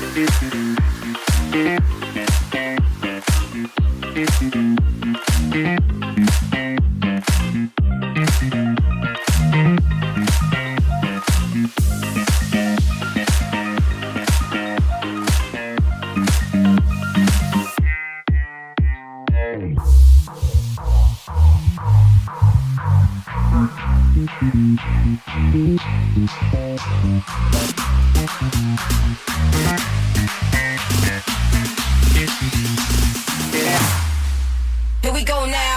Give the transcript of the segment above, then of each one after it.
Here we go now.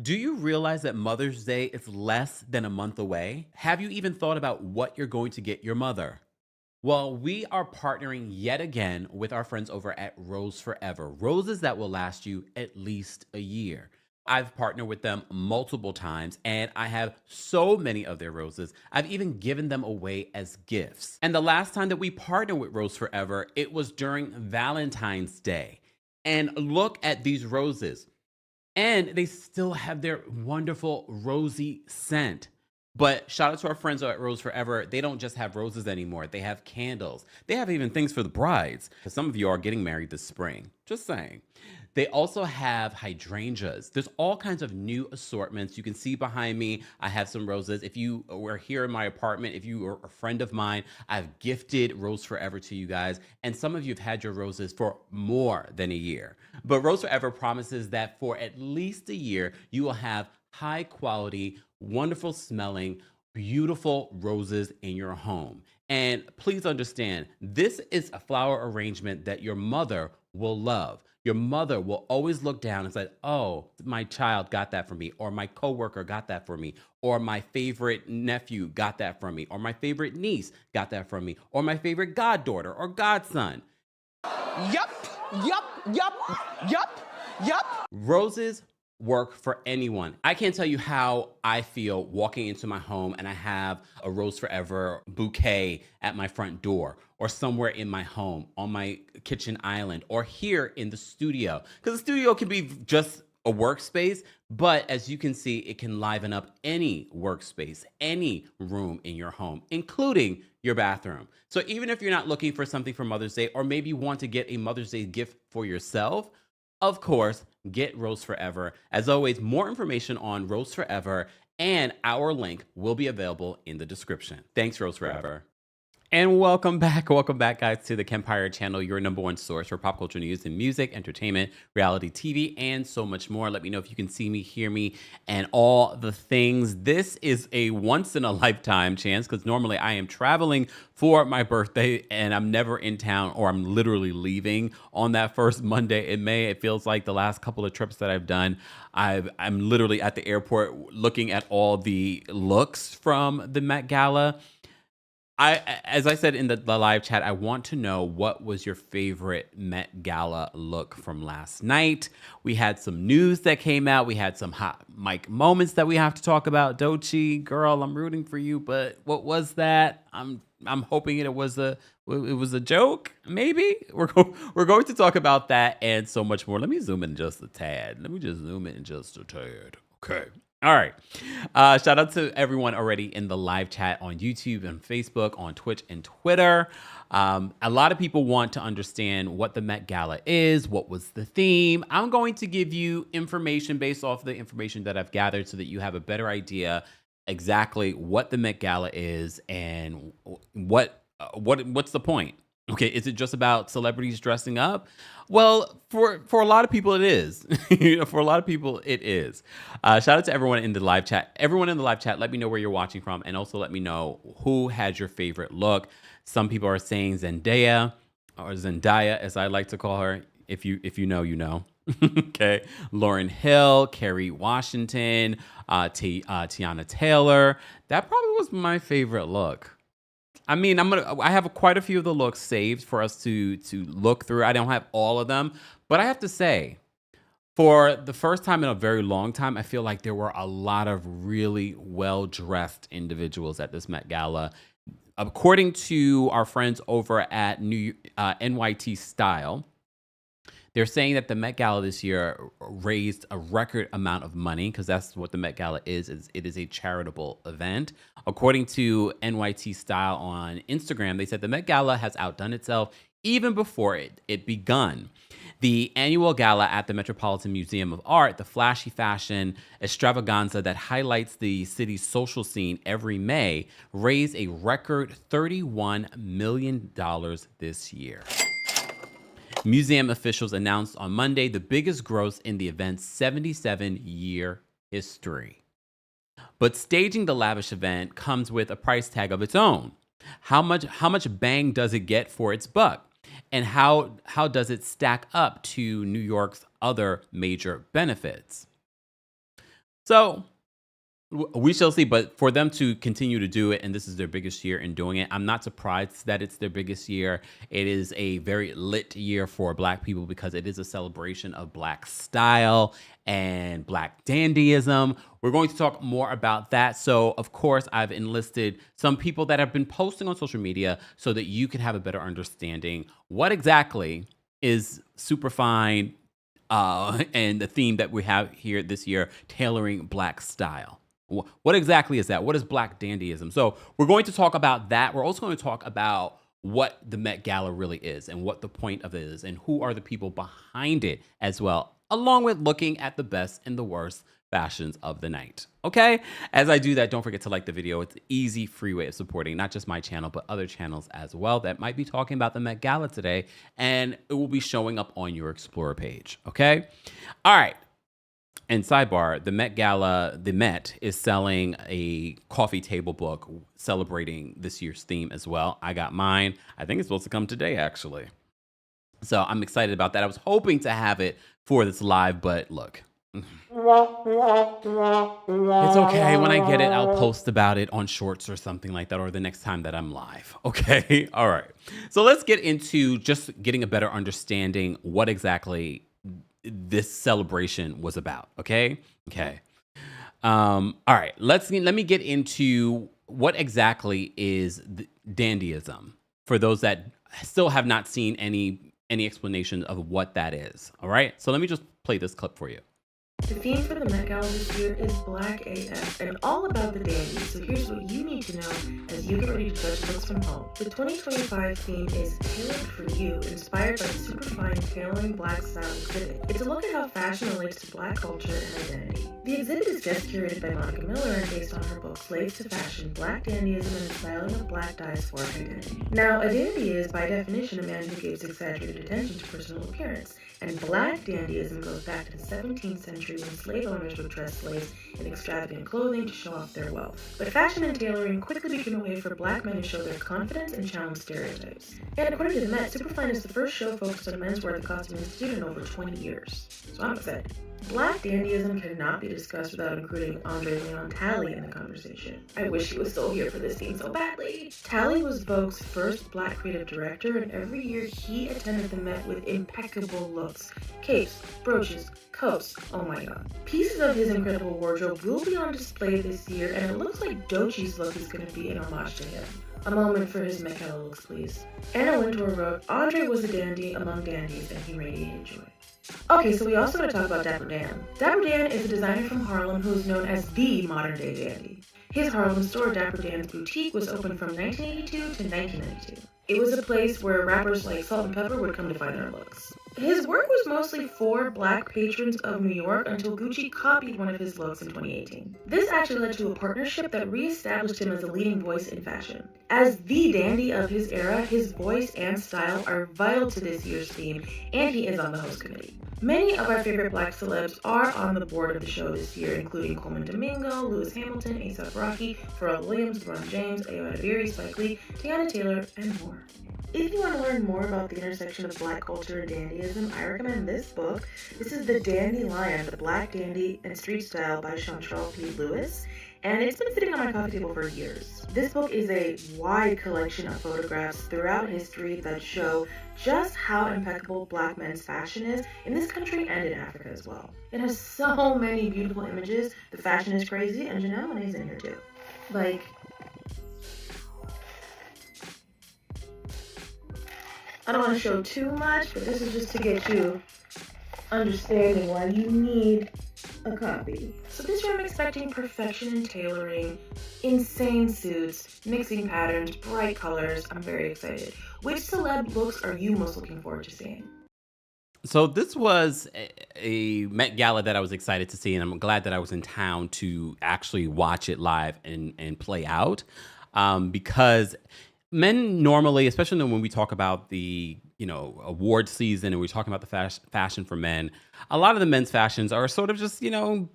Do you realize that Mother's Day is less than a month away? Have you even thought about what you're going to get your mother? Well, we are partnering yet again with our friends over at Rose Forever, roses that will last you at least a year. I've partnered with them multiple times and I have so many of their roses. I've even given them away as gifts. And the last time that we partnered with Rose Forever, it was during Valentine's Day. And look at these roses. And they still have their wonderful rosy scent. But shout out to our friends at Rose Forever. They don't just have roses anymore. They have candles. They have even things for the brides. Because some of you are getting married this spring. Just saying. They also have hydrangeas. There's all kinds of new assortments. You can see behind me, I have some roses. If you were here in my apartment, if you are a friend of mine, I've gifted Rose Forever to you guys. And some of you have had your roses for more than a year. But Rose Forever promises that for at least a year, you will have high quality, wonderful smelling, beautiful roses in your home. And please understand, this is a flower arrangement that your mother will love. Your mother will always look down and say, oh, my child got that for me, or my coworker got that for me, or my favorite nephew got that from me, or my favorite niece got that from me, or my favorite goddaughter or godson. Yup. Roses work for anyone. I can't tell you how I feel walking into my home and I have a Rose Forever bouquet at my front door or somewhere in my home, on my kitchen island, or here in the studio. Because the studio can be just a workspace, but as you can see, it can liven up any workspace, any room in your home, including your bathroom. So even if you're not looking for something for Mother's Day, or maybe you want to get a Mother's Day gift for yourself, of course, get Rose Forever. As always, more information on Rose Forever and our link will be available in the description. Thanks, Rose Forever. And welcome back, guys, to the Kempire channel, your #1 source for pop culture news and music, entertainment, reality TV, and so much more. Let me know if you can see me, hear me, and all the things. This is a once-in-a-lifetime chance because normally I am traveling for my birthday and I'm never in town, or I'm literally leaving on that first Monday in May. It feels like the last couple of trips that I've done, I'm literally at the airport looking at all the looks from the Met Gala. As I said in the live chat, I want to know what was your favorite Met Gala look from last night. We had some news that came out. We had some hot mic moments that we have to talk about. Doechii, girl, I'm rooting for you, but what was that? I'm hoping it was a joke. Maybe we're going to talk about that and so much more. Let me zoom in just a tad. Okay. All right. Shout out to everyone already in the live chat on YouTube and Facebook, on Twitch and Twitter. A lot of people want to understand what the Met Gala is, what was the theme. I'm going to give you information based off the information that I've gathered so that you have a better idea exactly what the Met Gala is and what's the point. Okay, is it just about celebrities dressing up? Well, for a lot of people, it is. For a lot of people, it is. Shout out to everyone in the live chat. Everyone in the live chat, let me know where you're watching from, and also let me know who had your favorite look. Some people are saying Zendaya, or Zendaya, as I like to call her. If you know, you know. Okay. Lauryn Hill, Kerry Washington, Tiana Taylor. That probably was my favorite look. I mean, I have quite a few of the looks saved for us to look through. I don't have all of them, but I have to say, for the first time in a very long time, I feel like there were a lot of really well-dressed individuals at this Met Gala. According to our friends over at NYT Style, they're saying that the Met Gala this year raised a record amount of money, because that's what the Met Gala is it is a charitable event. According to NYT Style on Instagram, they said the Met Gala has outdone itself even before it begun. The annual gala at the Metropolitan Museum of Art, the flashy fashion extravaganza that highlights the city's social scene every May, raised a record $31 million this year. Museum officials announced on Monday the biggest gross in the event's 77-year history. But staging the lavish event comes with a price tag of its own. How much bang does it get for its buck? And how does it stack up to New York's other major benefits? So we shall see, but for them to continue to do it, and this is their biggest year in doing it, I'm not surprised that it's their biggest year. It is a very lit year for Black people because it is a celebration of Black style and Black dandyism. We're going to talk more about that. So, of course, I've enlisted some people that have been posting on social media so that you can have a better understanding what exactly is Superfine and the theme that we have here this year, tailoring Black style. What exactly is that? What is Black dandyism? So we're going to talk about that. We're also going to talk about what the Met Gala really is and what the point of it is and who are the people behind it as well, along with looking at the best and the worst fashions of the night. Okay? As I do that, don't forget to like the video. It's an easy, free way of supporting not just my channel, but other channels as well that might be talking about the Met Gala today, and it will be showing up on your Explorer page. Okay? All right. And sidebar, the Met Gala, the Met is selling a coffee table book celebrating this year's theme as well. I got mine. I think it's supposed to come today, actually. So I'm excited about that. I was hoping to have it for this live, but look. It's okay. When I get it, I'll post about it on Shorts or something like that, or the next time that I'm live. Okay? All right. So let's get into just getting a better understanding what exactly this celebration was about. Okay. All right. Let me get into what exactly is dandyism for those that still have not seen any explanation of what that is. All right. So let me just play this clip for you. The theme for the Met Gala this year is Black AF and all about the dandy, so here's what you need to know as you get ready to judge looks from home. The 2025 theme is Tailored for You, inspired by the Superfine Tailoring Black Style exhibit. It's a look at how fashion relates to Black culture and identity. The exhibit is guest curated by Monica Miller and based on her book Slaves to Fashion, Black Dandyism and the Styling of Black Diasporic Identity. Now, a dandy is, by definition, a man who gives exaggerated attention to personal appearance. And Black dandyism goes back to the 17th century when slave owners would dress slaves in extravagant clothing to show off their wealth. But fashion and tailoring quickly became a way for Black men to show their confidence and challenge stereotypes. And according to the Met, Superfine is the first show focused on menswear at the Costume Institute in over 20 years. So I'm excited. Black dandyism cannot be discussed without including Andre Leon Talley in the conversation. I wish he was still here for this scene so badly. Talley was Vogue's first Black creative director, and every year he attended the Met with impeccable looks. Capes, brooches, coats, oh my god. Pieces of his incredible wardrobe will be on display this year, and it looks like Doechii's look is going to be an homage to him. A moment for his Met Gala looks, please. Anna Wintour wrote, Andre was a dandy among dandies, and he radiated joy. Okay, so we also got to talk about Dapper Dan. Dapper Dan is a designer from Harlem who is known as the modern-day dandy. His Harlem store, Dapper Dan's Boutique, was open from 1982 to 1992. It was a place where rappers like Salt and Pepper would come to find their looks. His work was mostly for Black patrons of New York until Gucci copied one of his looks in 2018. This actually led to a partnership that re-established him as a leading voice in fashion. As the dandy of his era, his voice and style are vital to this year's theme, and he is on the host committee. Many of our favorite Black celebs are on the board of the show this year, including Coleman Domingo, Lewis Hamilton, A$AP Rocky, Pharrell Williams, LeBron James, Ayo Edebiri, Spike Lee, Tiana Taylor, and more. If you want to learn more about the intersection of Black culture and dandyism, I recommend this book. This is The Dandelion, The Black Dandy and Street Style by Chantal P. Lewis, and it's been sitting on my coffee table for years. This book is a wide collection of photographs throughout history that show just how impeccable Black men's fashion is in this country and in Africa as well. It has so many beautiful images, the fashion is crazy, and Janelle Monáe's in here too. I don't want to show too much, but this is just to get you understanding why you need a copy. So this year I'm expecting perfection in tailoring, insane suits, mixing patterns, bright colors. I'm very excited. Which celeb looks are you most looking forward to seeing? So this was a Met Gala that I was excited to see, and I'm glad that I was in town to actually watch it live and play out, because men normally, especially when we talk about the award season and we're talking about the fashion for men, a lot of the men's fashions are sort of just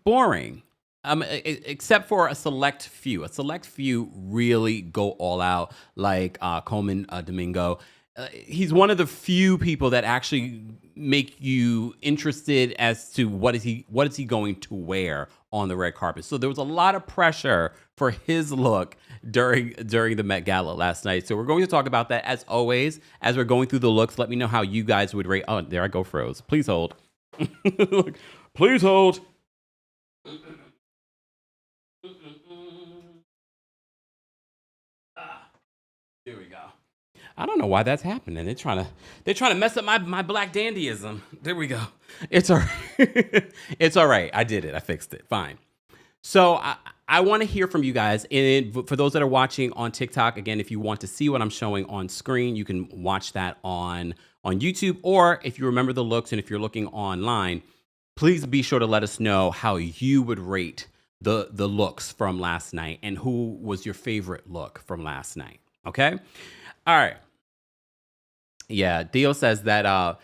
boring, except for a select few. A select few really go all out, like Coleman Domingo. He's one of the few people that actually make you interested as to what is he going to wear on the red carpet. So there was a lot of pressure for his look during the Met Gala last night. So we're going to talk about that as always. As we're going through the looks, let me know how you guys would rate. Oh, there I go, froze. Please hold. Please hold. Here we go. I don't know why that's happening. They're trying to mess up my Black dandyism. There we go. It's all right. It's all right. I did it. I fixed it. Fine. So I want to hear from you guys. And for those that are watching on TikTok, again, if you want to see what I'm showing on screen, you can watch that on YouTube. Or if you remember the looks and if you're looking online, please be sure to let us know how you would rate the looks from last night and who was your favorite look from last night. Okay? All right. Yeah, Theo says that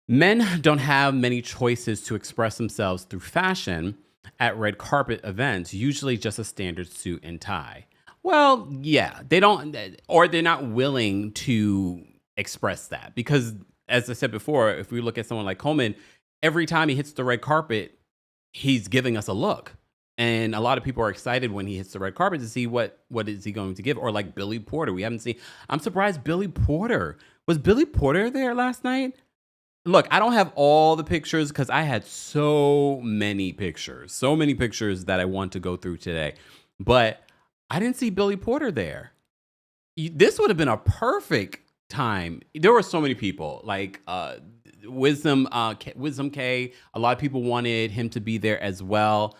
men don't have many choices to express themselves through fashion at red carpet events, usually just a standard suit and tie. Well, yeah, they don't, or they're not willing to express that because, as I said before, if we look at someone like Coleman, every time he hits the red carpet, he's giving us a look. And a lot of people are excited when he hits the red carpet to see what is he going to give. Or like Billy Porter. We haven't seen. I'm surprised Billy Porter. Was Billy Porter there last night? Look, I don't have all the pictures because I had so many pictures that I want to go through today. But I didn't see Billy Porter there. This would have been a perfect time. There were so many people like Wisdom K. A lot of people wanted him to be there as well.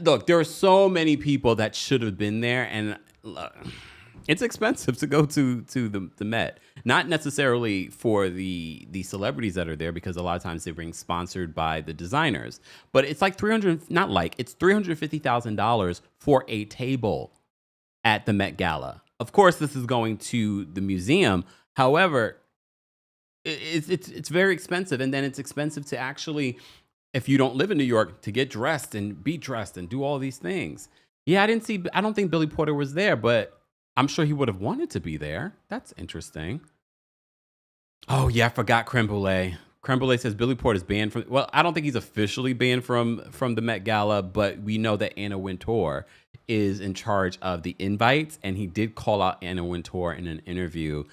Look, there are so many people that should have been there, and it's expensive to go to the Met. Not necessarily for the celebrities that are there, because a lot of times they bring sponsored by the designers. But it's like it's $350,000 for a table at the Met Gala. Of course, this is going to the museum. However, it's very expensive, and then it's expensive to actually, if you don't live in New York, to get dressed and be dressed and do all these things. Yeah, I don't think Billy Porter was there, but I'm sure he would have wanted to be there. That's interesting. Oh, yeah, I forgot Creme Brulee. Creme Brulee says Billy Porter's banned from, well, I don't think he's officially banned from the Met Gala, but we know that Anna Wintour is in charge of the invites, and he did call out Anna Wintour in an interview.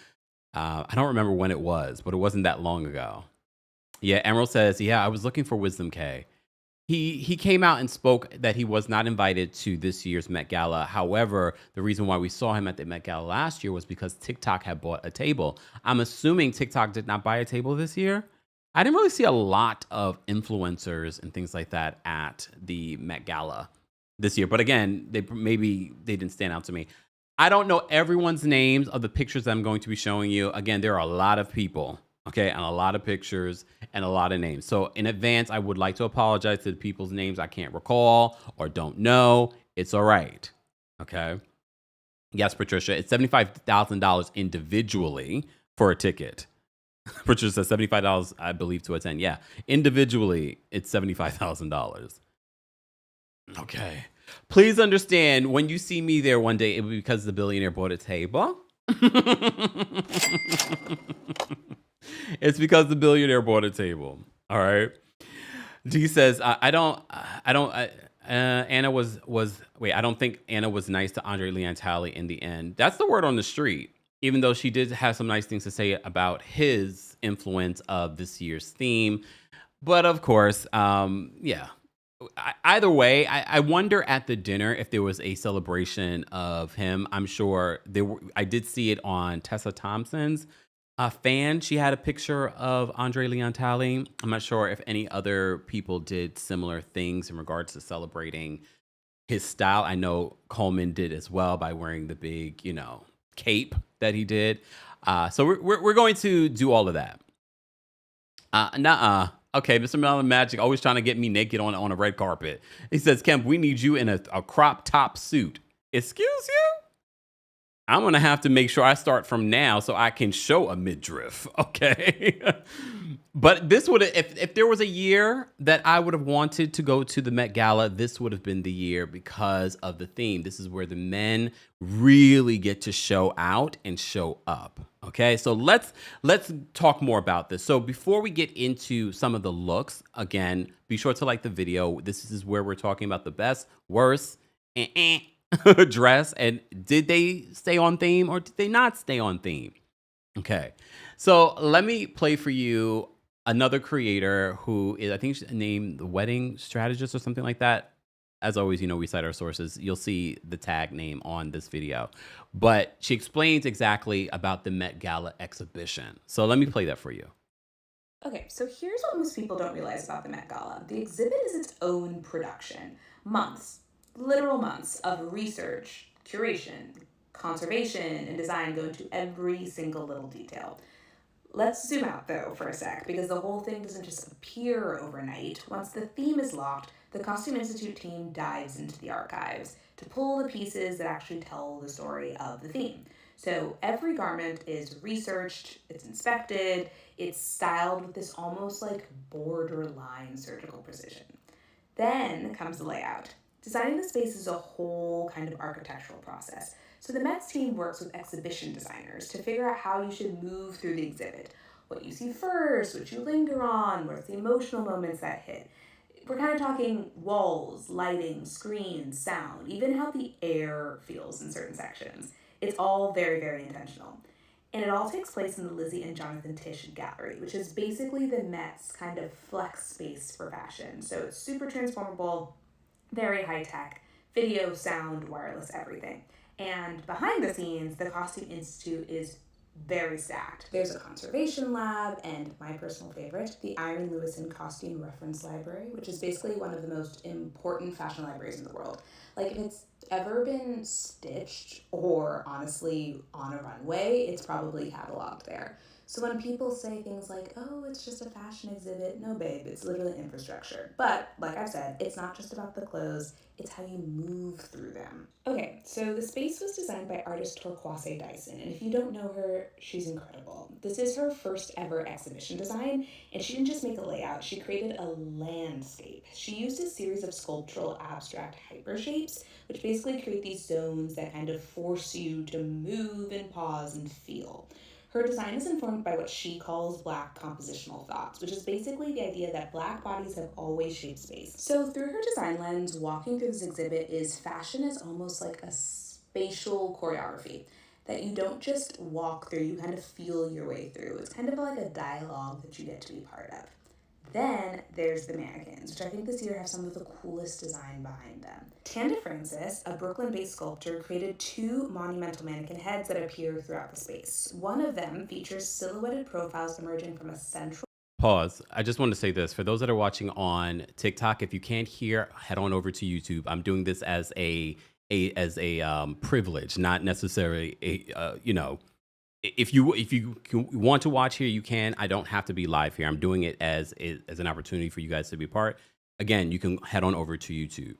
I don't remember when it was, but it wasn't that long ago. Yeah, Emerald says, yeah, I was looking for Wisdom K. He came out and spoke that he was not invited to this year's Met Gala. However, the reason why we saw him at the Met Gala last year was because TikTok had bought a table. I'm assuming TikTok did not buy a table this year. I didn't really see a lot of influencers and things like that at the Met Gala this year. But again, they didn't stand out to me. I don't know everyone's names of the pictures that I'm going to be showing you. Again, there are a lot of people. Okay, and a lot of pictures and a lot of names. So in advance, I would like to apologize to the people's names I can't recall or don't know. It's all right. Okay. Yes, Patricia, it's $75,000 individually for a ticket. Patricia says $75, I believe, to attend. Yeah, individually, it's $75,000. Okay. Please understand, when you see me there one day, it will be because the billionaire bought a table. It's because the billionaire bought a table. All right. D says, Anna wait, I don't think Anna was nice to Andre Leontali in the end. That's the word on the street, even though she did have some nice things to say about his influence of this year's theme. But of course, yeah. Either way, I wonder at the dinner if there was a celebration of him. I'm sure I did see it on Tessa Thompson's fan. She had a picture of Andre Leontali. I'm not sure if any other people did similar things in regards to celebrating his style. I know Coleman did as well by wearing the big, cape that he did. So we're going to do all of that. Okay, Mr. Melon Magic always trying to get me naked on a red carpet. He says, Kemp, we need you in a crop top suit. Excuse you? I'm going to have to make sure I start from now so I can show a midriff, okay? But this would, if there was a year that I would have wanted to go to the Met Gala, this would have been the year because of the theme. This is where the men really get to show out and show up, okay? So let's talk more about this. So before we get into some of the looks, again, be sure to like the video. This is where we're talking about the best, worst, dress, and did they stay on theme or did they not stay on theme? Okay, so let me play for you another creator who is, I think she's named The Wedding Strategist or something like that. As always, we cite our sources. You'll see the tag name on this video, but she explains exactly about the Met Gala exhibition. So let me play that for you. Okay, so here's what most people don't realize about the Met Gala. The exhibit is its own production. Literal months of research, curation, conservation, and design go into every single little detail. Let's zoom out, though, for a sec, because the whole thing doesn't just appear overnight. Once the theme is locked, the Costume Institute team dives into the archives to pull the pieces that actually tell the story of the theme. So every garment is researched, it's inspected, it's styled with this almost like borderline surgical precision. Then comes the layout. Designing the space is a whole kind of architectural process. So the Met's team works with exhibition designers to figure out how you should move through the exhibit. What you see first, what you linger on, where's the emotional moments that hit. We're kind of talking walls, lighting, screens, sound, even how the air feels in certain sections. It's all very, very intentional. And it all takes place in the Lizzie and Jonathan Tisch Gallery, which is basically the Met's kind of flex space for fashion. So it's super transformable, very high-tech, video, sound, wireless, everything. And behind the scenes, the Costume Institute is very stacked. There's a conservation lab, and my personal favorite, the Irene Lewison Costume Reference Library, which is basically one of the most important fashion libraries in the world. Like, if it's ever been stitched or honestly on a runway, it's probably cataloged there. So when people say things like, oh, it's just a fashion exhibit, no, babe, it's literally infrastructure. But, like I've said, it's not just about the clothes, it's how you move through them. Okay, so the space was designed by artist Torquase Dyson, and if you don't know her, she's incredible. This is her first ever exhibition design, and she didn't just make a layout, she created a landscape. She used a series of sculptural abstract hypershapes, which basically create these zones that kind of force you to move and pause and feel. Her design is informed by what she calls Black compositional thoughts, which is basically the idea that Black bodies have always shaped space. So through her design lens, walking through this exhibit is fashion is almost like a spatial choreography that you don't just walk through, you kind of feel your way through. It's kind of like a dialogue that you get to be part of. Then there's the mannequins, which I think this year have some of the coolest design behind them. Tanda Francis, a Brooklyn-based sculptor, created 2 monumental mannequin heads that appear throughout the space. One of them features silhouetted profiles emerging from a central... Pause. I just want to say this. For those that are watching on TikTok, if you can't hear, head on over to YouTube. I'm doing this as a privilege, not necessarily if you want to watch here, you can. I don't have to be live here. I'm doing it as an opportunity for you guys to be part. Again, you can head on over to YouTube.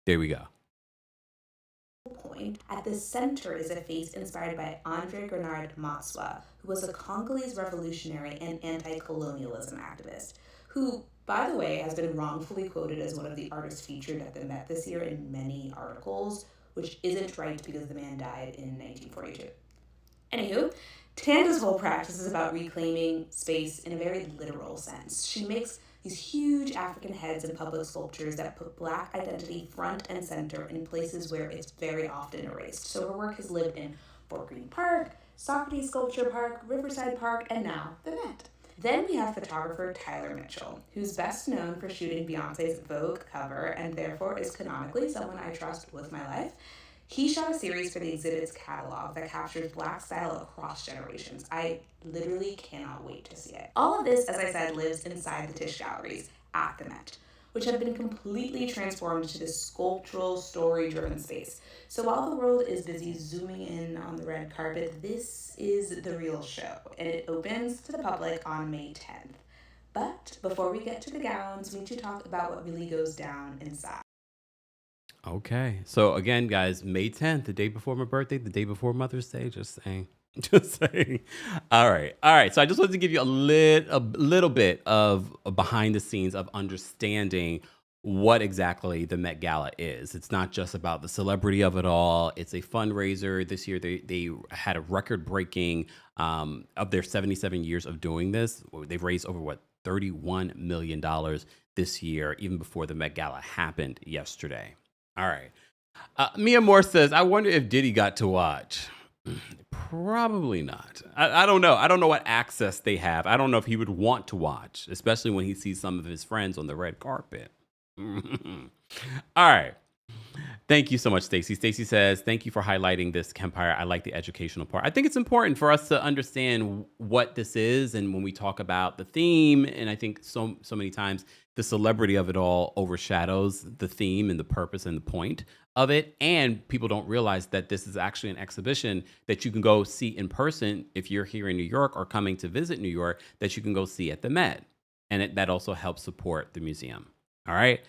There we go. Point. At the center is a face inspired by Andre Grenard Matswa, who was a Congolese revolutionary and anti-colonialism activist, who, by the way, has been wrongfully quoted as one of the artists featured at the Met this year in many articles, which isn't right because the man died in 1942. Anywho, Tanda's whole practice is about reclaiming space in a very literal sense. She makes these huge African heads and public sculptures that put Black identity front and center in places where it's very often erased. So her work has lived in Fort Greene Park, Socrates Sculpture Park, Riverside Park, and now the Met. Then we have photographer Tyler Mitchell, who's best known for shooting Beyonce's Vogue cover and therefore is canonically someone I trust with my life. He shot a series for the exhibit's catalog that captures Black style across generations. I literally cannot wait to see it. All of this, as I said, lives inside the Tisch Galleries at the Met, which have been completely transformed into this sculptural, story-driven space. So while the world is busy zooming in on the red carpet, this is the real show, and it opens to the public on May 10th. But before we get to the gowns, we need to talk about what really goes down inside. Okay. So again, guys, May 10th, the day before my birthday, the day before Mother's Day, just saying. Just saying. All right. All right. So I just wanted to give you a little bit of behind the scenes of understanding what exactly the Met Gala is. It's not just about the celebrity of it all. It's a fundraiser. This year, they had a record-breaking of their 77 years of doing this. They've raised over, $31 million this year, even before the Met Gala happened yesterday. All right. Mia Moore says, I wonder if Diddy got to watch. Probably not. I don't know. I don't know what access they have. I don't know if he would want to watch, especially when he sees some of his friends on the red carpet. All right. Thank you so much, Stacy. Stacy says, thank you for highlighting this, Kempire. I like the educational part. I think it's important for us to understand what this is. And when we talk about the theme, and I think so many times the celebrity of it all overshadows the theme and the purpose and the point of it. And people don't realize that this is actually an exhibition that you can go see in person if you're here in New York or coming to visit New York, that you can go see at the Met. And that also helps support the museum. All right.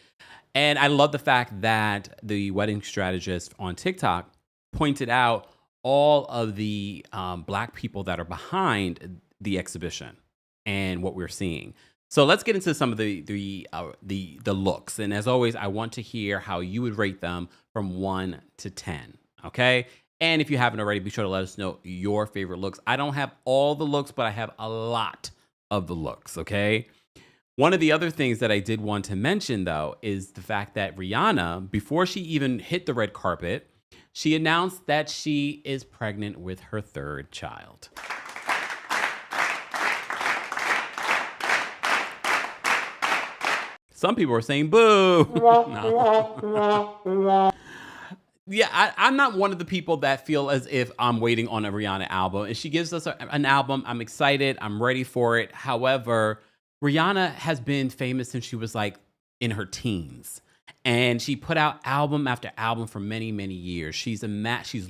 And I love the fact that the wedding strategist on TikTok pointed out all of the Black people that are behind the exhibition and what we're seeing. So let's get into some of the looks. And as always, I want to hear how you would rate them from 1 to 10. Okay. And if you haven't already, be sure to let us know your favorite looks. I don't have all the looks, but I have a lot of the looks. Okay. One of the other things that I did want to mention, though, is the fact that Rihanna, before she even hit the red carpet, she announced that she is pregnant with her third child. Some people are saying boo. No. Yeah, I'm not one of the people that feel as if I'm waiting on a Rihanna album. If she gives us an album, I'm excited. I'm ready for it. However, Rihanna has been famous since she was like in her teens, and she put out album after album for many, many years. She's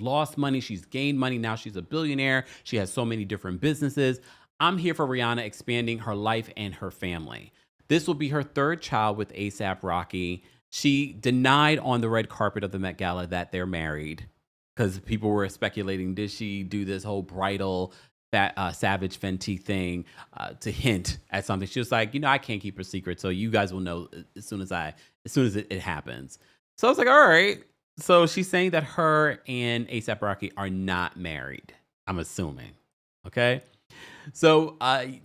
lost money. She's gained money. Now she's a billionaire. She has so many different businesses. I'm here for Rihanna expanding her life and her family. This will be her third child with A$AP Rocky. She denied on the red carpet of the Met Gala that they're married because people were speculating, did she do this whole bridal Savage Fenty thing to hint at something? She was like, I can't keep her secret, so you guys will know as soon as it happens. So I was like, all right. So she's saying that her and A$AP Rocky are not married, I'm assuming. Okay. So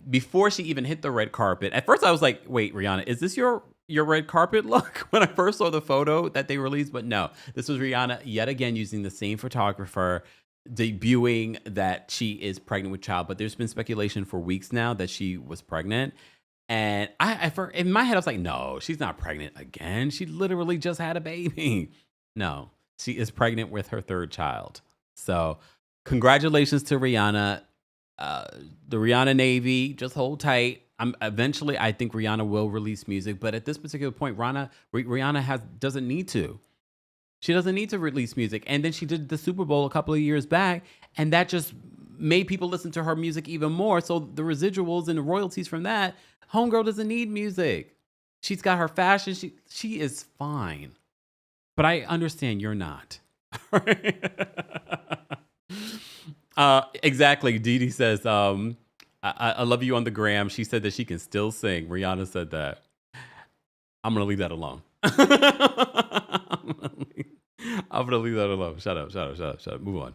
before she even hit the red carpet, at first I was like, wait, Rihanna, is this your red carpet look? When I first saw the photo that they released, but no, this was Rihanna yet again using the same photographer, debuting that she is pregnant with child. But there's been speculation for weeks now that she was pregnant. And in my head, I was like, no, she's not pregnant again. She literally just had a baby. No, she is pregnant with her third child. So congratulations to Rihanna. The Rihanna Navy, just hold tight. Eventually, I think Rihanna will release music. But at this particular point, Rihanna doesn't need to. She doesn't need to release music. And then she did the Super Bowl a couple of years back, and that just made people listen to her music even more. So the residuals and the royalties from that, homegirl doesn't need music. She's got her fashion. She is fine. But I understand you're not. Exactly. Dee Dee says, I love you on the gram. She said that she can still sing. Rihanna said that. I'm going to leave that alone. I'm gonna leave that alone. Shut up. Move on.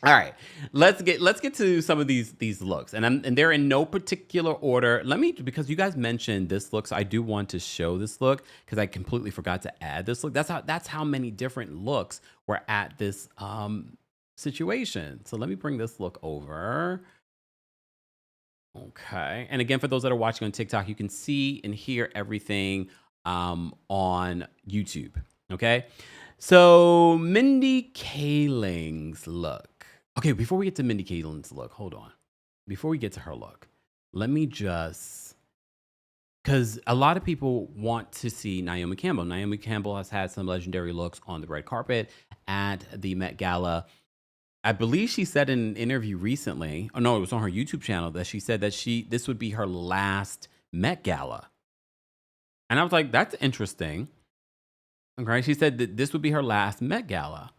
All right, let's get to some of these looks, and they're in no particular order. Let me, because you guys mentioned this look, so I do want to show this look because I completely forgot to add this look. That's how many different looks were at this situation. So let me bring this look over. Okay, and again, for those that are watching on TikTok, you can see and hear everything on YouTube. Okay, so Mindy Kaling's look. Okay, before we get to Mindy Kaling's look, hold on. Before we get to her look, let me just, because a lot of people want to see Naomi Campbell. Naomi Campbell has had some legendary looks on the red carpet at the Met Gala. I believe she said in an interview recently, oh no, it was on her YouTube channel, that she said that this would be her last Met Gala. And I was like, that's interesting. Okay, she said that this would be her last Met Gala.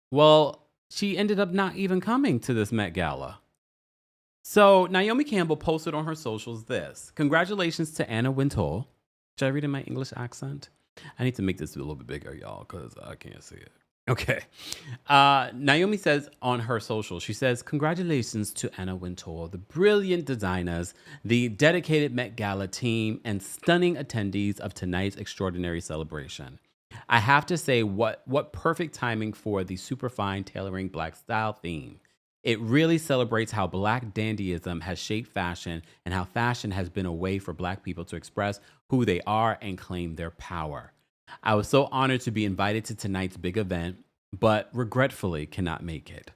Well, she ended up not even coming to this Met Gala. So Naomi Campbell posted on her socials this: congratulations to Anna Wintour. Should I read in my English accent? I need to make this a little bit bigger, y'all, because I can't see it. Okay. Naomi says on her social, she says, congratulations to Anna Wintour, the brilliant designers, the dedicated Met Gala team, and stunning attendees of tonight's extraordinary celebration. I have to say, what perfect timing for the Superfine Tailoring Black Style theme. It really celebrates how Black dandyism has shaped fashion and how fashion has been a way for Black people to express who they are and claim their power. I was so honored to be invited to tonight's big event, but regretfully cannot make it.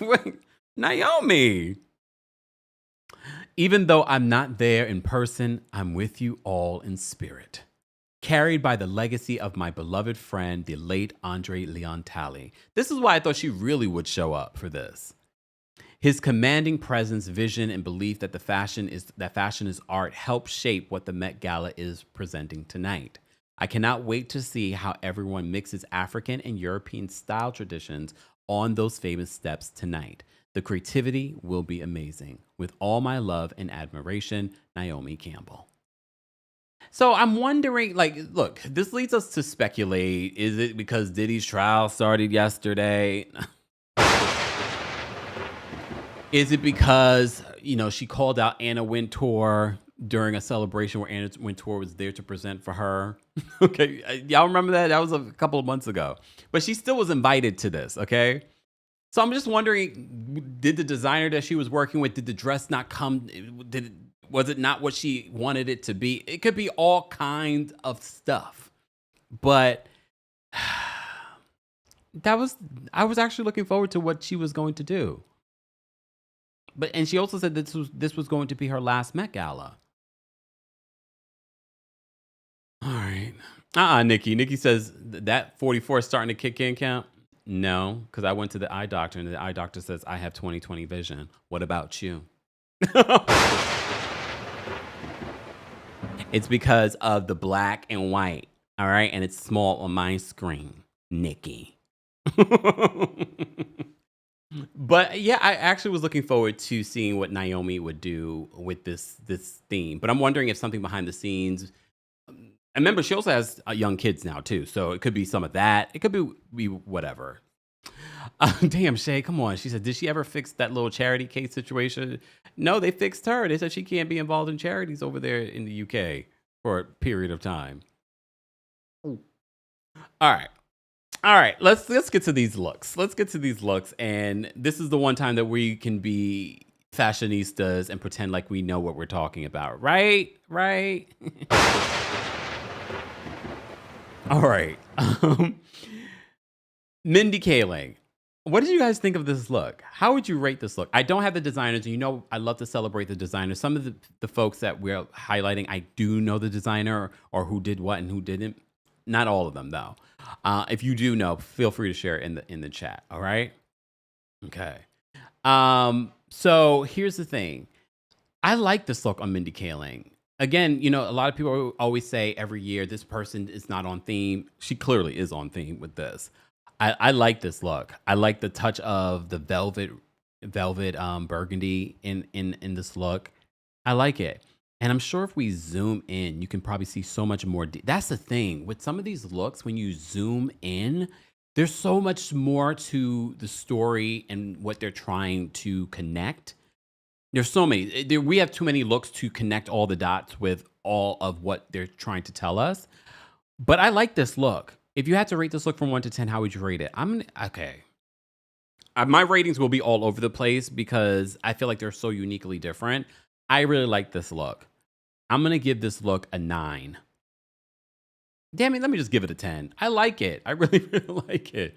Wait, Naomi! Even though I'm not there in person, I'm with you all in spirit. Carried by the legacy of my beloved friend, the late Andre Leon Talley. This is why I thought she really would show up for this. His commanding presence, vision, and belief that fashion is art helped shape what the Met Gala is presenting tonight. I cannot wait to see how everyone mixes African and European style traditions on those famous steps tonight. The creativity will be amazing. With all my love and admiration, Naomi Campbell. So I'm wondering, like, look, this leads us to speculate. Is it because Diddy's trial started yesterday? Is it because, she called out Anna Wintour during a celebration where Anna Wintour was there to present for her? Okay, y'all remember that? That was a couple of months ago. But she still was invited to this, okay? So I'm just wondering, did the designer that she was working with, did the dress not come? Was it not what she wanted it to be? It could be all kinds of stuff. But I was actually looking forward to what she was going to do. And she also said this was going to be her last Met Gala. All right. Nikki. Nikki says that 44 is starting to kick in count. No, because I went to the eye doctor and the eye doctor says I have 20/20 vision. What about you? It's because of the black and white. All right. And it's small on my screen, Nikki. But yeah, I actually was looking forward to seeing what Naomi would do with this theme. But I'm wondering if something behind the scenes. I remember she also has young kids now too, so it could be some of that. It could be whatever. Damn, Shay, come on. She said, did she ever fix that little charity case situation? No, they fixed her. They said she can't be involved in charities over there in the UK for a period of time. All right. Let's get to these looks. And this is the one time that we can be fashionistas and pretend like we know what we're talking about, right? All right. Mindy Kaling. What did you guys think of this look? How would you rate this look? I don't have the designers. I love to celebrate the designers. Some of the folks that we're highlighting, I do know the designer or who did what and who didn't. Not all of them, though. If you do know, feel free to share it in the chat. All right. Okay. So here's the thing. I like this look on Mindy Kaling. Again, a lot of people always say every year this person is not on theme. She clearly is on theme with this. I like this look. I like the touch of the velvet burgundy in this look. I like it. And I'm sure if we zoom in, you can probably see so much more. That's the thing with some of these looks. When you zoom in, There's so much more to the story and what they're trying to connect. There's so many. We have too many looks to connect all the dots with all of what they're trying to tell us. But I like this look. If you had to rate this look from 1 to 10, how would you rate it? Okay. My ratings will be all over the place because I feel like they're so uniquely different. I really like this look. I'm going to give this look a 9. Damn it, let me just give it a 10. I like it. I really, really like it.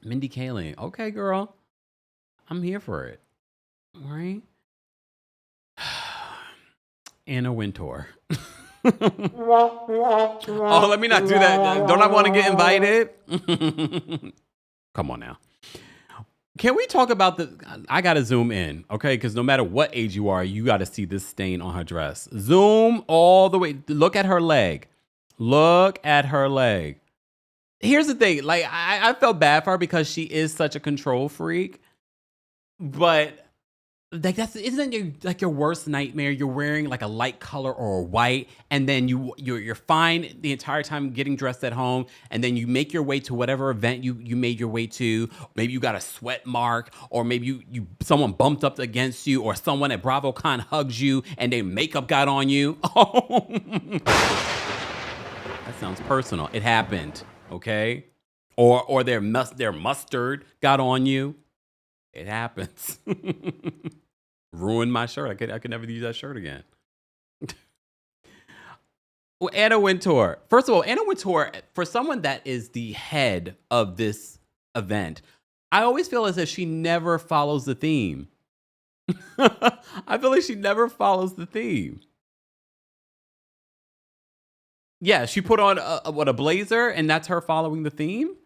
Mindy Kaling. Okay, girl. I'm here for it. All right. Anna Wintour. Oh, let me not do that. Don't I want to get invited? Come on now. Can we talk about I got to zoom in, okay? Because no matter what age you are, you got to see this stain on her dress. Zoom all the way. Look at her leg. Look at her leg. Here's the thing. Like, I felt bad for her because she is such a control freak. But like isn't it like your worst nightmare? You're wearing like a light color or a white, and then you're fine the entire time getting dressed at home, and then you make your way to whatever event you made your way to. Maybe you got a sweat mark, or maybe you someone bumped up against you, or someone at BravoCon hugs you and their makeup got on you. Oh, that sounds personal. It happened, okay? Or their mustard got on you. It happens. Ruined my shirt. I could never use that shirt again. Well, Anna Wintour. First of all, Anna Wintour, for someone that is the head of this event, I always feel as if she never follows the theme. I feel like she never follows the theme. Yeah, she put on a blazer, and that's her following the theme?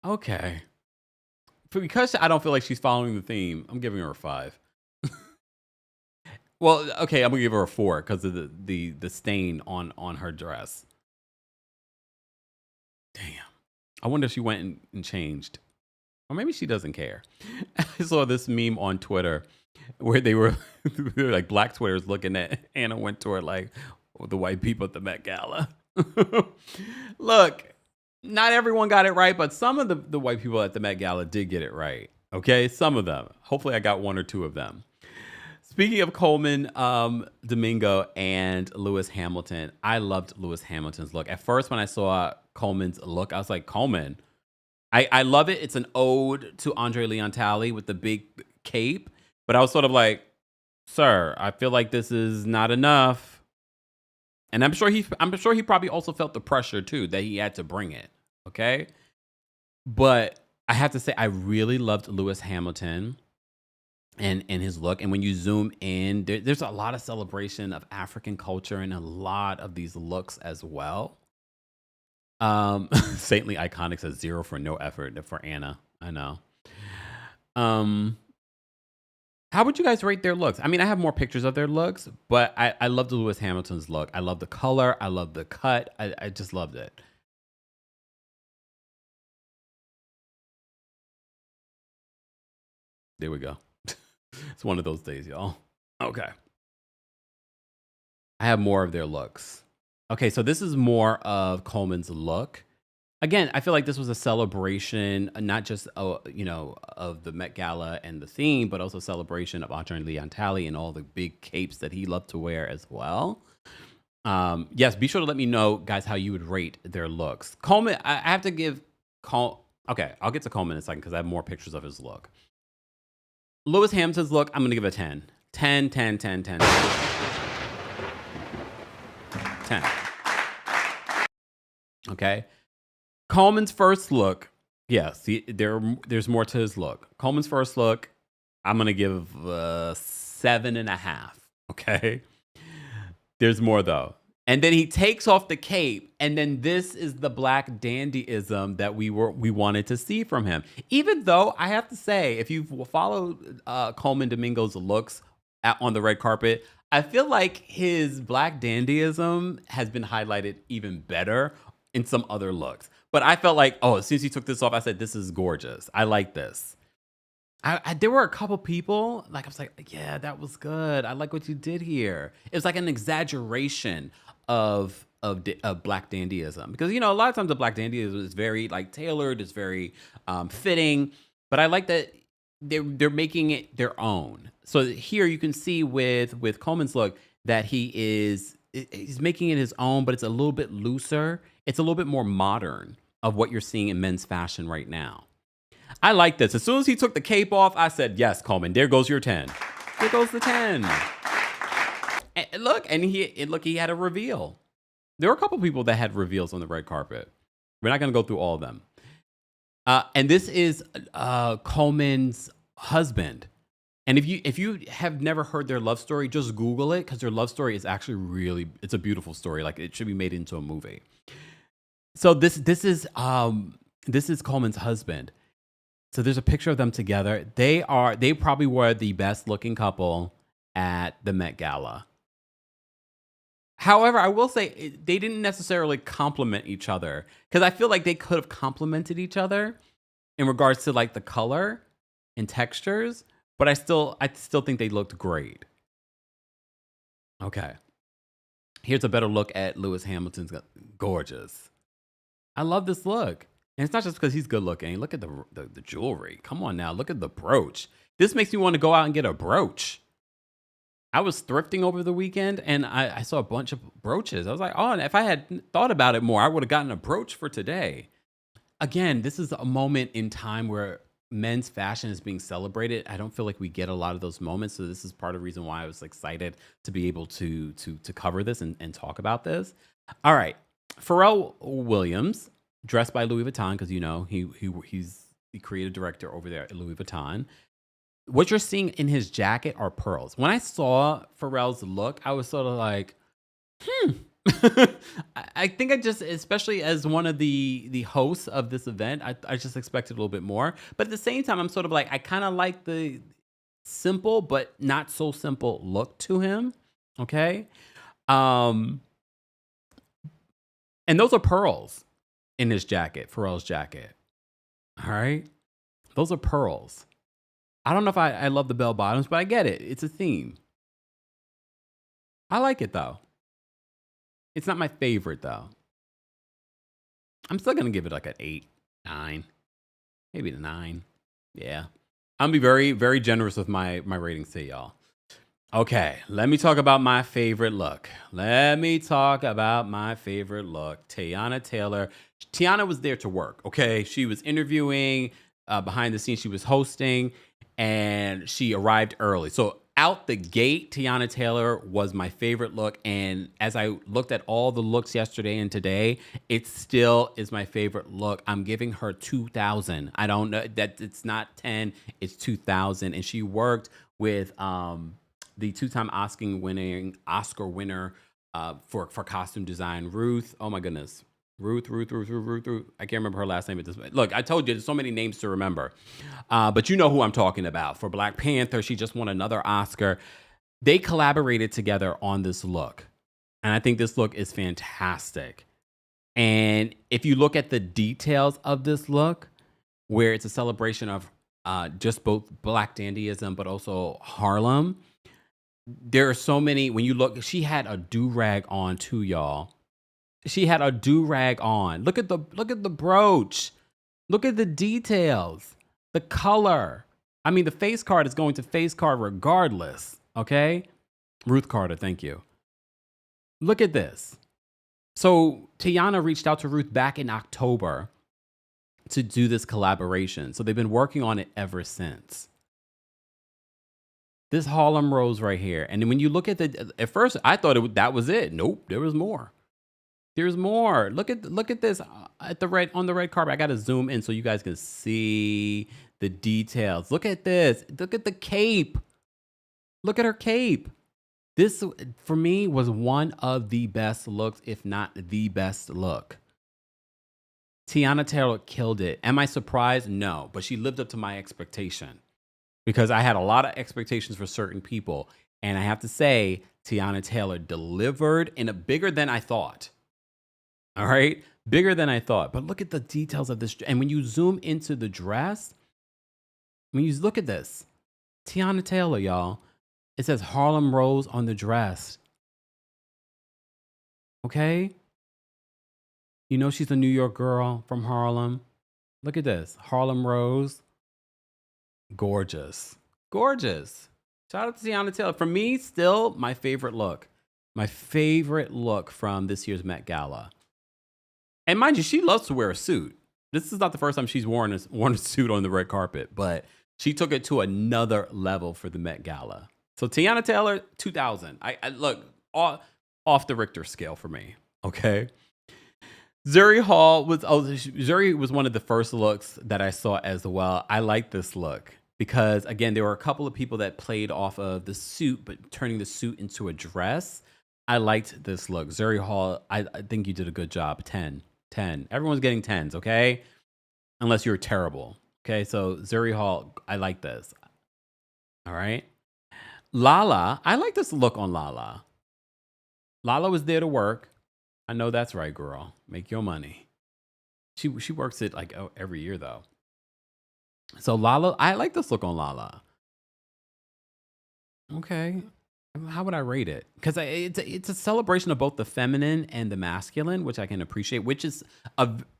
Okay. Because I don't feel like she's following the theme, I'm giving her a 5. Well, okay, I'm gonna give her a 4 because of the stain on her dress. Damn. I wonder if she went and changed. Or maybe she doesn't care. I saw this meme on Twitter where they were like black Twitters looking at Anna Wintour like the white people at the Met Gala. Look. Not everyone got it right, but some of the white people at the Met Gala did get it right. Okay, some of them. Hopefully I got 1 or 2 of them. Speaking of Coleman, Domingo, and Lewis Hamilton, I loved Lewis Hamilton's look. At first, when I saw Coleman's look, I was like, Coleman. I love it. It's an ode to Andre Leon Talley with the big cape. But I was sort of like, sir, I feel like this is not enough. And I'm sure he probably also felt the pressure too that he had to bring it. Okay. But I have to say, I really loved Lewis Hamilton and his look. And when you zoom in, there's a lot of celebration of African culture in a lot of these looks as well. Saintly Iconic says 0 for no effort for Anna. I know. How would you guys rate their looks? I mean, I have more pictures of their looks, but I love the Lewis Hamilton's look. I love the color. I love the cut. I just loved it. There we go. It's one of those days, y'all. Okay. I have more of their looks. Okay, so this is more of Coleman's look. Again, I feel like this was a celebration, not just of the Met Gala and the theme, but also a celebration of Andre Leon Talley and all the big capes that he loved to wear as well. Yes, be sure to let me know, guys, how you would rate their looks. Coleman, I have to give okay, I'll get to Coleman in a second because I have more pictures of his look. Lewis Hamilton's look, I'm going to give a 10. 10, 10, 10, 10. 10. Okay. Coleman's first look, yes, there's more to his look. Coleman's first look, I'm going to give 7.5, okay? There's more, though. And then he takes off the cape, and then this is the black dandyism that we wanted to see from him. Even though, I have to say, if you've followed Coleman Domingo's looks on the red carpet, I feel like his black dandyism has been highlighted even better in some other looks. But I felt like, as soon as he took this off, I said, this is gorgeous. I like this. There were a couple people, I was like, yeah, that was good. I like what you did here. It was like an exaggeration of of Black Dandyism, because a lot of times the Black Dandyism is very like tailored, it's very fitting, but I like that they're making it their own. So here you can see with Coleman's look that he's making it his own, but it's a little bit looser. It's a little bit more modern of what you're seeing in men's fashion right now. I like this. As soon as he took the cape off, I said, yes, Coleman, there goes your 10. There goes the 10. And look, he had a reveal. There were a couple people that had reveals on the red carpet. We're not going to go through all of them. And this is Coleman's husband. And if you have never heard their love story, just Google it, because their love story is actually it's a beautiful story. Like, it should be made into a movie. So this is Coleman's husband. So there's a picture of them together. They probably were the best looking couple at the Met Gala. However, I will say they didn't necessarily complement each other, because I feel like they could have complemented each other in regards to like the color and textures, but I still think they looked great. Okay. Here's a better look at Lewis Hamilton's gorgeous. I love this look. And it's not just because he's good looking. Look at the jewelry. Come on now. Look at the brooch. This makes me want to go out and get a brooch. I was thrifting over the weekend and I saw a bunch of brooches. I was like, oh, and if I had thought about it more, I would have gotten a brooch for today. Again, this is a moment in time where men's fashion is being celebrated. I don't feel like we get a lot of those moments. So this is part of the reason why I was excited to be able to cover this and talk about this. All right. Pharrell Williams, dressed by Louis Vuitton, because he's the creative director over there at Louis Vuitton. What you're seeing in his jacket are pearls. When I saw Pharrell's look, I was sort of like, I think I just, especially as one of the hosts of this event, I just expected a little bit more. But at the same time, I'm sort of like, I kind of like the simple but not so simple look to him. Okay. And those are pearls in his jacket, Pharrell's jacket. All right. Those are pearls. I don't know if I love the bell bottoms, but I get it. It's a theme. I like it though. It's not my favorite though. I'm still going to give it like an 8, 9, maybe a 9. Yeah. I'm going to be very, very generous with my ratings to y'all. Okay, let me talk about my favorite look. Teyana Taylor. Tiana was there to work, okay? She was interviewing, behind the scenes she was hosting, and she arrived early. So out the gate, Teyana Taylor was my favorite look. And as I looked at all the looks yesterday and today, it still is my favorite look. I'm giving her 2,000. I don't know that it's not 10, it's 2,000. And she worked with the two-time Oscar winner for costume design, Ruth. Oh my goodness. Ruth. I can't remember her last name at this point. Look, I told you there's so many names to remember. But you know who I'm talking about. For Black Panther, she just won another Oscar. They collaborated together on this look. And I think this look is fantastic. And if you look at the details of this look, where it's a celebration of just both Black Dandyism, but also Harlem, there are so many. When you look, she had a do-rag on too, y'all. She had a do-rag on. Look at the brooch. Look at the details. The color. I mean, the face card is going to face card regardless. Okay? Ruth Carter, thank you. Look at this. So Teyana reached out to Ruth back in October to do this collaboration. So they've been working on it ever since. This Harlem Rose right here. And then when you look at at first I thought that was it. Nope, there was more. There's more. Look at this on the red carpet. I got to zoom in so you guys can see the details. Look at this. Look at the cape. Look at her cape. This, for me, was one of the best looks, if not the best look. Teyana Taylor killed it. Am I surprised? No, but she lived up to my expectation because I had a lot of expectations for certain people. And I have to say, Teyana Taylor delivered in a bigger than I thought. All right, bigger than I thought. But look at the details of this. And when you zoom into the dress, when you look at this, Teyana Taylor, y'all, it says Harlem Rose on the dress. Okay, You know she's a New York girl from Harlem. Look at this. Harlem Rose. Gorgeous. Gorgeous. Shout out to Tiana Taylor. For me, still my favorite look. My favorite look from this year's Met Gala. And mind you, she loves to wear a suit. This is not the first time she's worn a suit on the red carpet, but she took it to another level for the Met Gala. So Tiana Taylor, 2000. I look off the Richter scale for me. Okay. Zuri was one of the first looks that I saw as well. I like this look because, again, there were a couple of people that played off of the suit, but turning the suit into a dress. I liked this look. Zuri Hall, I think you did a good job. 10. Everyone's getting 10s, okay? Unless you're terrible. Okay, so Zuri Hall, I like this. All right. Lala, I like this look on Lala. Lala was there to work. I know that's right, girl. Make your money. She works it like every year though. So Lala, I like this look on Lala. Okay. How would I rate it? Because it's a celebration of both the feminine and the masculine, which I can appreciate, which is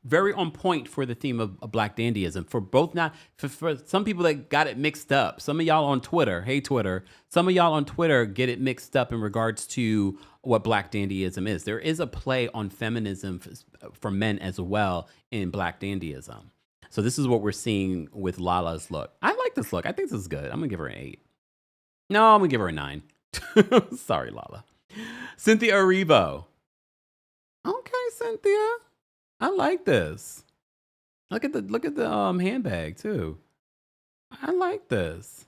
very on point for the theme of Black Dandyism. For both, not for some people that got it mixed up. Some of y'all on Twitter, hey Twitter, some of y'all on Twitter get it mixed up in regards to what Black Dandyism is. There is a play on feminism for men as well in Black Dandyism. So this is what we're seeing with Lala's look. I like this look. I think this is good. I'm gonna give her an 8. No, I'm gonna give her a 9. Sorry, Lala. Cynthia Erivo. Okay, Cynthia. I like this. Look at the handbag too. I like this.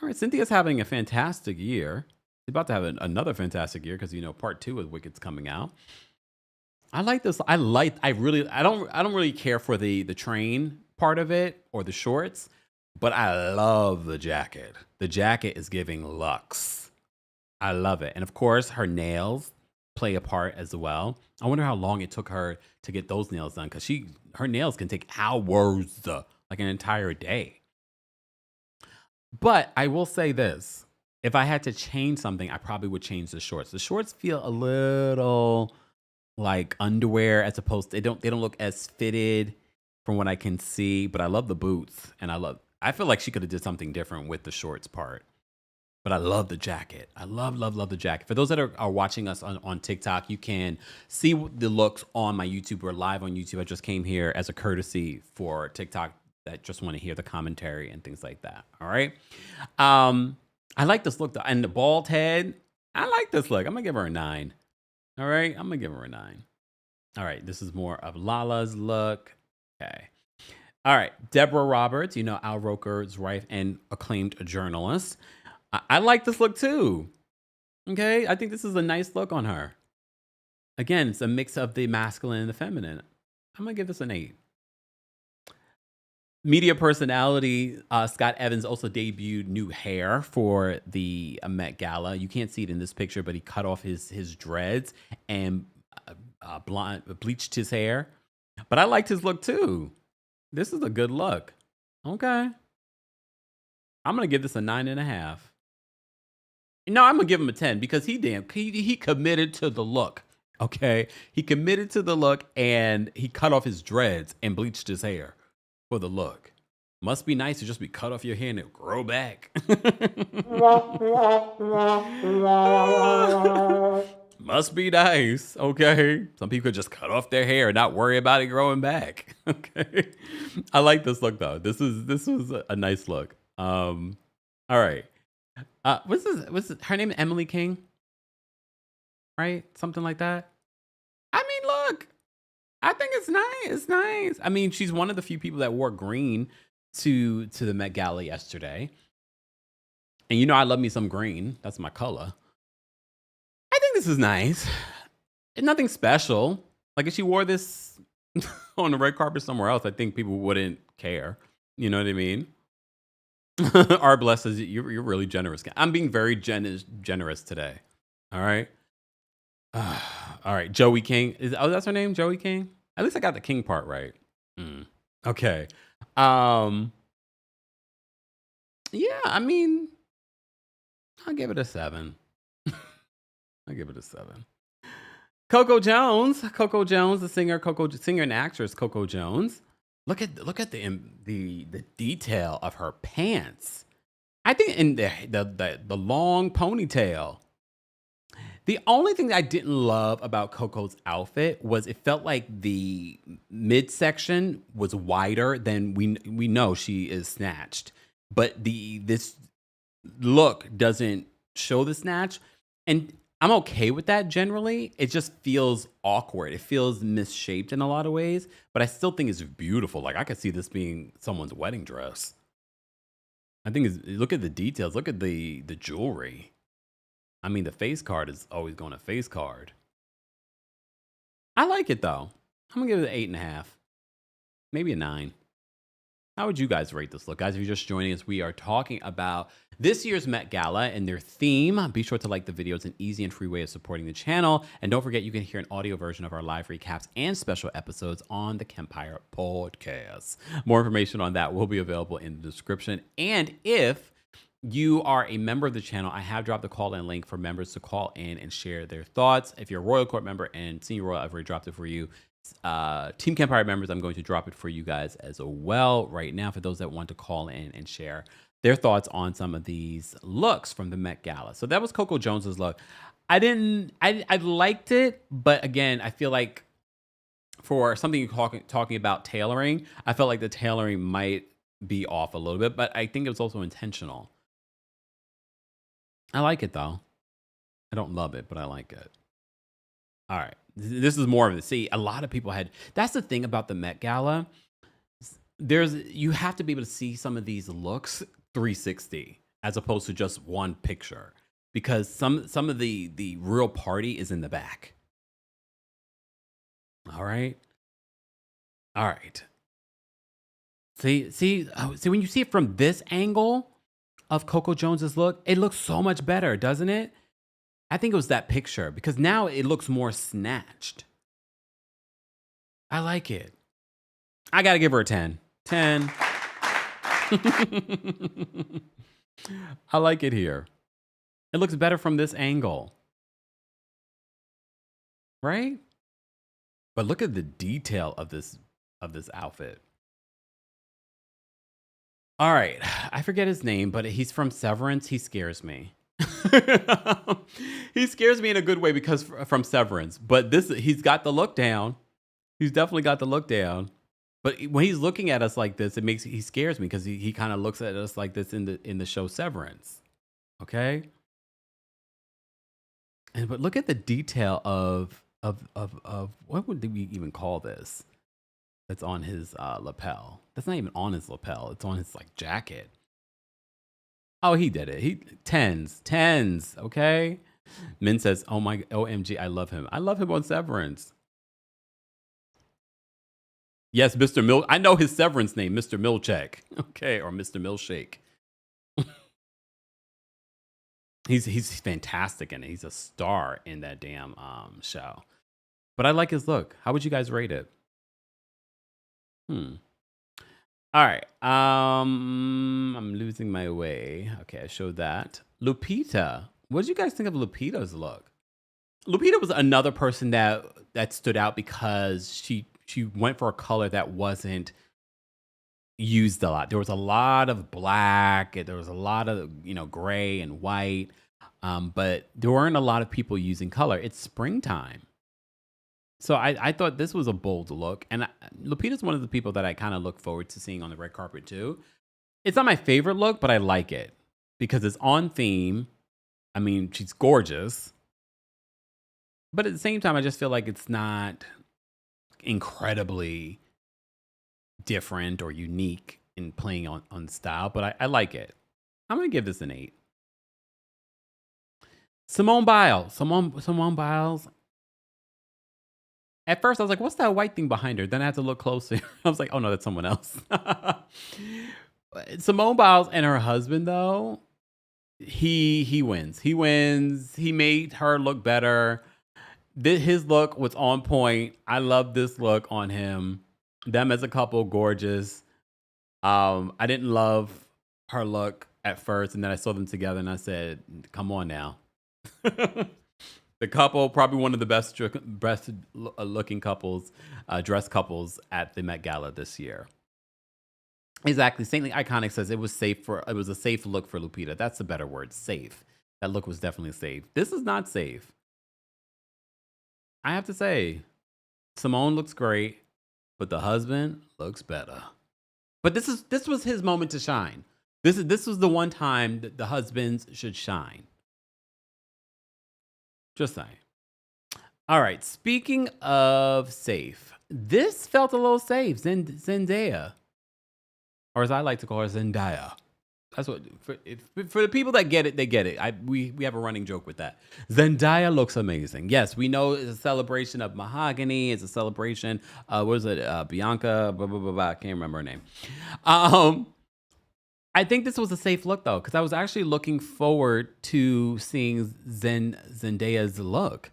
All right, Cynthia's having a fantastic year. She's about to have another fantastic year because part 2 of Wicked's coming out. I like this. I don't really care for the train part of it or the shorts. But I love the jacket. The jacket is giving luxe. I love it. And of course, her nails play a part as well. I wonder how long it took her to get those nails done because her nails can take hours, like an entire day. But I will say this. If I had to change something, I probably would change the shorts. The shorts feel a little like underwear as opposed to, they don't look as fitted from what I can see. But I love the boots and I feel like she could have did something different with the shorts part. But I love the jacket. I love the jacket. For those that are watching us on TikTok, you can see the looks on my YouTube. We're live on YouTube. I just came here as a courtesy for TikTok that just want to hear the commentary and things like that. All right. I like this look though. And the bald head. I like this look. I'm going to give her a 9. All right. I'm going to give her a 9. All right. This is more of Lala's look. Okay. All right, Deborah Roberts, Al Roker's wife and acclaimed journalist. I like this look too. Okay, I think this is a nice look on her. Again, it's a mix of the masculine and the feminine. I'm gonna give this an 8. Media personality Scott Evans also debuted new hair for the Met Gala. You can't see it in this picture, but he cut off his dreads and bleached his hair. But I liked his look too. This is a good look. Okay. I'm going to give this a 9.5. No, I'm going to give him a 10 because he committed to the look. Okay. He committed to the look and he cut off his dreads and bleached his hair for the look. Must be nice to just be cut off your hair and it grow back. Must be nice, okay? Some people could just cut off their hair and not worry about it growing back. Okay. I like this look though. This was a nice look. All right. What's her name? Emily King? Right? Something like that. I mean, look. I think it's nice. It's nice. I mean, she's one of the few people that wore green to the Met Gala yesterday. And I love me some green. That's my color. I think this is nice. It's nothing special. Like if she wore this on the red carpet somewhere else, I think people wouldn't care. You know what I mean? R Bless says you're really generous. I'm being very generous today. All right. All right. Joey King. That's her name? Joey King? At least I got the King part right. Okay. Yeah, I mean, I'll give it a 7. I'll give it a 7. Coco Jones, the singer and actress Coco Jones. Look at the detail of her pants. I think in the long ponytail. The only thing that I didn't love about Coco's outfit was it felt like the midsection was wider than we know she is snatched, but this look doesn't show the snatch, and I'm okay with that generally. It just feels awkward. It feels misshaped in a lot of ways, but I still think it's beautiful. Like I could see this being someone's wedding dress. I think look at the details. Look at the jewelry. I mean, the face card is always going to face card. I like it though. I'm gonna give it an 8.5, maybe a 9. How would you guys rate this look? Guys, if you're just joining us, we are talking about this year's Met Gala and their theme. Be sure to like the video. It's an easy and free way of supporting the channel. And don't forget, you can hear an audio version of our live recaps and special episodes on the Kempire podcast. More information on that will be available in the description. And if you are a member of the channel, I have dropped the call-in link for members to call in and share their thoughts. If you're a Royal Court member and Senior Royal, I've already dropped it for you. Team Kempire members, I'm going to drop it for you guys as well right now for those that want to call in and share their thoughts on some of these looks from the Met Gala. So that was Coco Jones's look. I liked it, but again, I feel like for something you're talking about tailoring, I felt like the tailoring might be off a little bit, but I think it was also intentional. I like it though. I don't love it, but I like it. All right. This is more of the see. A lot of people had. That's the thing about the Met Gala. You have to be able to see some of these looks 360 as opposed to just one picture, because some of the real party is in the back. All right. See when you see it from this angle of Coco Jones's look, it looks so much better, doesn't it? I think it was that picture because now it looks more snatched. I like it. I got to give her a 10. 10. I like it here. It looks better from this angle. Right? But look at the detail of this outfit. All right. I forget his name, but he's from Severance. He scares me. He scares me in a good way because from Severance, but he's got the look down. He's definitely got the look down. But when he's looking at us like this, he scares me because he kind of looks at us like this in the show Severance. Okay. But look at the detail of what would we even call this? That's on his lapel. That's not even on his lapel. It's on his like jacket. Oh, he did it. He tens. Okay. Min says, "Oh my, OMG, I love him. I love him on Severance." Yes, Mr. Mil. I know his Severance name, Mr. Milchek. Okay, or Mr. Milkshake. He's fantastic in it. He's a star in that damn show. But I like his look. How would you guys rate it? All right. I'm losing my way. Okay, I showed that. Lupita. What did you guys think of Lupita's look? Lupita was another person that stood out because she went for a color that wasn't used a lot. There was a lot of black. There was a lot of gray and white, but there weren't a lot of people using color. It's springtime. So I thought this was a bold look. And Lupita's one of the people that I kind of look forward to seeing on the red carpet too. It's not my favorite look, but I like it because it's on theme. I mean, she's gorgeous. But at the same time, I just feel like it's not incredibly different or unique in playing on style. But I like it. I'm going to give this an 8. Simone Biles. Simone Biles. At first, I was like, what's that white thing behind her? Then I had to look closer. I was like, oh, no, that's someone else. Simone Biles and her husband, though, he wins. He wins. He made her look better. His look was on point. I love this look on him. Them as a couple, gorgeous. I didn't love her look at first, and then I saw them together, and I said, come on now. The couple, probably one of the best looking couples, dress couples at the Met Gala this year. Exactly. Saintly Iconic says it was a safe look for Lupita. That's the better word, safe. That look was definitely safe. This is not safe. I have to say, Simone looks great, but the husband looks better. But this was his moment to shine. This was the one time that the husbands should shine. Just saying. All right. Speaking of safe, this felt a little safe. Zendaya, or as I like to call her, Zendaya. That's what for the people that get it, they get it. We have a running joke with that. Zendaya looks amazing. Yes, we know it's a celebration of mahogany. It's a celebration. What is it? Bianca. Blah, blah, blah, blah. I can't remember her name. I think this was a safe look though, because I was actually looking forward to seeing Zendaya's look.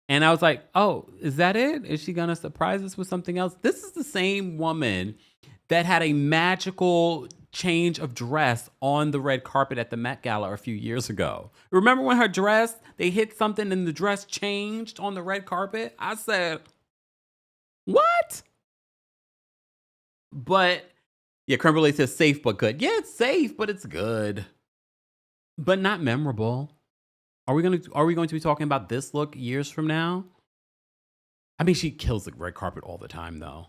And I was like, oh, is that it? Is she going to surprise us with something else? This is the same woman that had a magical change of dress on the red carpet at the Met Gala a few years ago. Remember when her dress, they hit something and the dress changed on the red carpet? I said, what? But yeah, Creme Brulee says safe but good. Yeah, it's safe, but it's good. But not memorable. Are we going to be talking about this look years from now? I mean, she kills the red carpet all the time, though.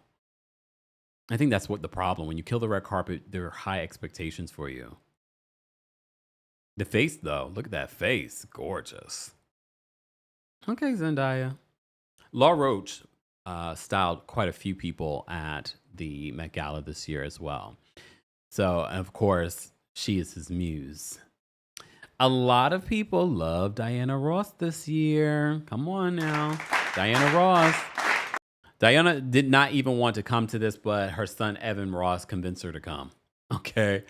I think that's what the problem. When you kill the red carpet, there are high expectations for you. The face, though. Look at that face. Gorgeous. Okay, Zendaya. Law Roach styled quite a few people at the Met Gala this year as well. So, of course, she is his muse. A lot of people love Diana Ross this year. Come on now. Diana Ross. Diana did not even want to come to this, but her son, Evan Ross, convinced her to come. Okay.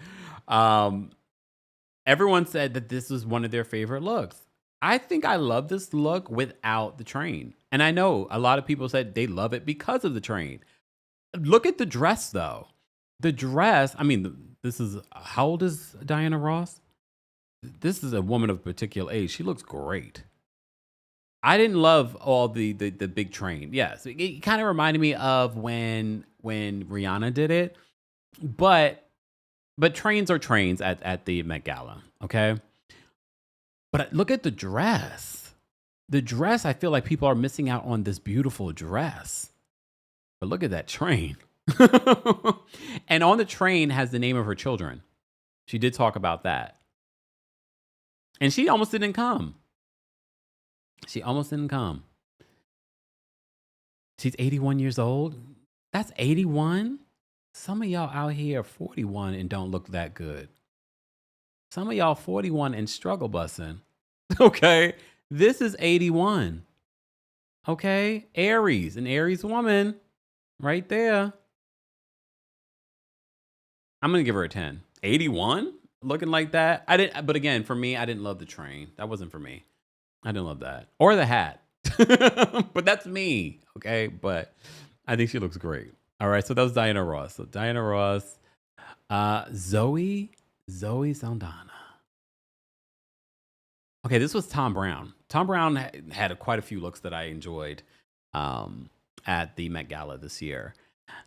Everyone said that this was one of their favorite looks. I think I love this look without the train. And I know a lot of people said they love it because of the train. Look at the dress, though. The dress, I mean, this is, how old is Diana Ross? This is a woman of particular age. She looks great. I didn't love all the big train. Yes, it kind of reminded me of when Rihanna did it. But trains are trains at the Met Gala, okay? But look at the dress. The dress, I feel like people are missing out on this beautiful dress. But look at that train. And on the train has the name of her children. She did talk about that. And she almost didn't come. She's 81 years old. That's 81. Some of y'all out here are 41 and don't look that good. Some of y'all 41 and struggle bussing. Okay. This is 81. Okay. Aries, an Aries woman right there. I'm going to give her a 10. 81? Looking like that. But again, for me, I didn't love the train. That wasn't for me. I didn't love that. Or the hat. But that's me. Okay. But I think she looks great. All right. So that was Diana Ross. So Diana Ross, Zoe Saldana. Okay. This was Tom Brown. Tom Brown had quite a few looks that I enjoyed at the Met Gala this year.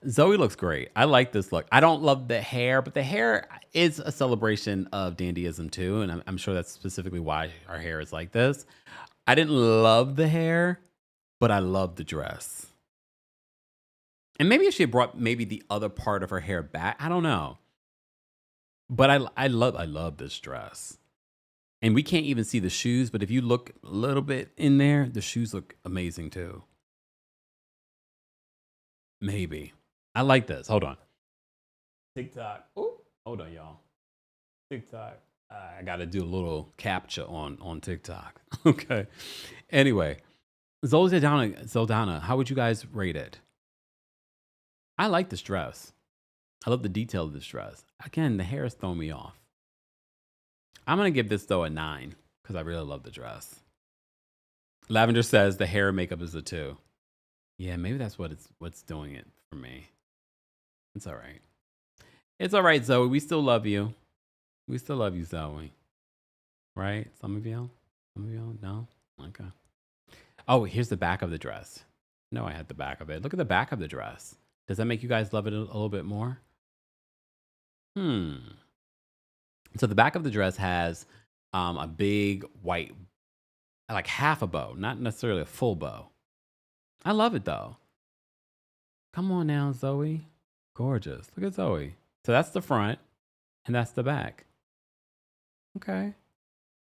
Zoe looks great. I like this look. I don't love the hair, but the hair is a celebration of dandyism too. And I'm sure that's specifically why her hair is like this. I didn't love the hair, but I love the dress. And maybe if she had brought maybe the other part of her hair back, I don't know. But I love this dress. And we can't even see the shoes, but if you look a little bit in there, the shoes look amazing too. Maybe. I like this. Hold on. TikTok. Ooh, hold on, y'all. TikTok. I got to do a little capture on TikTok. Okay. Anyway, Zoldana, how would you guys rate it? I like this dress. I love the detail of this dress. Again, the hair is throwing me off. I'm going to give this, though, a 9 because I really love the dress. Lavender says the hair and makeup is a 2. Yeah, maybe that's what's doing it for me. It's all right. It's all right, Zoe. We still love you. We still love you, Zoe. Right? Some of y'all? No? Okay. Oh, here's the back of the dress. No, I had the back of it. Look at the back of the dress. Does that make you guys love it a little bit more? So the back of the dress has a big white, like half a bow, not necessarily a full bow. I love it though. Come on now, Zoe. Gorgeous. Look at Zoe. So that's the front and that's the back. Okay.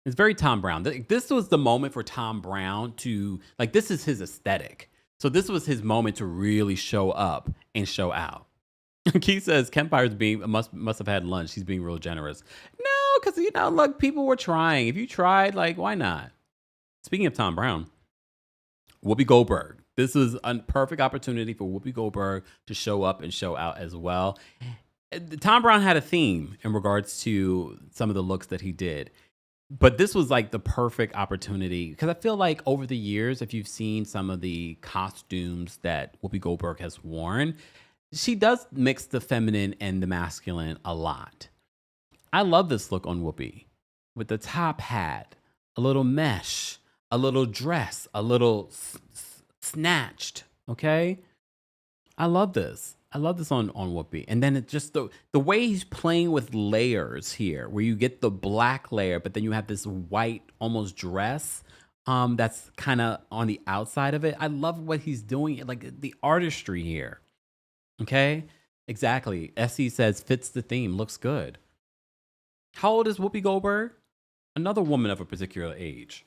It's very Tom Brown. This was the moment for Tom Brown to, like, this is his aesthetic. So this was his moment to really show up and show out. Keith says Kempire's must have had lunch. He's being real generous. No, because, you know, look, people were trying. If you tried, like, why not? Speaking of Tom Brown, Whoopi Goldberg. This is a perfect opportunity for Whoopi Goldberg to show up and show out as well. Tom Brown had a theme in regards to some of the looks that he did. But this was like the perfect opportunity because I feel like over the years, if you've seen some of the costumes that Whoopi Goldberg has worn, she does mix the feminine and the masculine a lot. I love this look on Whoopi with the top hat, a little mesh, a little dress, a little snatched. Okay. I love this. I love this on Whoopi. And then it's just the way he's playing with layers here, where you get the black layer, but then you have this white almost dress that's kind of on the outside of it. I love what he's doing, like the artistry here. Okay? Exactly. Essie says, fits the theme, looks good. How old is Whoopi Goldberg? Another woman of a particular age.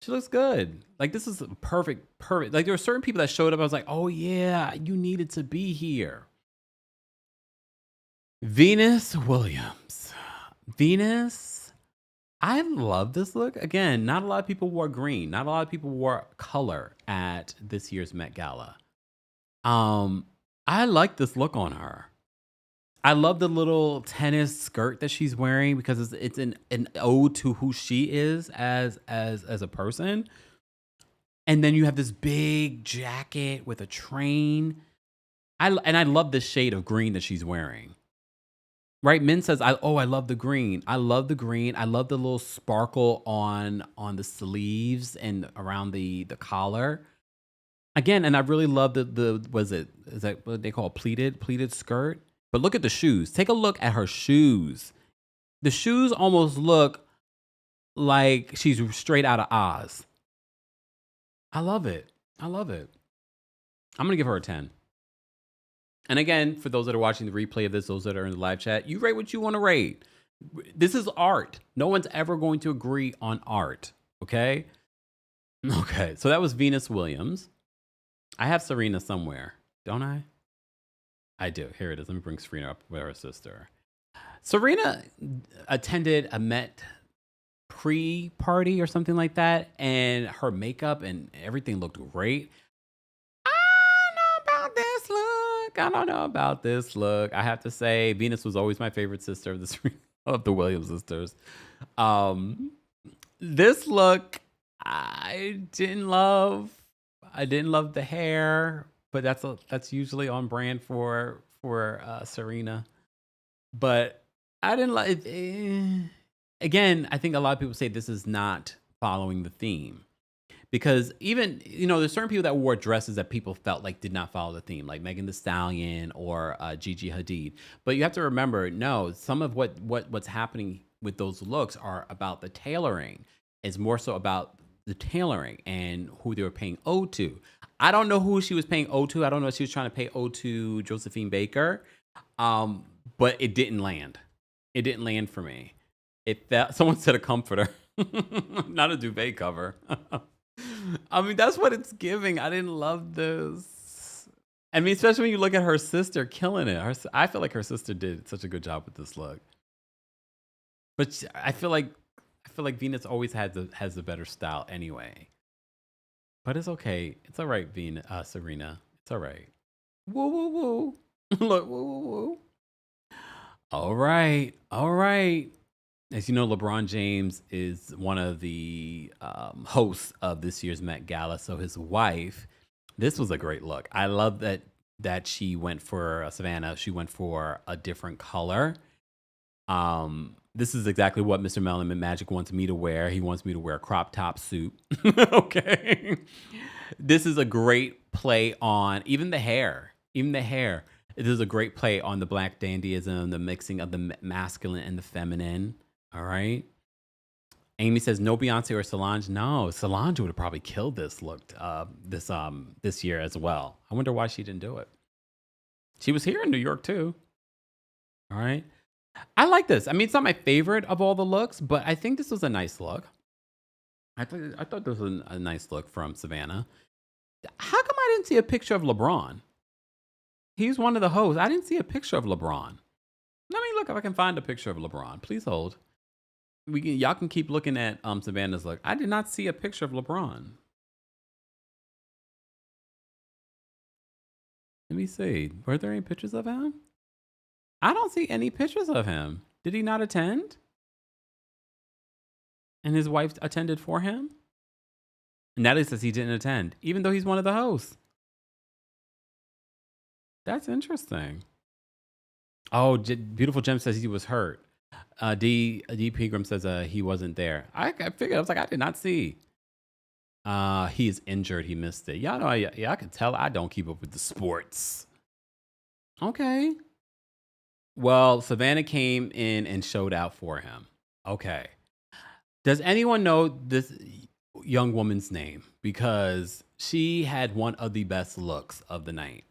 She looks good. Like, this is perfect. Like, there were certain people that showed up. I was like, oh, yeah, you needed to be here. Venus Williams. Venus, I love this look. Again, not a lot of people wore green. Not a lot of people wore color at this year's Met Gala. I like this look on her. I love the little tennis skirt that she's wearing because it's an ode to who she is as a person. And then you have this big jacket with a train. I love this shade of green that she's wearing. Right? Min says, I love the green. I love the green. I love the little sparkle on the sleeves and around the collar. Again, and I really love is that what they call a pleated skirt? But look at the shoes. Take a look at her shoes. The shoes almost look like she's straight out of Oz. I love it. I love it. I'm going to give her a 10. And again, for those that are watching the replay of this, those that are in the live chat, you rate what you want to rate. This is art. No one's ever going to agree on art. Okay? Okay. So that was Venus Williams. I have Serena somewhere, don't I? I do. Here it is. Let me bring Serena up with her sister. Serena attended a Met pre-party or something like that, and her makeup and everything looked great. I don't know about this look. I have to say, Venus was always my favorite sister of the Williams sisters. This look, I didn't love. I didn't love the hair. But that's usually on brand for Serena. But I didn't like it. Again, I think a lot of people say this is not following the theme. Because even, you know, there's certain people that wore dresses that people felt like did not follow the theme, like Megan Thee Stallion or Gigi Hadid. But you have to remember, no, some of what's happening with those looks are about the tailoring. It's more so about the tailoring and who they were paying ode to. I don't know who she was paying ode to. I don't know if she was trying to pay ode to Josephine Baker, but it didn't land. It didn't land for me. Someone said a comforter, not a duvet cover. I mean, that's what it's giving. I didn't love this. I mean, especially when you look at her sister killing it. I feel like her sister did such a good job with this look. But I feel like Venus always has the better style anyway. But it's okay. It's all right, Serena. It's all right. Woo, woo, woo. Look, woo, woo, woo. All right. All right. As you know, LeBron James is one of the hosts of this year's Met Gala. So his wife, this was a great look. I love that she went for Savannah. She went for a different color. This is exactly what Mr. Melon Magic wants me to wear. He wants me to wear a crop top suit. Okay. This is a great play on even the hair. Even the hair. It is a great play on the Black dandyism, the mixing of the masculine and the feminine. All right. Amy says no Beyonce or Solange. No, Solange would have probably killed this look this year as well. I wonder why she didn't do it. She was here in New York too. All right. I like this. I mean, it's not my favorite of all the looks, but I think this was a nice look. I thought this was a nice look from Savannah. How come I didn't see a picture of LeBron? He's one of the hosts. I didn't see a picture of LeBron. Let me look if I can find a picture of LeBron. Please hold. Y'all can keep looking at Savannah's look. I did not see a picture of LeBron. Let me see. Were there any pictures of him? I don't see any pictures of him. Did he not attend? And his wife attended for him? Natalie says he didn't attend, even though he's one of the hosts. That's interesting. Oh, Beautiful Gem says he was hurt. D Pegram says he wasn't there. I figured, I was like, I did not see. He is injured. He missed it. Y'all know, I could tell I don't keep up with the sports. Okay. Well, Savannah came in and showed out for him. Okay. Does anyone know this young woman's name? Because she had one of the best looks of the night.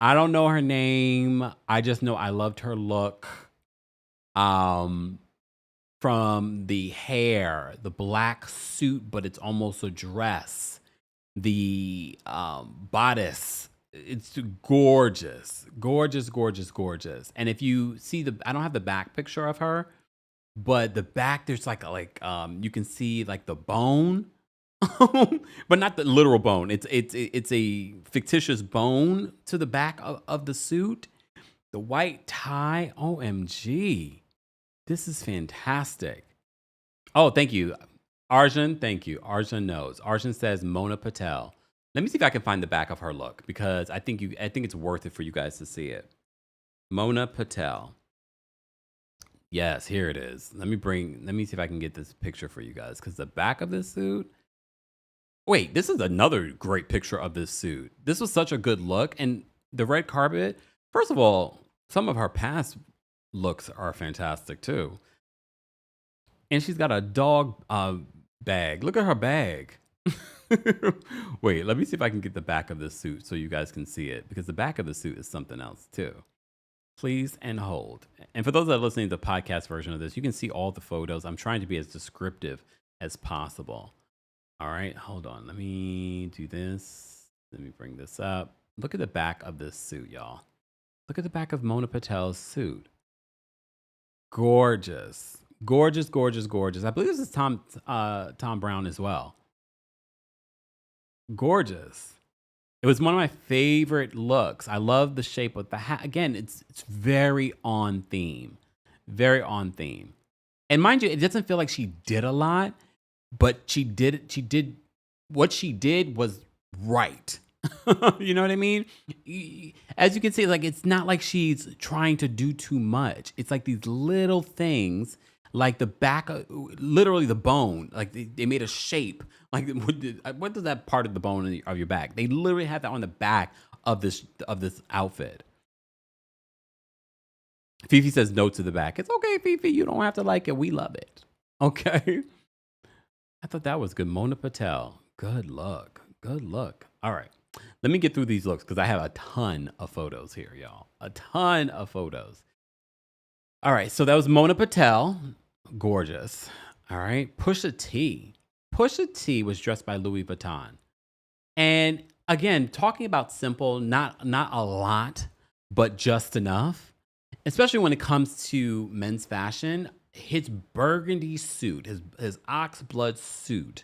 I don't know her name. I just know I loved her look. From the hair, the black suit, but it's almost a dress. The bodice. It's gorgeous, gorgeous, gorgeous, gorgeous. And if you see I don't have the back picture of her, but the back, there's like you can see like the bone, but not the literal bone. It's a fictitious bone to the back of the suit. The white tie, OMG. This is fantastic. Oh, thank you. Arjun, thank you. Arjun knows. Arjun says Mona Patel. Let me see if I can find the back of her look because I think it's worth it for you guys to see it. Mona Patel. Yes, here it is. Let me see if I can get this picture for you guys because the back of this suit. Wait, this is another great picture of this suit. This was such a good look. And the red carpet, first of all, some of her past looks are fantastic too. And she's got a dog bag. Look at her bag. Wait, let me see if I can get the back of this suit so you guys can see it because the back of the suit is something else too. Please and hold. And for those that are listening to the podcast version of this, you can see all the photos. I'm trying to be as descriptive as possible. All right, hold on. Let me do this. Let me bring this up. Look at the back of this suit, y'all. Look at the back of Mona Patel's suit. Gorgeous. Gorgeous, gorgeous, gorgeous. I believe this is Tom Brown as well. Gorgeous. It was one of my favorite looks. I love the shape of the hat. Again, it's very on theme. Very on theme. And mind you, it doesn't feel like she did a lot, but she did what she did was right. You know what I mean? As you can see, like it's not like she's trying to do too much. It's like these little things, like the back, literally the bone. Like they made a shape. Like what does that part of the bone of your back? They literally have that on the back of this outfit. Fifi says no to the back. It's okay, Fifi. You don't have to like it. We love it. Okay. I thought that was good. Mona Patel. Good look. Good look. All right. Let me get through these looks because I have a ton of photos here, y'all. A ton of photos. All right. So that was Mona Patel. Gorgeous. All right. Pusha T. Pusha T was dressed by Louis Vuitton. And again, talking about simple, not a lot, but just enough. Especially when it comes to men's fashion, his burgundy suit, his ox blood suit.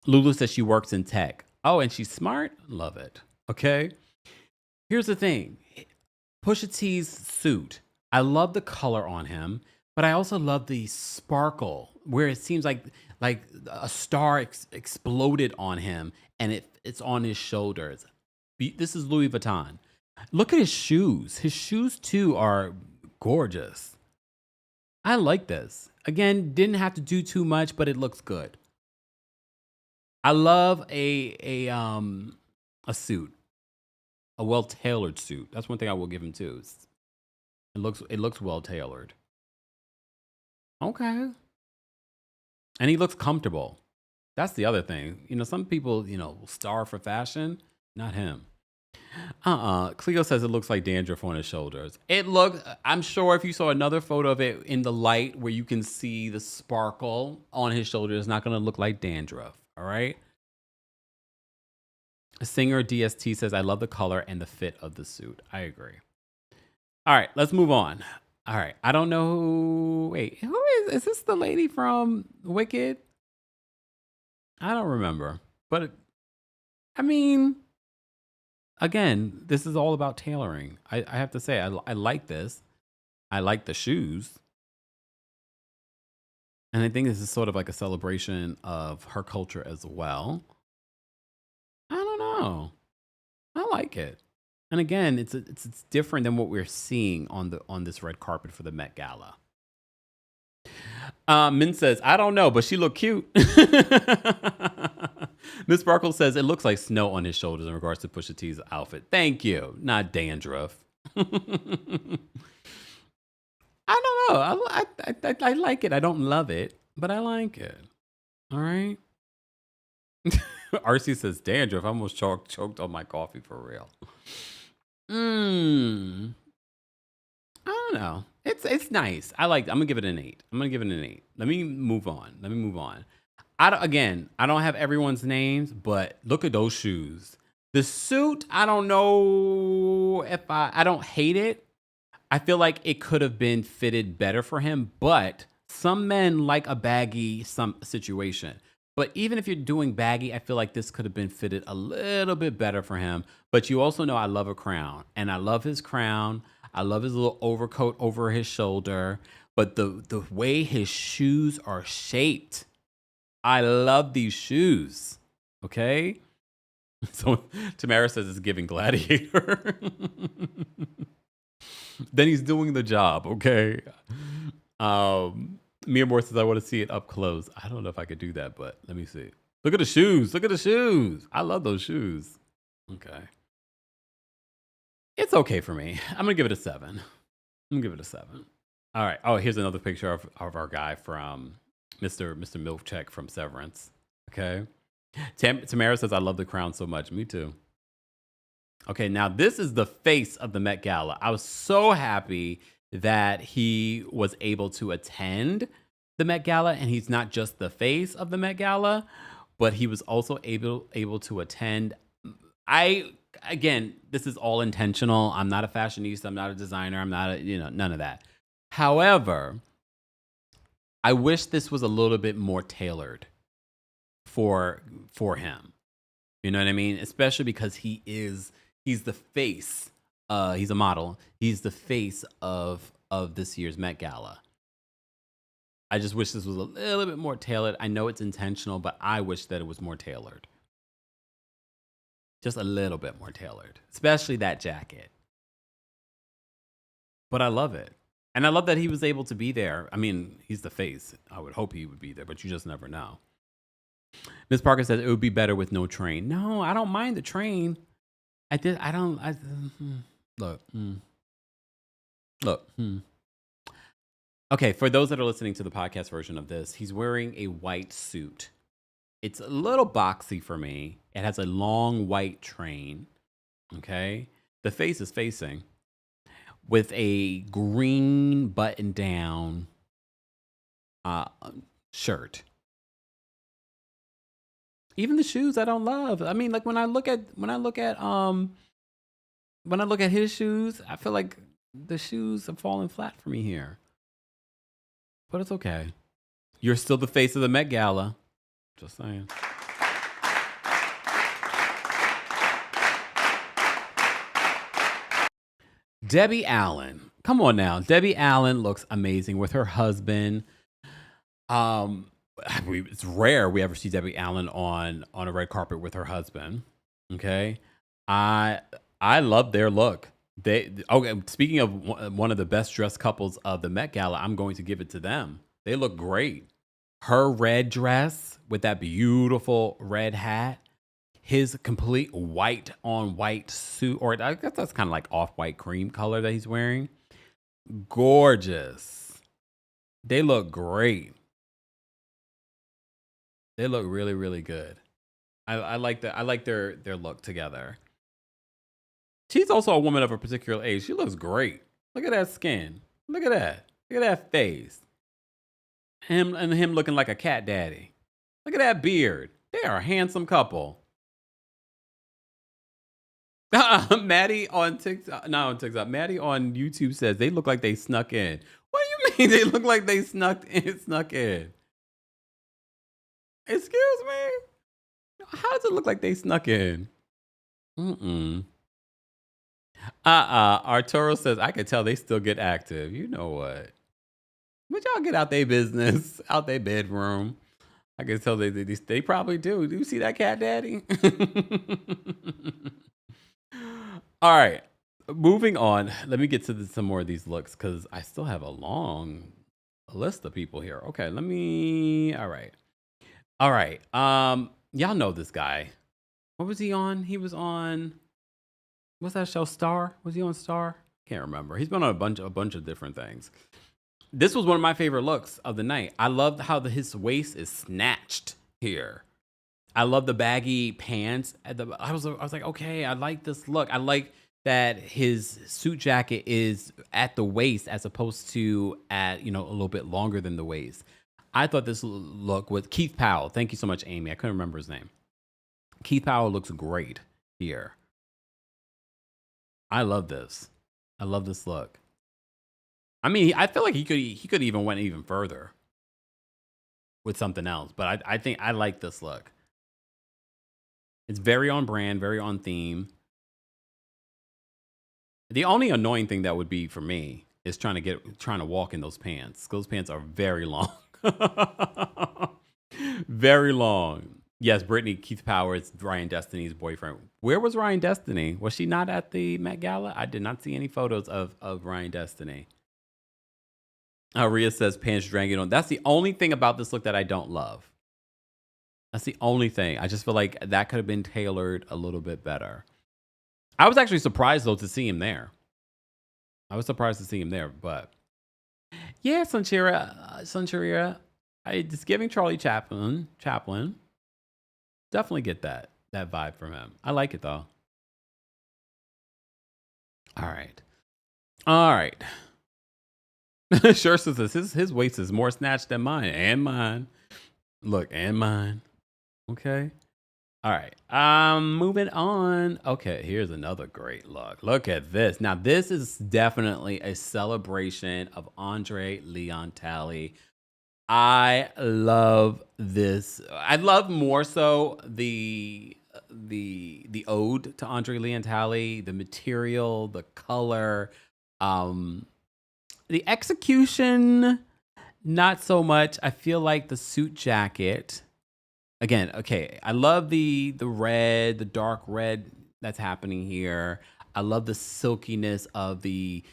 Lulu says she works in tech. Oh, and she's smart? Love it. Okay. Here's the thing. Pusha T's suit. I love the color on him, but I also love the sparkle where it seems like a star exploded on him and it's on his shoulders. This is Louis Vuitton. Look at his shoes. His shoes too are gorgeous. I like this. Again, didn't have to do too much, but it looks good. I love a suit, a well-tailored suit. That's one thing I will give him too. It looks well-tailored. Okay. And he looks comfortable. That's the other thing. You know, some people, will starve for fashion. Not him. Cleo says it looks like dandruff on his shoulders. I'm sure if you saw another photo of it in the light where you can see the sparkle on his shoulder, it's not going to look like dandruff. All right. Singer DST says, I love the color and the fit of the suit. I agree. All right, let's move on. All right. I don't know. Wait, who is this the lady from Wicked? I don't remember. But I mean, again, this is all about tailoring. I have to say, I like this. I like the shoes. And I think this is sort of like a celebration of her culture as well. I don't know. I like it. And again, it's different than what we're seeing on this red carpet for the Met Gala. Min says, I don't know, but she looked cute. Miss Sparkle says, it looks like snow on his shoulders in regards to Pusha T's outfit. Thank you. Not dandruff. I don't know. I like it. I don't love it, but I like it. All right. RC says, dandruff. I almost choked on my coffee for real. I don't know. It's nice. I'm gonna give it an 8. Let me move on. I don't have everyone's names, but look at those shoes. The suit, I don't know if I don't hate it. I feel like it could have been fitted better for him, but some men like a baggy situation. But even if you're doing baggy, I feel like this could have been fitted a little bit better for him. But you also know I love a crown, and I love his crown. I love his little overcoat over his shoulder. But the way his shoes are shaped, I love these shoes. Okay? So Tamara says it's giving Gladiator. Then he's doing the job, okay? Mia Moore says, I want to see it up close. I don't know if I could do that, but let me see. Look at the shoes. I love those shoes. Okay. It's okay for me. I'm going to give it a 7. All right. Oh, here's another picture of our guy from Mr. Milkcheck from Severance. Okay. Tamara says, I love the crown so much. Me too. Okay, now this is the face of the Met Gala. I was so happy that he was able to attend the Met Gala, and he's not just the face of the Met Gala, but he was also able to attend. Again, this is all intentional. I'm not a fashionista. I'm not a designer. I'm not none of that. However, I wish this was a little bit more tailored for him. You know what I mean? Especially because he's the face. He's a model. He's the face of this year's Met Gala. I just wish this was a little bit more tailored. I know it's intentional, but I wish that it was more tailored. Just a little bit more tailored, especially that jacket. But I love it. And I love that he was able to be there. I mean, he's the face. I would hope he would be there, but you just never know. Ms. Parker says it would be better with no train. No, I don't mind the train. Look. Okay, for those that are listening to the podcast version of this, he's wearing a white suit. It's a little boxy for me. It has a long white train. Okay, the face is facing with a green button-down shirt. Even the shoes I don't love. I mean, like when I look at his shoes, I feel like the shoes are falling flat for me here. But it's okay. You're still the face of the Met Gala. Just saying. Debbie Allen. Come on now. Debbie Allen looks amazing with her husband. It's rare we ever see Debbie Allen on a red carpet with her husband. Okay. I love their look. Okay, speaking of one of the best dressed couples of the Met Gala, I'm going to give it to them. They look great. Her red dress with that beautiful red hat, his complete white on white suit, or I guess that's kind of like off-white cream color that he's wearing. Gorgeous. They look great. They look really, really good. I like that. I like their look together. She's also a woman of a particular age. She looks great. Look at that skin. Look at that. Look at that face. Him looking like a cat daddy. Look at that beard. They are a handsome couple. Maddie on TikTok, not on TikTok. Maddie on YouTube says they look like they snuck in. What do you mean they look like they snuck in? Excuse me? How does it look like they snuck in? Arturo says, I can tell they still get active. You know what? But y'all get out their business, out their bedroom. I can tell they probably do. Do you see that cat daddy? All right. Moving on. Let me get to some more of these looks because I still have a long list of people here. Okay, all right. All right. Y'all know this guy. What was he on? He was on, what's that show? Star? Was he on Star? Can't remember. He's been on a bunch of different things. This was one of my favorite looks of the night. I loved how his waist is snatched here. I love the baggy pants. I was like, okay, I like this look. I like that his suit jacket is at the waist as opposed to at, a little bit longer than the waist. I thought this look with Keith Powell. Thank you so much, Amy. I couldn't remember his name. Keith Powell looks great here. I love this. I love this look. I mean, I feel like he could even went even further with something else, but I think I like this look. It's very on brand, very on theme. The only annoying thing that would be for me is trying to walk in those pants. Those pants are very long. Very long. Yes, Brittany, Keith Powers, Ryan Destiny's boyfriend. Where was Ryan Destiny? Was she not at the Met Gala? I did not see any photos of Ryan Destiny. Rhea says pants dragging on. That's the only thing about this look that I don't love. That's the only thing. I just feel like that could have been tailored a little bit better. I was actually surprised, though, to see him there. But yeah, Sunchira, just giving Charlie Chaplin. Definitely get that vibe from him. I like it, though. All right. Sure says his waist is more snatched than mine and mine. Look, and mine. Okay. All right. Moving on. Okay, here's another great look. Look at this. Now, this is definitely a celebration of Andre Leon Talley. I love this. I love more so the ode to Andre Leon Talley, the material, the color, the execution, not so much. I feel like the suit jacket. Again, okay, I love the red, the dark red that's happening here. I love the silkiness of the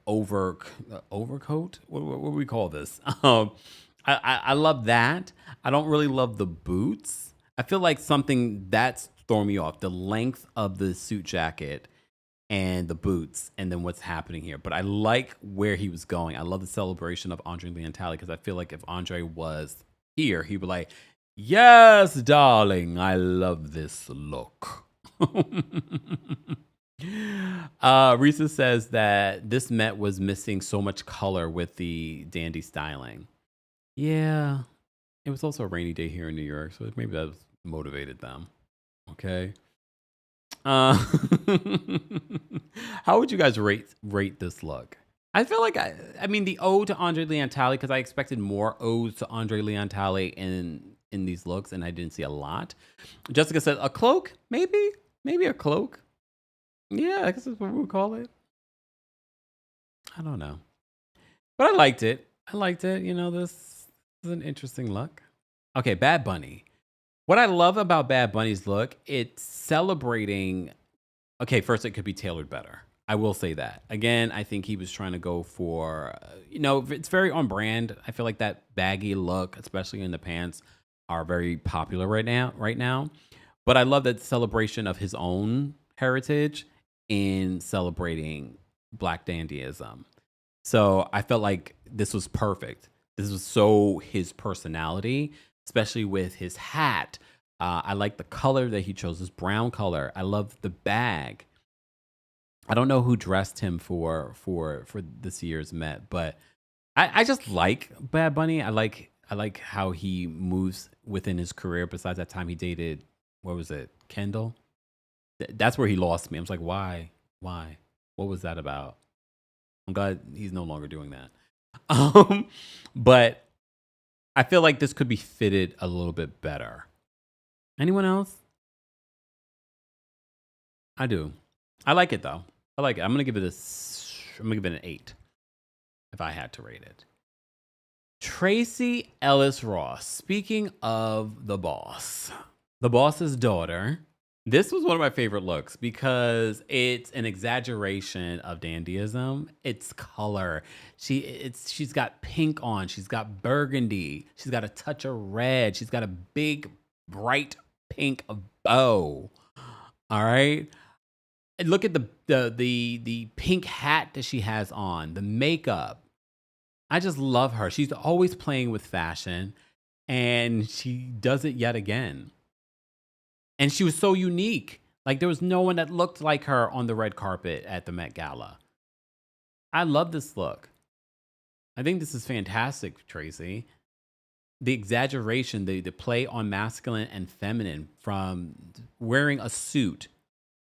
overcoat. What do we call this? I love that. I don't really love the boots. I feel like something that's throwing me off, the length of the suit jacket and the boots, and then what's happening here. But I like where he was going. I love the celebration of Andre Leon Talley because I feel like if Andre was here, he'd be like, yes, darling, I love this look. Risa says that this Met was missing so much color with the dandy styling. Yeah, it was also a rainy day here in New York, so maybe that motivated them. Okay. How would you guys rate this look? I feel like I mean the ode to Andre Leon Talley, because I expected more odes to Andre Leon Talley in these looks, and I didn't see a lot. Jessica said a cloak, maybe a cloak. Yeah, I guess that's what we would call it. I don't know, but I liked it. This is an interesting look. Okay, Bad Bunny. What I love about Bad Bunny's look, it's celebrating Okay, first, it could be tailored better. I will say that. Again, I think he was trying to go for, it's very on brand. I feel like that baggy look, especially in the pants, are very popular right now. Right now, but I love that celebration of his own heritage in celebrating Black dandyism. So I felt like this was perfect. This was so his personality, especially with his hat. I like the color that he chose, this brown color. I love the bag. I don't know who dressed him for this year's Met, but I just like Bad Bunny. I like how he moves within his career. Besides that time he dated, what was it, Kendall? That's where he lost me. I was like, why? What was that about? I'm glad he's no longer doing that. But I feel like this could be fitted a little bit better. Anyone else? I do. I like it though. I like it. I'm gonna give it an 8 if I had to rate it. Tracee Ellis Ross. Speaking of the boss's daughter. This was one of my favorite looks because it's an exaggeration of dandyism. It's color. She's got pink on. She's got burgundy. She's got a touch of red. She's got a big bright pink bow. All right. And look at the pink hat that she has on. The makeup. I just love her. She's always playing with fashion, and she does it yet again. And she was so unique. Like, there was no one that looked like her on the red carpet at the Met Gala. I love this look. I think this is fantastic, Tracee. The exaggeration, the play on masculine and feminine, from wearing a suit,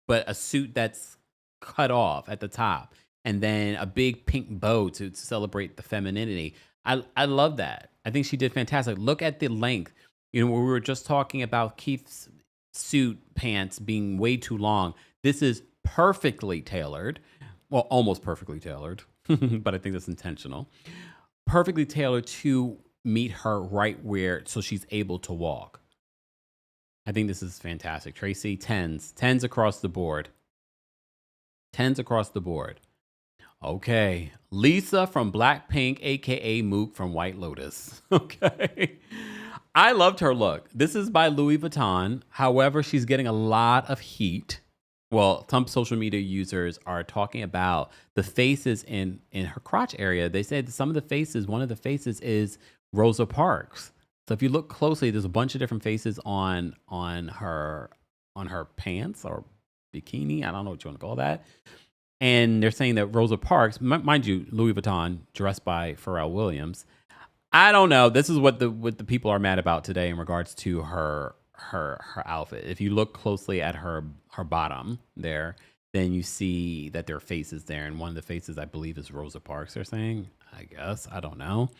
but a suit that's cut off at the top, and then a big pink bow to celebrate the femininity. I love that. I think she did fantastic. Look at the length. We were just talking about Keith's suit pants being way too long. This is perfectly tailored. Well, almost perfectly tailored, but I think that's intentional. Perfectly tailored to meet her right where, so she's able to walk. I think this is fantastic. Tracee, 10s across the board. 10s across the board. Okay. Lisa from Blackpink, aka Mook from White Lotus. Okay. I loved her look. This is by Louis Vuitton. However, she's getting a lot of heat. Well, some social media users are talking about the faces in her crotch area. They said some of the faces, one of the faces is Rosa Parks. So if you look closely, there's a bunch of different faces on her pants or bikini. I don't know what you want to call that. And they're saying that Rosa Parks, mind you, Louis Vuitton, dressed by Pharrell Williams. I don't know. This is what the people are mad about today in regards to her outfit. If you look closely at her bottom there, then you see that there are faces there, and one of the faces I believe is Rosa Parks. They're saying, I guess, I don't know.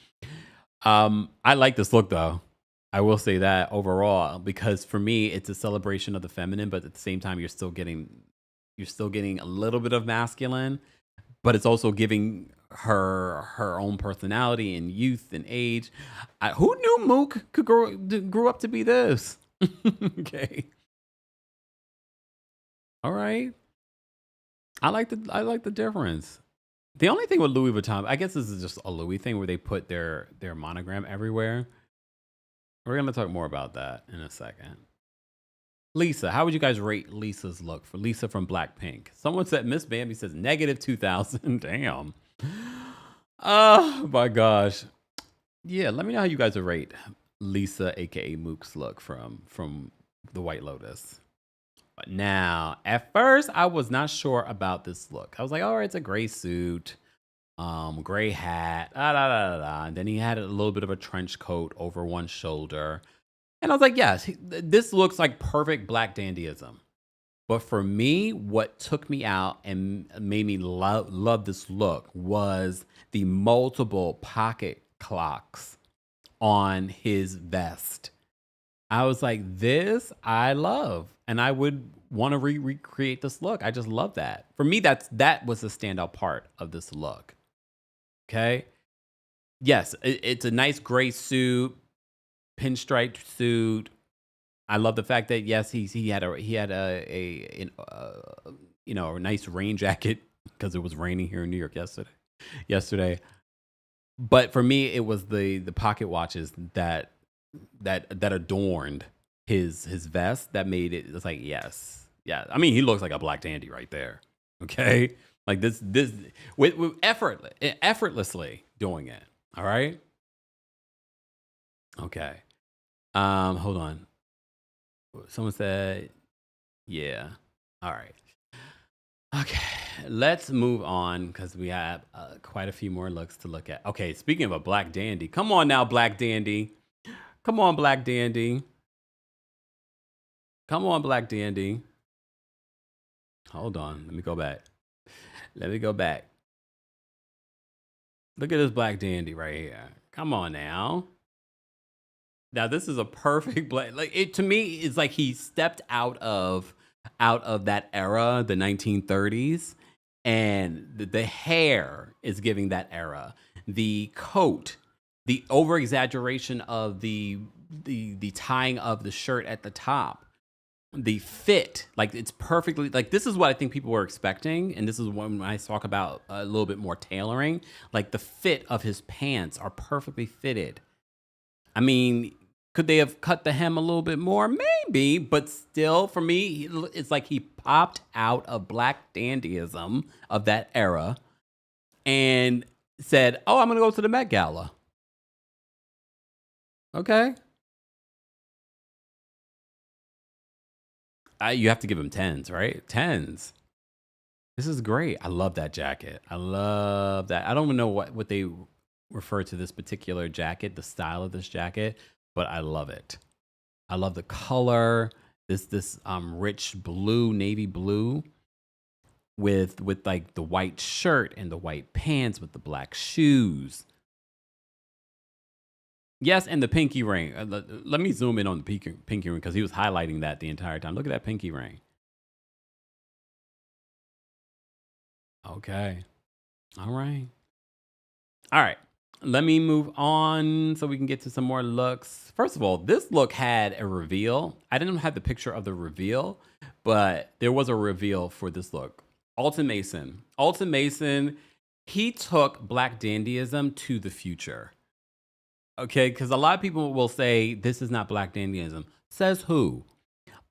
I like this look though. I will say that overall, because for me it's a celebration of the feminine, but at the same time you're still getting a little bit of masculine, but it's also giving her own personality and youth and age. Who knew Mook could grew up to be this? Okay. All right. I like the difference. The only thing with Louis Vuitton, I guess this is just a Louis thing where they put their monogram everywhere. We're going to talk more about that in a second. Lisa, how would you guys rate Lisa's look? For Lisa from Blackpink. Someone said, Miss Bambi says -2000. Damn. Oh my gosh. Yeah, let me know how you guys would rate Lisa, aka Mook's look from the White Lotus. But now, at first, I was not sure about this look. I was like, all right, it's a gray suit, gray hat, And then he had a little bit of a trench coat over one shoulder. And I was like, yes, this looks like perfect Black dandyism. But for me, what took me out and made me love this look was the multiple pocket clocks on his vest. I was like, this I love. And I would want to recreate this look. I just love that. For me, that was the standout part of this look. Okay. Yes, it's a nice gray suit, pinstripe suit. I love the fact that yes, he had a a nice rain jacket because it was raining here in New York yesterday. But for me, it was the pocket watches that adorned his vest that made it. It's like, yes, yeah. I mean, he looks like a black dandy right there. Okay, like this with effortlessly doing it. All right. Okay. Hold on. Someone said, yeah. All right. Okay, let's move on because we have quite a few more looks to look at. Okay, speaking of a black dandy, come on now, black dandy. Come on, black dandy. Come on, black dandy. Hold on, let me go back. Look at this black dandy right here. Come on now. Now this is a perfect black. Like it to me, it's like he stepped out of that era, the 1930s, and the hair is giving that era. The coat, the over exaggeration of the tying of the shirt at the top, the fit, like it's perfectly, like this is what I think people were expecting, and this is when I talk about a little bit more tailoring. Like the fit of his pants are perfectly fitted. I mean, could they have cut the hem a little bit more? Maybe, but still, for me, it's like he popped out of black dandyism of that era and said, "Oh, I'm going to go to the Met Gala." Okay. You have to give him 10s, right? 10s. This is great. I love that jacket. I love that. I don't even know what they refer to this particular jacket, the style of this jacket, but I love it. I love the color. This rich blue, navy blue, with like the white shirt and the white pants with the black shoes. Yes, and the pinky ring. Let me zoom in on the pinky ring because he was highlighting that the entire time. Look at that pinky ring. Okay. All right. All right. Let me move on so we can get to some more looks. First of all, this look had a reveal. I didn't have the picture of the reveal, but there was a reveal for this look. Alton Mason, he took black dandyism to the future. Okay, because a lot of people will say this is not black dandyism. Says who?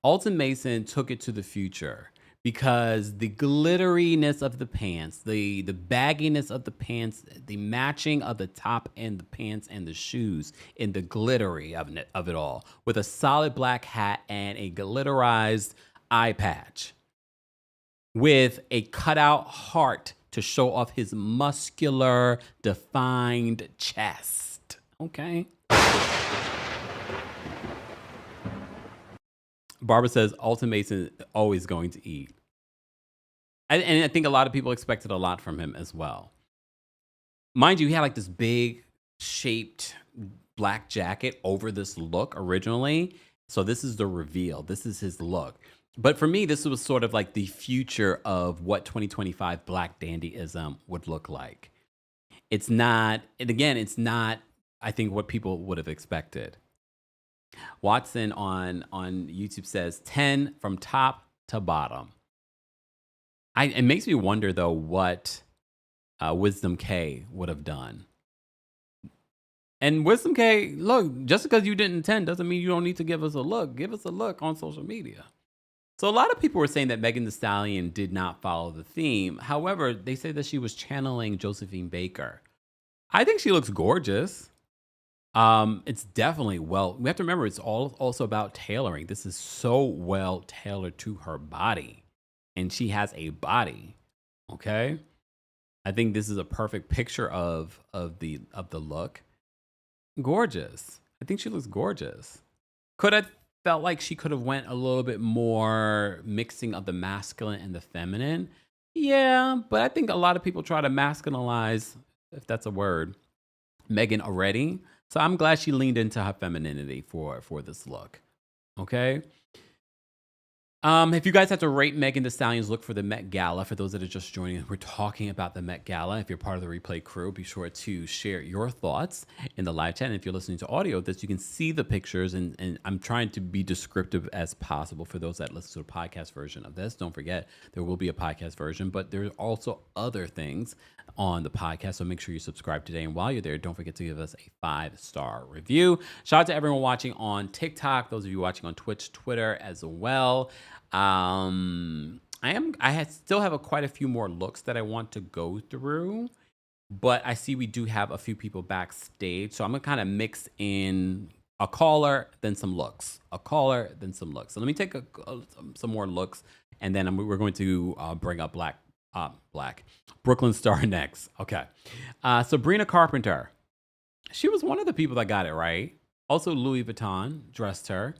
Alton Mason took it to the future because the glitteriness of the pants, the bagginess of the pants, the matching of the top and the pants and the shoes, and the glittery of it all, with a solid black hat and a glitterized eye patch, with a cutout heart to show off his muscular, defined chest. Okay. Barbara says Alton Mason always going to eat. And I think a lot of people expected a lot from him as well. Mind you, he had like this big shaped black jacket over this look originally. So this is the reveal. This is his look. But for me, this was sort of like the future of what 2025 black dandyism would look like. It's not, and again, it's not, I think, what people would have expected. Watson on YouTube says 10 from top to bottom. It makes me wonder, though, what Wisdom K would have done. And Wisdom K, look, just because you didn't 10 doesn't mean you don't need to give us a look. Give us a look on social media. So a lot of people were saying that Megan Thee Stallion did not follow the theme. However, they say that she was channeling Josephine Baker. I think she looks gorgeous. It's definitely we have to remember it's also about tailoring. This is so well tailored to her body, and she has a body. Okay. I think this is a perfect picture of the look. Gorgeous. I think she looks gorgeous. Could have felt like she could have went a little bit more mixing of the masculine and the feminine. Yeah, but I think a lot of people try to masculinize, if that's a word, Megan already. So I'm glad she leaned into her femininity for this look. Okay. If you guys have to rate Megan Thee Stallion's look for the Met Gala, for those that are just joining us, we're talking about the Met Gala. If you're part of the replay crew, be sure to share your thoughts in the live chat. And if you're listening to audio, that you can see the pictures. And I'm trying to be descriptive as possible for those that listen to the podcast version of this. Don't forget, there will be a podcast version, but there's also other things on the podcast. So make sure you subscribe today. And while you're there, don't forget to give us a 5-star review. Shout out to everyone watching on TikTok, those of you watching on Twitch, Twitter as well. Still have quite a few more looks that I want to go through, but I see we do have a few people backstage. So I'm gonna kind of mix in a caller, then some looks, a caller, then some looks. So let me take some more looks, and then we're going to bring up Black Brooklyn Star next. Okay. Sabrina Carpenter. She was one of the people that got it right. Also, Louis Vuitton dressed her.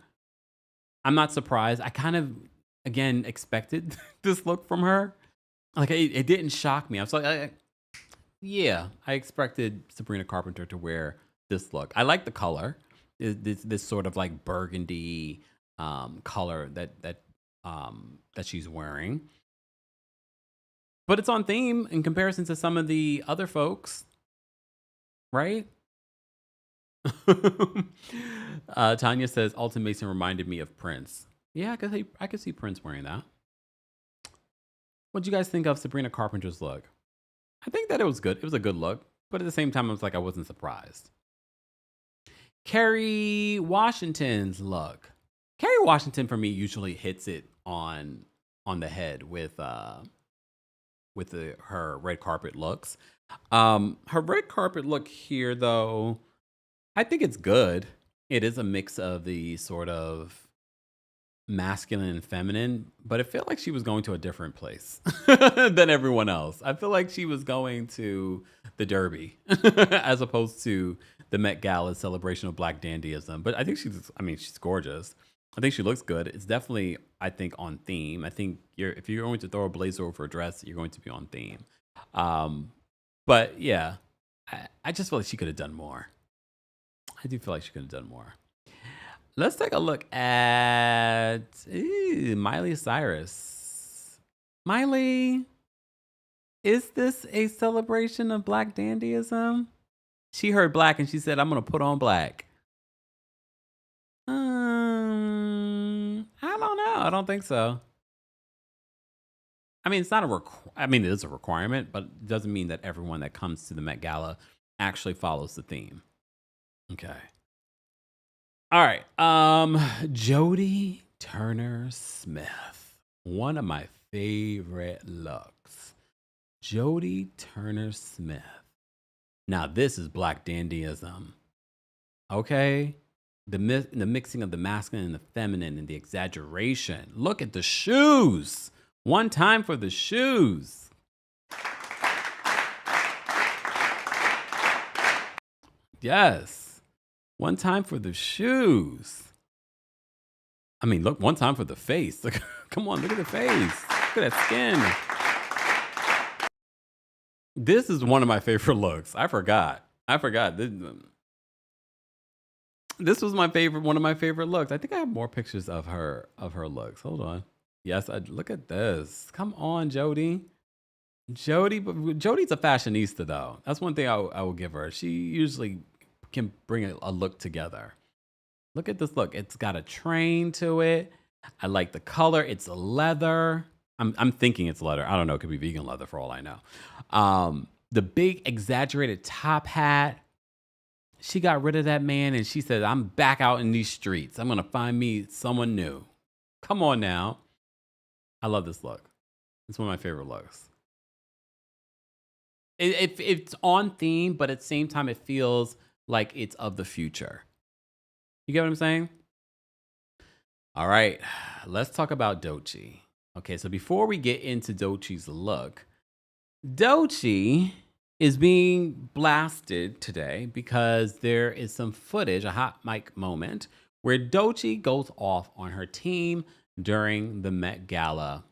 I'm not surprised. I kind of, again, expected this look from her. Like, it didn't shock me. I was like, yeah, I expected Sabrina Carpenter to wear this look. I like the color. This sort of like burgundy color that she's wearing. But it's on theme in comparison to some of the other folks, right? Tanya says, Alton Mason reminded me of Prince. Yeah, I could see Prince wearing that. What'd you guys think of Sabrina Carpenter's look? I think that it was good. It was a good look. But at the same time, I was like, I wasn't surprised. Kerry Washington's look. Kerry Washington, for me, usually hits it on the head with her red carpet looks. Her red carpet look here, though, I think it's good. It is a mix of the sort of masculine and feminine, but it felt like she was going to a different place than everyone else. I feel like she was going to the Derby as opposed to the Met Gala celebration of Black dandyism. But I think she's gorgeous. I think she looks good. It's definitely, I think, on theme. I think if you're going to throw a blazer over a dress, you're going to be on theme. But yeah, I just feel like she could have done more. I do feel like she could have done more. Let's take a look at Miley Cyrus. Miley, is this a celebration of Black dandyism? She heard black and she said, I'm going to put on black. I don't know. I don't think so. I mean, it's not it is a requirement, but it doesn't mean that everyone that comes to the Met Gala actually follows the theme. Okay. All right. Jodie Turner-Smith. One of my favorite looks. Jodie Turner-Smith. Now, this is Black dandyism. Okay? The mixing of the masculine and the feminine and the exaggeration. Look at the shoes. One time for the shoes. Yes. One time for the shoes. I mean, look, one time for the face. Look, come on, look at the face. Look at that skin. This is one of my favorite looks. I forgot. This was one of my favorite looks. I think I have more pictures of her looks. Hold on. Yes, look at this. Come on, Jodie. Jodie's a fashionista, though. That's one thing I will give her. She usually can bring a look together. Look at this look. It's got a train to it. I like the color. It's leather. I'm thinking it's leather. I don't know. It could be vegan leather for all I know. The big exaggerated top hat. She got rid of that man and she said, I'm back out in these streets. I'm going to find me someone new. Come on now. I love this look. It's one of my favorite looks. It's on theme, but at the same time, it feels like it's of the future. You get what I'm saying? All right, let's talk about Doechii. Okay, so before we get into Doechii's look, Doechii is being blasted today because there is some footage, a hot mic moment, where Doechii goes off on her team during the Met Gala.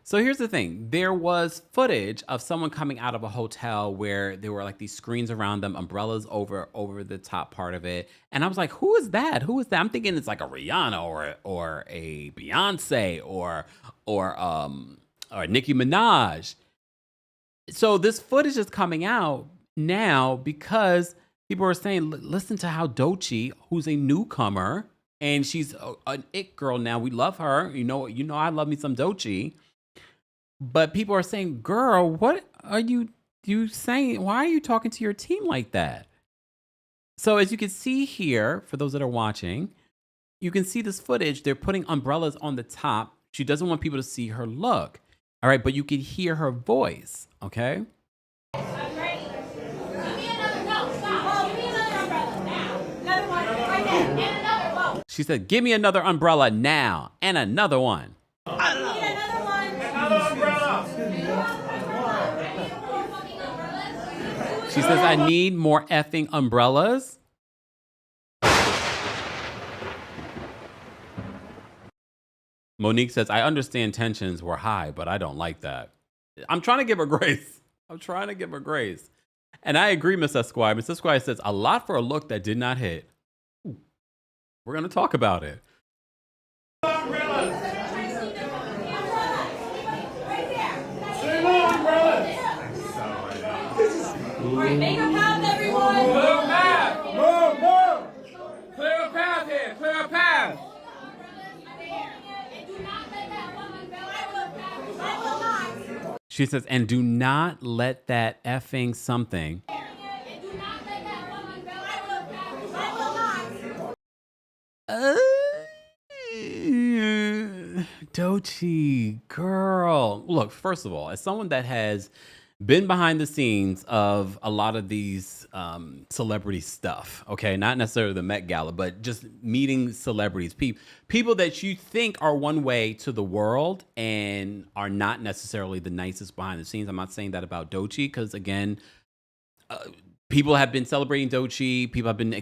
So So here's the thing. There was footage of someone coming out of a hotel where there were like these screens around them, umbrellas over the top part of it. And I was like, who is that? Who is that? I'm thinking it's like a Rihanna or a Beyonce or Nicki Minaj. So this footage is coming out now because people are saying, listen to how Doechii, who's a newcomer, and she's an it girl now. We love her. You know, I love me some Doechii. But people are saying, girl, what are you saying? Why are you talking to your team like that? So as you can see here, for those that are watching, you can see this footage. They're putting umbrellas on the top. She doesn't want people to see her look. All right, but you can hear her voice, okay? She said, give me another umbrella now, and another one. She says, I need more effing umbrellas. Monique says, I understand tensions were high, but I don't like that. I'm trying to give her grace. And I agree, Miss Esquire. Miss Esquire says, a lot for a look that did not hit. We're going to talk about it. Make a path, everyone! Clear a path! Move! Clear a path here! Clear a path! She says, and do not let that effing something. Doechii, girl. Look, first of all, as someone that has been behind the scenes of a lot of these celebrity stuff, okay? Not necessarily the Met Gala, but just meeting celebrities, people that you think are one way to the world and are not necessarily the nicest behind the scenes. I'm not saying that about Doechii because, again, people have been celebrating Doechii. People have been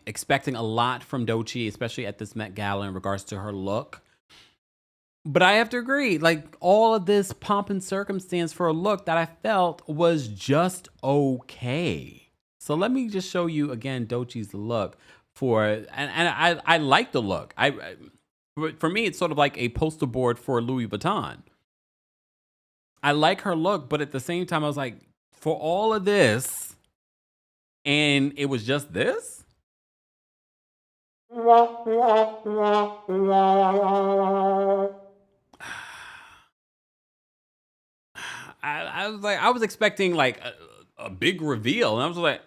expecting a lot from Doechii, especially at this Met Gala in regards to her look. But I have to agree, like all of this pomp and circumstance for a look that I felt was just okay. So let me just show you again Doechii's look and I like the look. For me, it's sort of like a poster board for Louis Vuitton. I like her look, but at the same time, I was like, for all of this, and it was just this. I was expecting like a big reveal, and I was like,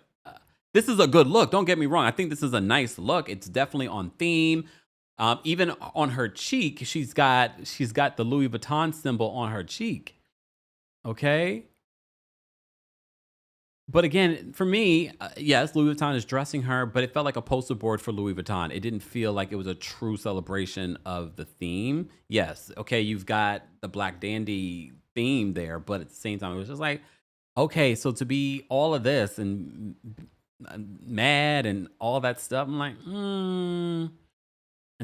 this is a good look. Don't get me wrong. I think this is a nice look. It's definitely on theme. Even on her cheek, she's got the Louis Vuitton symbol on her cheek. Okay. But again, for me, yes, Louis Vuitton is dressing her, but it felt like a poster board for Louis Vuitton. It didn't feel like it was a true celebration of the theme. Yes, okay, you've got the Black Dandy theme there, but at the same time, it was just like, okay, so to be all of this and mad and all that stuff, I'm like, and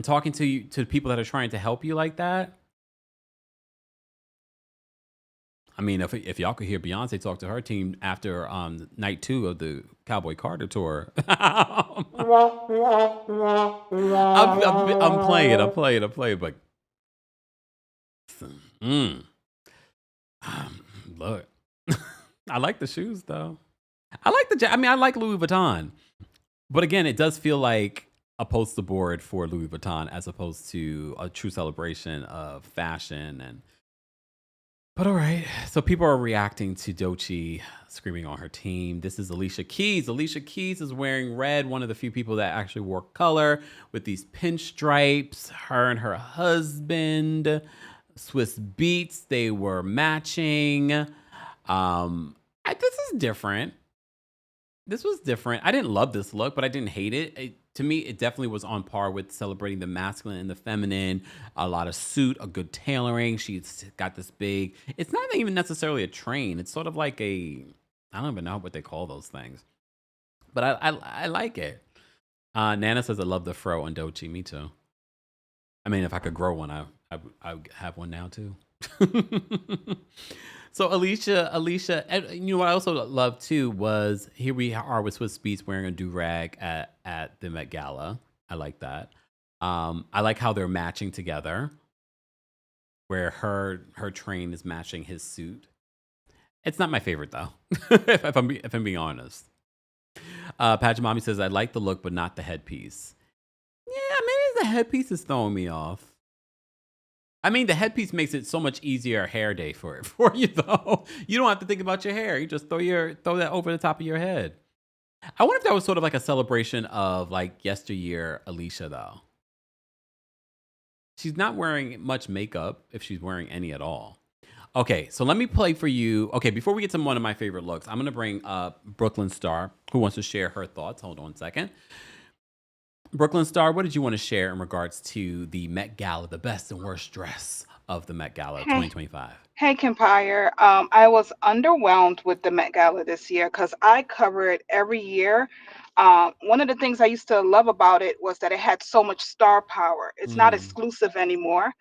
talking to people that are trying to help you like that. I mean, if y'all could hear Beyonce talk to her team after night 2 of the Cowboy Carter tour, I'm playing, but look, I like the shoes though. I like Louis Vuitton, but again, it does feel like a poster board for Louis Vuitton as opposed to a true celebration of fashion. But all right, so people are reacting to Doechii screaming on her team. This is Alicia Keys. Alicia Keys is wearing red, one of the few people that actually wore color with these pinstripes. Her and her husband, Swiss Beats, they were matching. This is different. This was different. I didn't love this look, but I didn't hate it. To me, it definitely was on par with celebrating the masculine and the feminine. A lot of suit, a good tailoring. She's got this big, it's not even necessarily a train. It's sort of like I don't even know what they call those things. But I like it. Nana says, I love the fro on Doechii. Me too. I mean, if I could grow one, I would have one now too. So Alicia, and you know what I also love too was here we are with Swiss Beats wearing a do-rag at the Met Gala. I like that. I like how they're matching together, where her train is matching his suit. It's not my favorite though, if I'm being honest. Patch Mommy says I like the look, but not the headpiece. Yeah, maybe the headpiece is throwing me off. I mean, the headpiece makes it so much easier hair day for you though. You don't have to think about your hair. You just throw that over the top of your head. I wonder if that was sort of like a celebration of like yesteryear Alicia though. She's not wearing much makeup if she's wearing any at all. Okay, so let me play for you. Okay, before we get to one of my favorite looks, I'm going to bring up Brooklyn Star, who wants to share her thoughts. Hold on a second. Brooklyn Star, what did you want to share in regards to the Met Gala, the best and worst dress of the Met Gala 2025? Hey, Kempire. I was underwhelmed with the Met Gala this year because I cover it every year. One of the things I used to love about it was that it had so much star power. It's not exclusive anymore.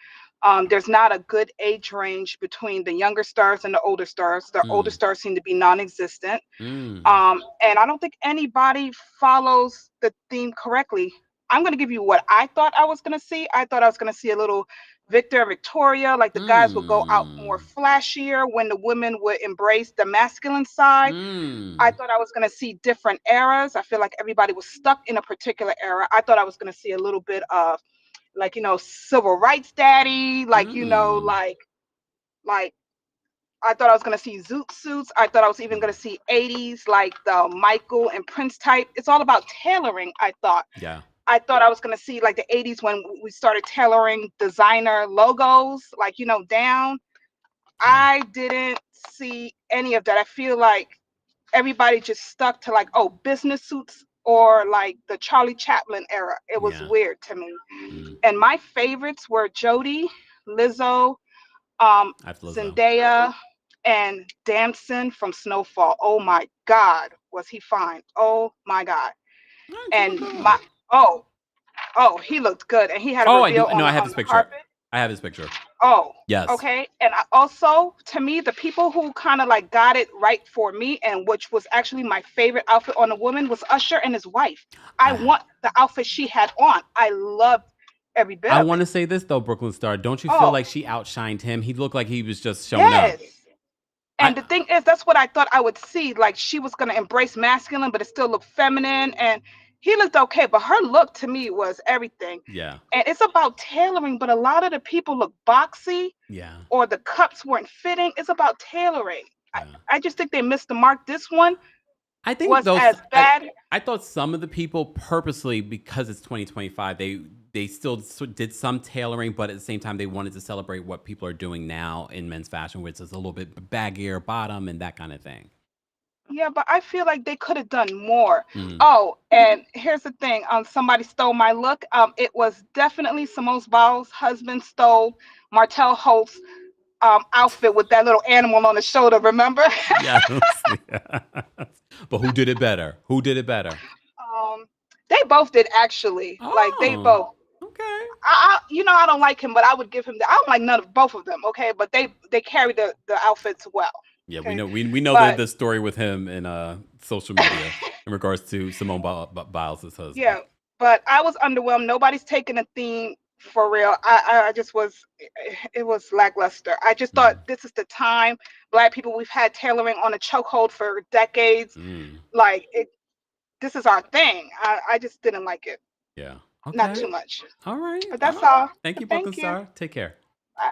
There's not a good age range between the younger stars and the older stars. The older stars seem to be non-existent. And I don't think anybody follows the theme correctly. I'm going to give you what I thought I was going to see. I thought I was going to see a little Victor and Victoria, like the guys would go out more flashier when the women would embrace the masculine side. I thought I was going to see different eras. I feel like everybody was stuck in a particular era. I thought I was going to see a little bit of like, civil rights daddy, like, like I thought I was going to see zoot suits. I thought I was even going to see 80s, like the Michael and Prince type. It's all about tailoring, I thought. Yeah. I thought I was going to see like the 80s when we started tailoring designer logos, like, down. I didn't see any of that. I feel like everybody just stuck to like, business suits or like the Charlie Chaplin era. It was weird to me. And my favorites were Jodie, Lizzo, Zendaya, and Damson from Snowfall. Oh my God, was he fine? Oh my God. And he looked good, and he had a reveal on the carpet. I have his picture. Oh, yes. Okay. And also, to me, the people who kind of like got it right for me, and which was actually my favorite outfit on a woman, was Usher and his wife. I want the outfit she had on. I loved every bit. I want to say this though, Brooklyn Star. Don't you feel like she outshined him? He looked like he was just showing up. And the thing is, that's what I thought I would see. Like she was going to embrace masculine, but it still looked feminine. And he looked okay, but her look to me was everything. Yeah. And it's about tailoring, but a lot of the people look boxy. Yeah. Or the cups weren't fitting. It's about tailoring. Yeah. I just think they missed the mark. This one was as bad. I thought some of the people purposely, because it's 2025, they still did some tailoring, but at the same time, they wanted to celebrate what people are doing now in men's fashion, which is a little bit baggier bottom and that kind of thing. Yeah, but I feel like they could have done more. Oh, and here's the thing. Somebody stole my look. It was definitely Simone Biles' husband stole Martell Holt's outfit with that little animal on the shoulder, remember? Yes. But who did it better? They both did, actually. Like, they both. Okay. I don't like him, but I would give him I don't like both of them, okay? But they carry the outfits well. Yeah, okay? we know the story with him in social media in regards to Simone Biles' husband. Yeah, but I was underwhelmed. Nobody's taking a theme for real. I just was, it was lackluster. I just thought this is the time. Black people, we've had tailoring on a chokehold for decades. Like, this is our thing. I just didn't like it. Yeah. Okay. Not too much. All right. But that's all. Thank you, Brooklyn Star. Take care. Bye.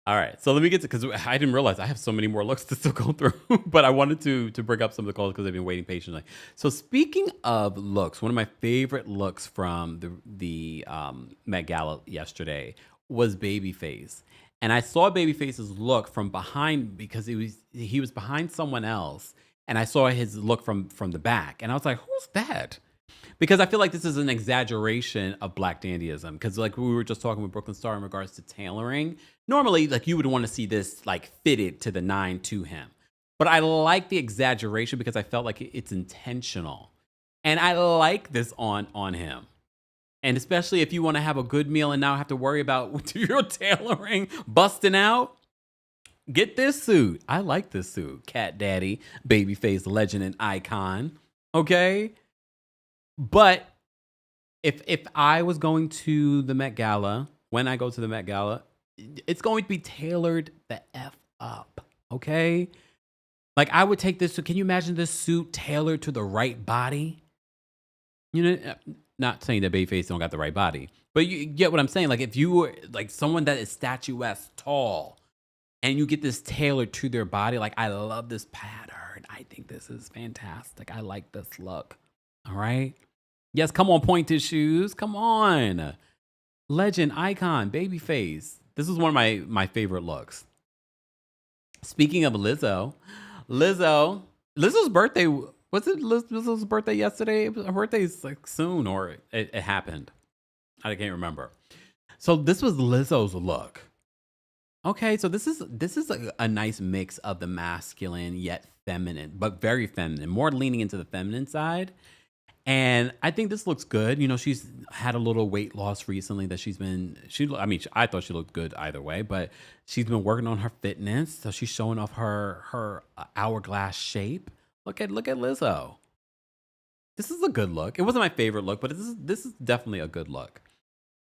All right. So let me get to, because I didn't realize I have so many more looks to still go through, but I wanted to bring up some of the calls because I've been waiting patiently. So speaking of looks, one of my favorite looks from the Met Gala yesterday was Babyface. And I saw Babyface's look from behind because he was behind someone else. And I saw his look from the back. And I was like, who's that? Because I feel like this is an exaggeration of Black dandyism. Because like we were just talking with Brooklyn Star in regards to tailoring. Normally, like you would want to see this like fitted to the nine to him. But I like the exaggeration because I felt like it's intentional. And I like this on him. And especially if you want to have a good meal and now have to worry about your tailoring busting out, get this suit. I like this suit. Cat Daddy, babyface legend and icon. Okay? But if I was going to the Met Gala, when I go to the Met Gala, it's going to be tailored the F up. Okay? Like, I would take this. So can you imagine this suit tailored to the right body? You know, not saying that babyface don't got the right body, but you get what I'm saying. Like, if you were like someone that is statuesque tall and you get this tailored to their body, like, I love this pattern. I think this is fantastic. I like this look. All right. Yes, come on, pointed shoes. Come on. Legend, icon, babyface. This is one of my favorite looks. Speaking of Lizzo's birthday, was it Lizzo's birthday yesterday? Her birthday's like soon, or it happened. I can't remember. So this was Lizzo's look. Okay, so this is a nice mix of the masculine yet feminine, but very feminine, more leaning into the feminine side. And I think this looks good. You know, she's had a little weight loss recently that I thought she looked good either way, but she's been working on her fitness. So she's showing off her hourglass shape. Look at Lizzo. This is a good look. It wasn't my favorite look, but this is definitely a good look.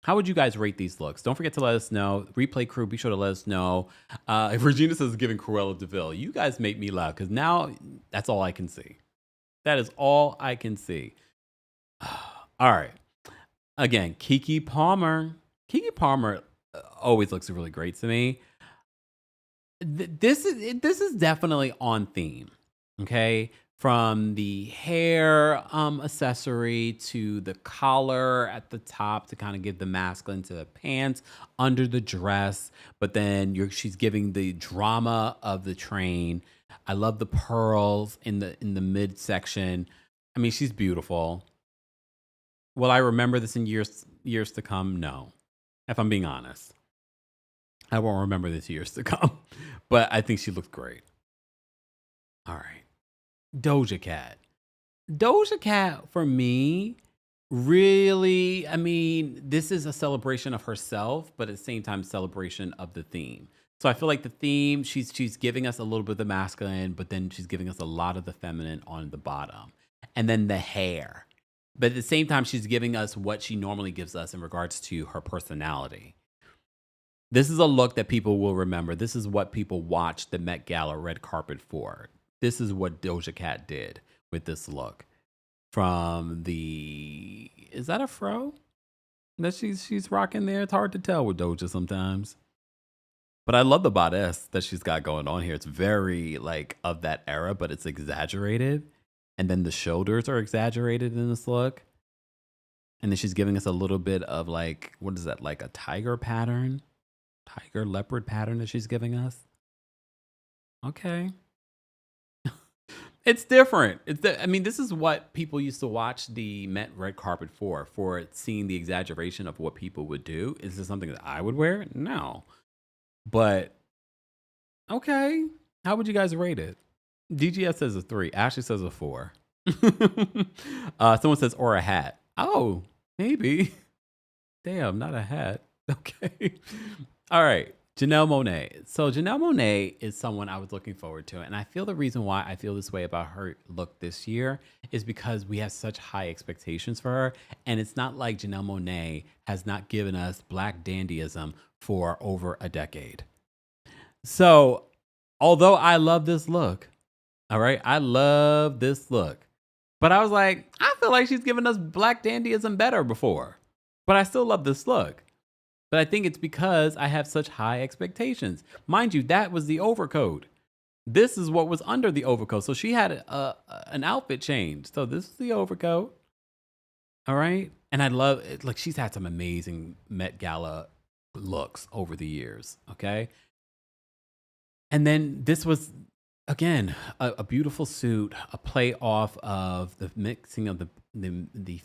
How would you guys rate these looks? Don't forget to let us know. Replay crew, be sure to let us know. Regina says giving Cruella DeVille. You guys make me laugh because now that's all I can see. That is all I can see. All right. Again, Keke Palmer. Keke Palmer always looks really great to me. This is definitely on theme. Okay. From the hair accessory to the collar at the top to kind of give the masculine, to the pants under the dress, but then she's giving the drama of the train. I love the pearls in the midsection. I mean, she's beautiful. Will I remember this in years to come? No, if I'm being honest, I won't remember this years to come. But I think she looks great. All right. Doja Cat for me, really, I mean, this is a celebration of herself, but at the same time, celebration of the theme. So I feel like the theme, she's giving us a little bit of the masculine, but then she's giving us a lot of the feminine on the bottom. And then the hair. But at the same time, she's giving us what she normally gives us in regards to her personality. This is a look that people will remember. This is what people watch the Met Gala red carpet for. This is what Doja Cat did with this look. From is that a fro that she's rocking there? It's hard to tell with Doja sometimes. But I love the bodice that she's got going on here. It's very like of that era, but it's exaggerated. And then the shoulders are exaggerated in this look. And then she's giving us a little bit of like, what is that? Like a tiger leopard pattern that she's giving us. Okay. It's different. I mean, this is what people used to watch the Met red carpet for seeing the exaggeration of what people would do. Is this something that I would wear? No. But, okay. How would you guys rate it? DGS says a 3. Ashley says a 4. Someone says, or a hat. Oh, maybe. Damn, not a hat. Okay. All right. Janelle Monáe. So Janelle Monáe is someone I was looking forward to. And I feel the reason why I feel this way about her look this year is because we have such high expectations for her. And it's not like Janelle Monáe has not given us Black dandyism for over a decade. So although I love this look, all right, I love this look. But I was like, I feel like she's given us Black dandyism better before. But I still love this look. But I think it's because I have such high expectations. Mind you, that was the overcoat. This is what was under the overcoat. So she had an outfit change. So this is the overcoat. All right. And I love it. Like, she's had some amazing Met Gala looks over the years. Okay. And then this was, again, a beautiful suit, a play off of the mixing of the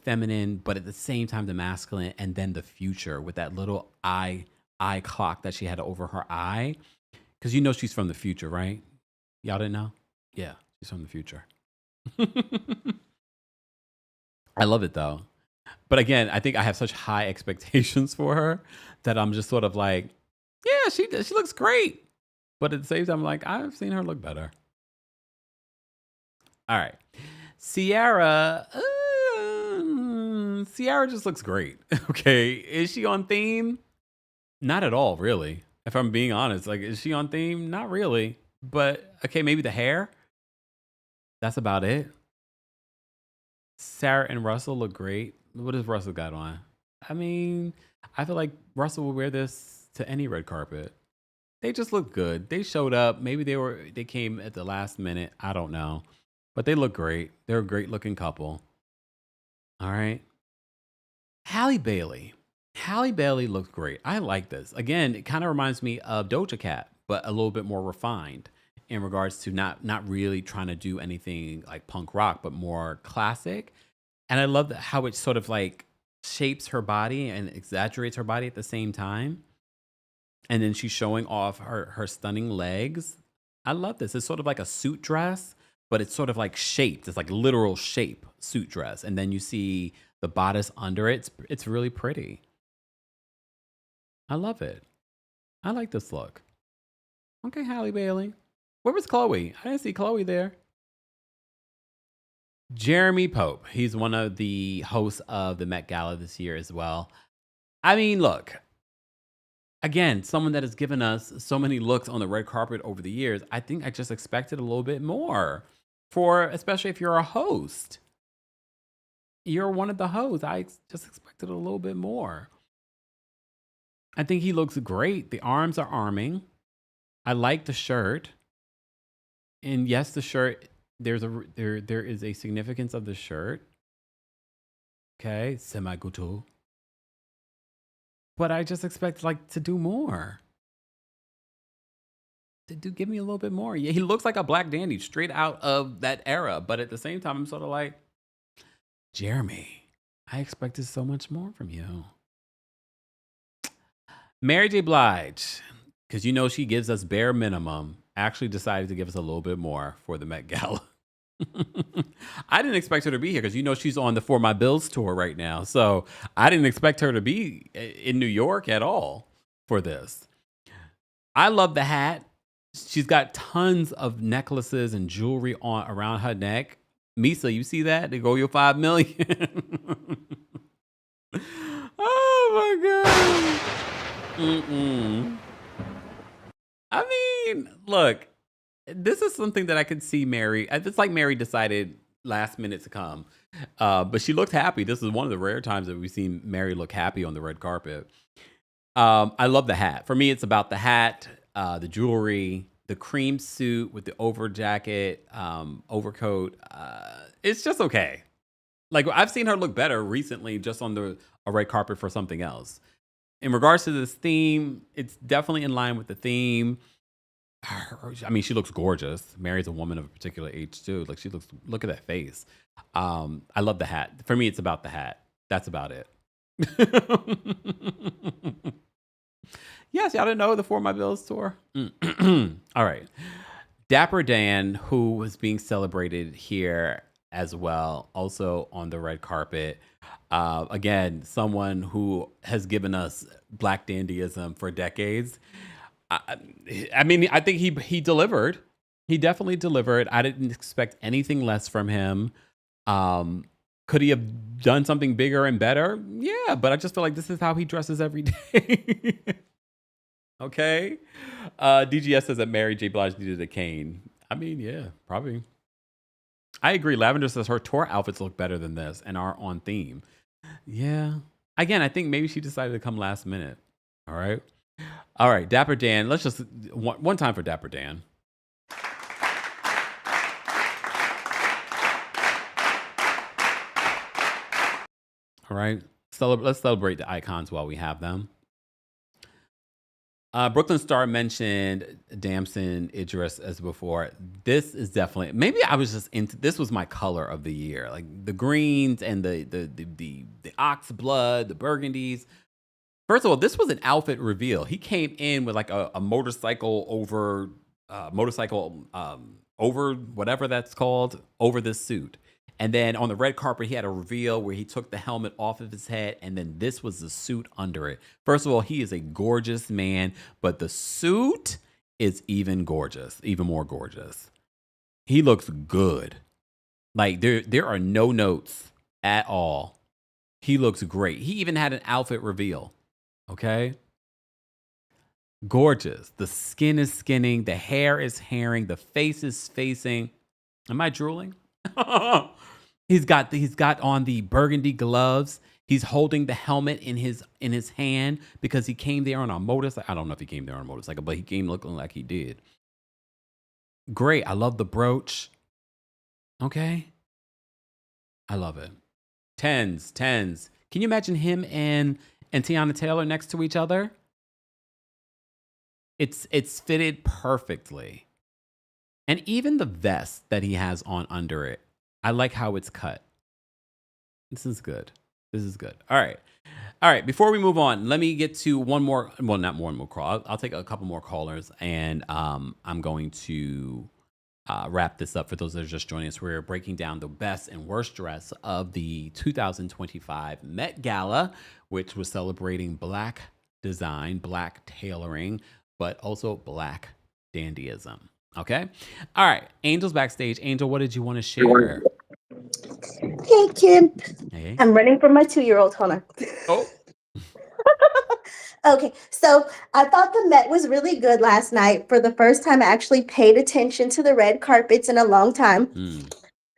feminine, but at the same time the masculine, and then the future with that little eye clock that she had over her eye. Because you know she's from the future, right? Y'all didn't know? Yeah, she's from the future. I love it though. But again, I think I have such high expectations for her that I'm just sort of like, yeah, she looks great. But at the same time, I'm like, I've seen her look better. All right. Ciara, Ciara just looks great. Okay. Is she on theme? Not at all, really. If I'm being honest, like, is she on theme? Not really. But okay, maybe the hair. That's about it. Sarah and Russell look great. What does Russell got on? I mean, I feel like Russell will wear this to any red carpet. They just look good. They showed up. Maybe they came at the last minute. I don't know. But they look great. They're a great looking couple. All right. Halle Bailey. Halle Bailey looks great. I like this. Again, it kind of reminds me of Doja Cat, but a little bit more refined in regards to not really trying to do anything like punk rock, but more classic. And I love how it sort of like shapes her body and exaggerates her body at the same time. And then she's showing off her stunning legs. I love this. It's sort of like a suit dress, but it's sort of like shaped. It's like literal shape suit dress. And then you see the bodice under it. It's really pretty. I love it. I like this look. Okay, Halle Bailey. Where was Chloe? I didn't see Chloe there. Jeremy Pope. He's one of the hosts of the Met Gala this year as well. I mean, look. Again, someone that has given us so many looks on the red carpet over the years. I think I just expected a little bit more especially if you're a host. You're one of the hosts. I just expected a little bit more. I think he looks great. The arms are arming. I like the shirt. And yes, the shirt, there is a significance of the shirt. Okay, semi-guto. But I just expect like to do more. Give me a little bit more. Yeah, he looks like a black dandy straight out of that era. But at the same time, I'm sort of like, Jeremy, I expected so much more from you. Mary J. Blige, because you know she gives us bare minimum, actually decided to give us a little bit more for the Met Gala. I didn't expect her to be here because you know she's on the For My Bills tour right now. So I didn't expect her to be in New York at all for this. I love the hat. She's got tons of necklaces and jewelry on around her neck. Misa, you see that? They go your $5 million. Oh my God. I mean, look, this is something that I could see Mary. It's like Mary decided last minute to come. But she looked happy. This is one of the rare times that we've seen Mary look happy on the red carpet. I love the hat. For me, it's about the hat, the jewelry, the cream suit with the over jacket, overcoat. It's just okay. Like I've seen her look better recently just on a red carpet for something else. In regards to this theme, it's definitely in line with the theme. I mean, she looks gorgeous. Mary's a woman of a particular age too. Like look at that face. I love the hat. For me, it's about the hat. That's about it. Yes, y'all didn't know the For My Bills tour. All right. Dapper Dan, who was being celebrated here as well, also on the red carpet. Again, someone who has given us Black Dandyism for decades. I mean, I think he delivered. He definitely delivered. I didn't expect anything less from him. Could he have done something bigger and better? Yeah, but I just feel like this is how he dresses every day. Okay. DGS says that Mary J. Blige needed a cane. I mean, yeah, probably. I agree. Lavender says her tour outfits look better than this and are on theme. Yeah. Again, I think maybe she decided to come last minute. All right. All right. Dapper Dan. Let's just one time for Dapper Dan. All right. Let's celebrate the icons while we have them. Brooklyn Star mentioned Damson Idris as before. This is definitely, maybe I was just into, this was my color of the year. Like the greens and the ox blood, the burgundies. First of all, this was an outfit reveal. He came in with like a motorcycle over whatever that's called, over this suit. And then on the red carpet, he had a reveal where he took the helmet off of his head, and then this was the suit under it. First of all, he is a gorgeous man, but the suit is even gorgeous, even more gorgeous. He looks good. Like there are no notes at all. He looks great. He even had an outfit reveal. Okay. Gorgeous. The skin is skinning. The hair is hairing. The face is facing. Am I drooling? He's got on the burgundy gloves. He's holding the helmet in his hand because he came there on a motorcycle. I don't know if he came there on a motorcycle, but he came looking like he did. Great. I love the brooch. Okay. I love it. Tens. Can you imagine him and Tiana Taylor next to each other? It's fitted perfectly. And even the vest that he has on under it, I like how it's cut. This is good. All right. Before we move on, let me get to one more. Well, not one more call. I'll take a couple more callers, and I'm going to wrap this up for those that are just joining us. We're breaking down the best and worst dress of the 2025 Met Gala, which was celebrating Black design, Black tailoring, but also Black dandyism. Okay. All right. Angel's backstage. Angel, what did you want to share? Hey, Kemp. Hey. I'm running for my 2-year-old. Hold on. Oh. Okay, so I thought the Met was really good last night. For the first time, I actually paid attention to the red carpets in a long time.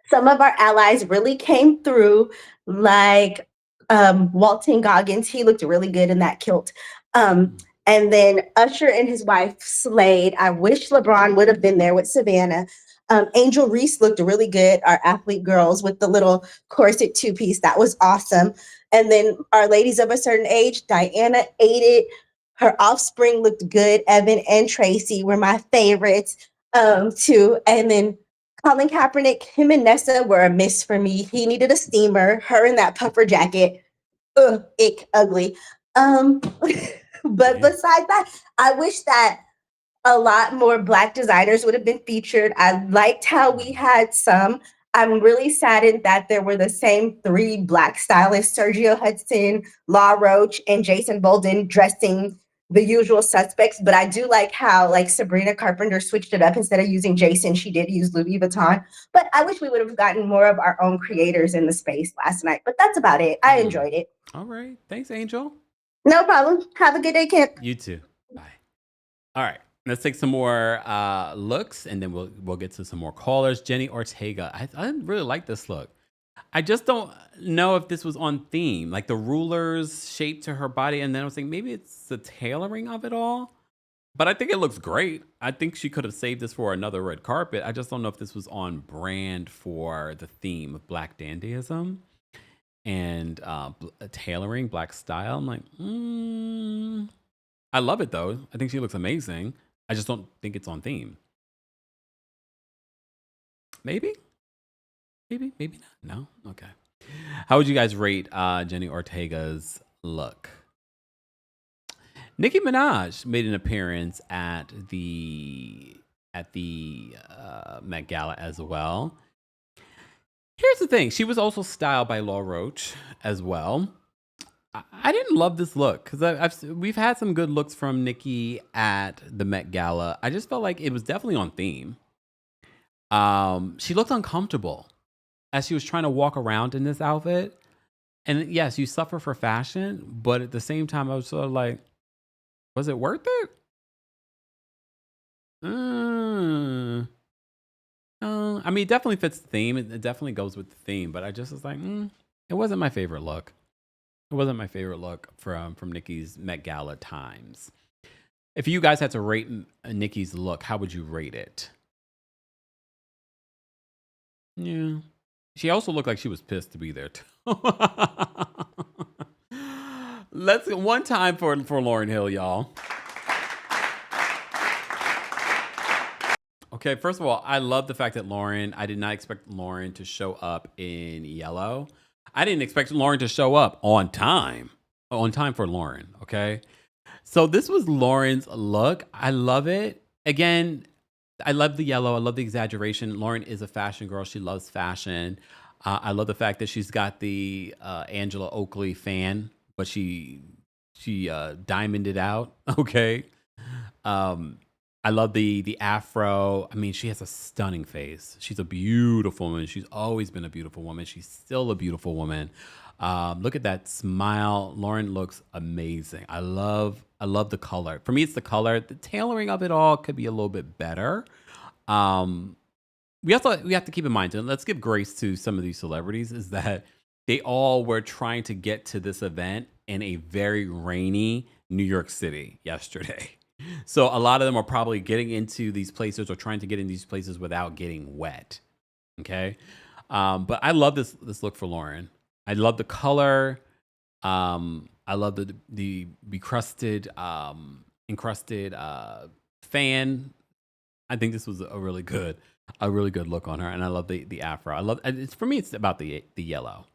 Some of our allies really came through, like Walton Goggins. He looked really good in that kilt. And then Usher and his wife slayed. I wish LeBron would have been there with Savannah. Angel Reese looked really good, our athlete girls, with the little corset 2-piece. That was awesome. And then our ladies of a certain age, Diana ate it. Her offspring looked good. Evan and Tracy were my favorites too. And then Colin Kaepernick, him and Nessa were a miss for me. He needed a steamer. Her in that puffer jacket. Ick, ugly. But besides that, I wish that a lot more Black designers would have been featured. I liked how we had some. I'm really saddened that there were the same 3 Black stylists, Sergio Hudson, Law Roach, and Jason Bolden, dressing the usual suspects. But I do like how Sabrina Carpenter switched it up. Instead of using Jason, she did use Louis Vuitton. But I wish we would have gotten more of our own creators in the space last night. But that's about it. I enjoyed it. All right. Thanks, Angel. No problem. Have a good day, Kemp. You too. Bye. All right. Let's take some more looks, and then we'll get to some more callers. Jenny Ortega. I really like this look. I just don't know if this was on theme, like the rulers shaped to her body, and then I was thinking maybe it's the tailoring of it all. But I think it looks great. I think she could have saved this for another red carpet. I just don't know if this was on brand for the theme of Black dandyism and tailoring, Black style. I'm like, I love it though. I think she looks amazing. I just don't think it's on theme. Maybe not. No? Okay. How would you guys rate Jenny Ortega's look? Nicki Minaj made an appearance at the Met Gala as well. Here's the thing. She was also styled by Law Roach as well. I didn't love this look because we've had some good looks from Nicki at the Met Gala. I just felt like it was definitely on theme. She looked uncomfortable as she was trying to walk around in this outfit. And yes, you suffer for fashion, but at the same time, I was sort of like, was it worth it? I mean, it definitely fits the theme. It definitely goes with the theme, but I just was like, it wasn't my favorite look. It wasn't my favorite look from Nicki's Met Gala times. If you guys had to rate Nicki's look, how would you rate it? Yeah. She also looked like she was pissed to be there too. Let's one time for Lauryn Hill, y'all. Okay, first of all, I love the fact that I did not expect Lauryn to show up in yellow. I didn't expect Lauryn to show up on time. On time for Lauryn, okay? So this was Lauryn's look. I love it. Again, I love the yellow. I love the exaggeration. Lauryn is a fashion girl. She loves fashion. I love the fact that she's got the Angela Oakley fan, but she diamonded out. Okay. I love the afro. I mean, she has a stunning face. She's a beautiful woman. She's always been a beautiful woman. She's still a beautiful woman. Look at that smile. Lauren looks amazing. I love the color. For me, it's the color. The tailoring of it all could be a little bit better. We have to keep in mind, and let's give grace to some of these celebrities, is that they all were trying to get to this event in a very rainy New York City yesterday. So a lot of them are probably getting into these places or trying to get in these places without getting wet. Okay. But I love this look for Lauren. I love the color. I love the encrusted fan. I think this was a really good look on her, and I love the afro. I love it's for me. It's about the yellow.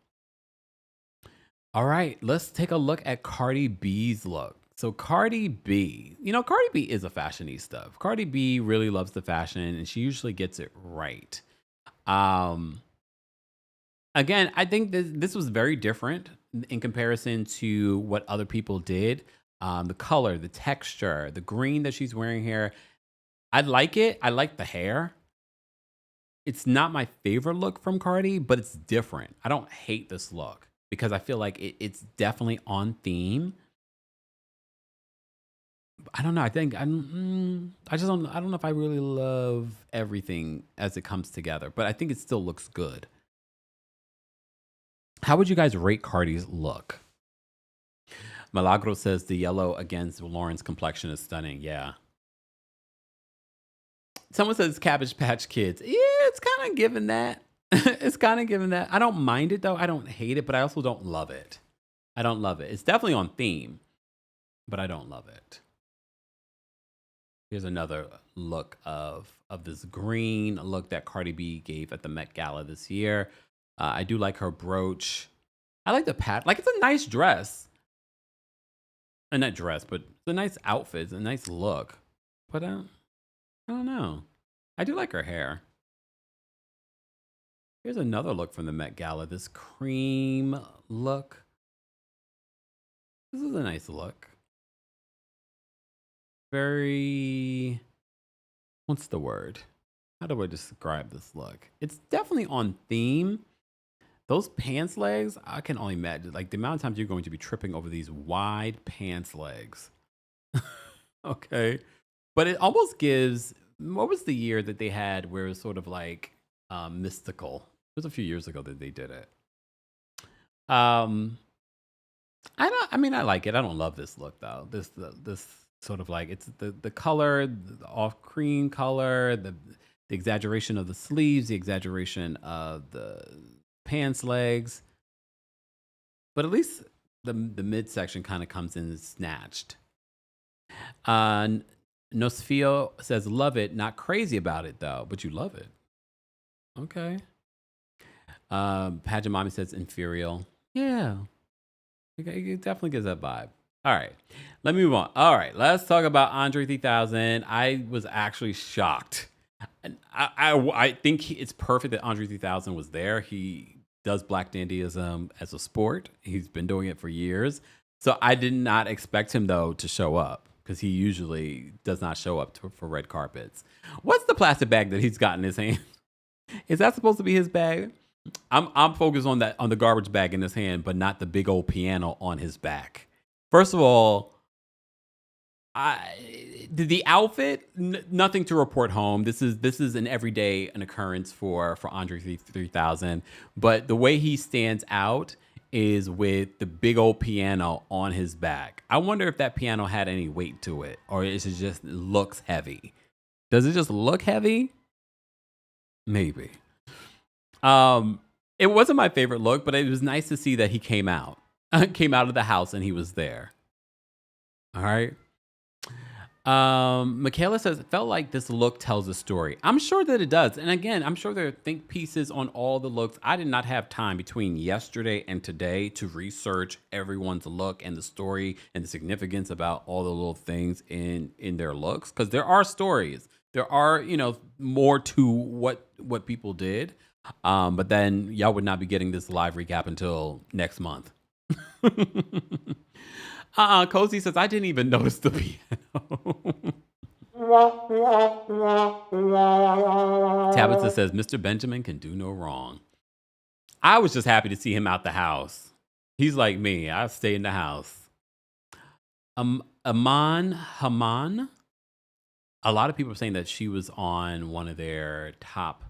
All right, let's take a look at Cardi B's look. So Cardi B, Cardi B is a fashionista. Cardi B really loves the fashion, and she usually gets it right. Again, I think this was very different in comparison to what other people did. The color, the texture, the green that she's wearing here. I like it. I like the hair. It's not my favorite look from Cardi, but it's different. I don't hate this look because I feel like it's definitely on theme. I don't know. I think I don't know if I really love everything as it comes together, but I think it still looks good. How would you guys rate Cardi's look? Milagro says the yellow against Lauren's complexion is stunning. Yeah. Someone says Cabbage Patch Kids. Yeah, it's kind of given that. It's kind of given that. I don't mind it though. I don't hate it, but I also don't love it. I don't love it. It's definitely on theme, but I don't love it. Here's another look of this green look that Cardi B gave at the Met Gala this year. I do like her brooch. I like the pat. Like, it's a nice dress. Not dress, but it's a nice outfit. It's a nice look. But I don't know. I do like her hair. Here's another look from the Met Gala. This cream look. This is a nice look. Very, what's the word? How do I describe this look? It's definitely on theme. Those pants legs, I can only imagine. Like the amount of times you're going to be tripping over these wide pants legs. Okay. But it almost gives, what was the year that they had where it was sort of like mystical? It was a few years ago that they did it. I like it. I don't love this look though. This sort of like, it's the color, the off cream color, the exaggeration of the sleeves, the exaggeration of the pants legs. But at least the midsection kind of comes in snatched. Nosfio says, love it, not crazy about it though, but you love it. Okay. Pageant Mommy says inferior. Yeah. It definitely gives that vibe. All right. Let me move on. All right. Let's talk about Andre 3000. I was actually shocked. I think it's perfect that Andre 3000 was there. He does Black Dandyism as a sport. He's been doing it for years. So I did not expect him, though, to show up because he usually does not show up for red carpets. What's the plastic bag that he's got in his hand? Is that supposed to be his bag? I'm focused on the garbage bag in his hand, but not the big old piano on his back. First of all, the outfit, nothing to report home. This is an everyday occurrence for Andre 3000. But the way he stands out is with the big old piano on his back. I wonder if that piano had any weight to it, or it just looks heavy. Does it just look heavy? Maybe. It wasn't my favorite look, but it was nice to see that he came out of the house and he was there. All right. Michaela says, it felt like this look tells a story. I'm sure that it does. And again, I'm sure there are think pieces on all the looks. I did not have time between yesterday and today to research everyone's look and the story and the significance about all the little things in their looks. Because there are stories. There are, more to what people did. But then y'all would not be getting this live recap until next month. Cozy says, I didn't even notice the piano. Tabitha says, Mr. Benjamin can do no wrong. I was just happy to see him out the house. He's like me. I stay in the house. Haman. A lot of people are saying that she was on one of their top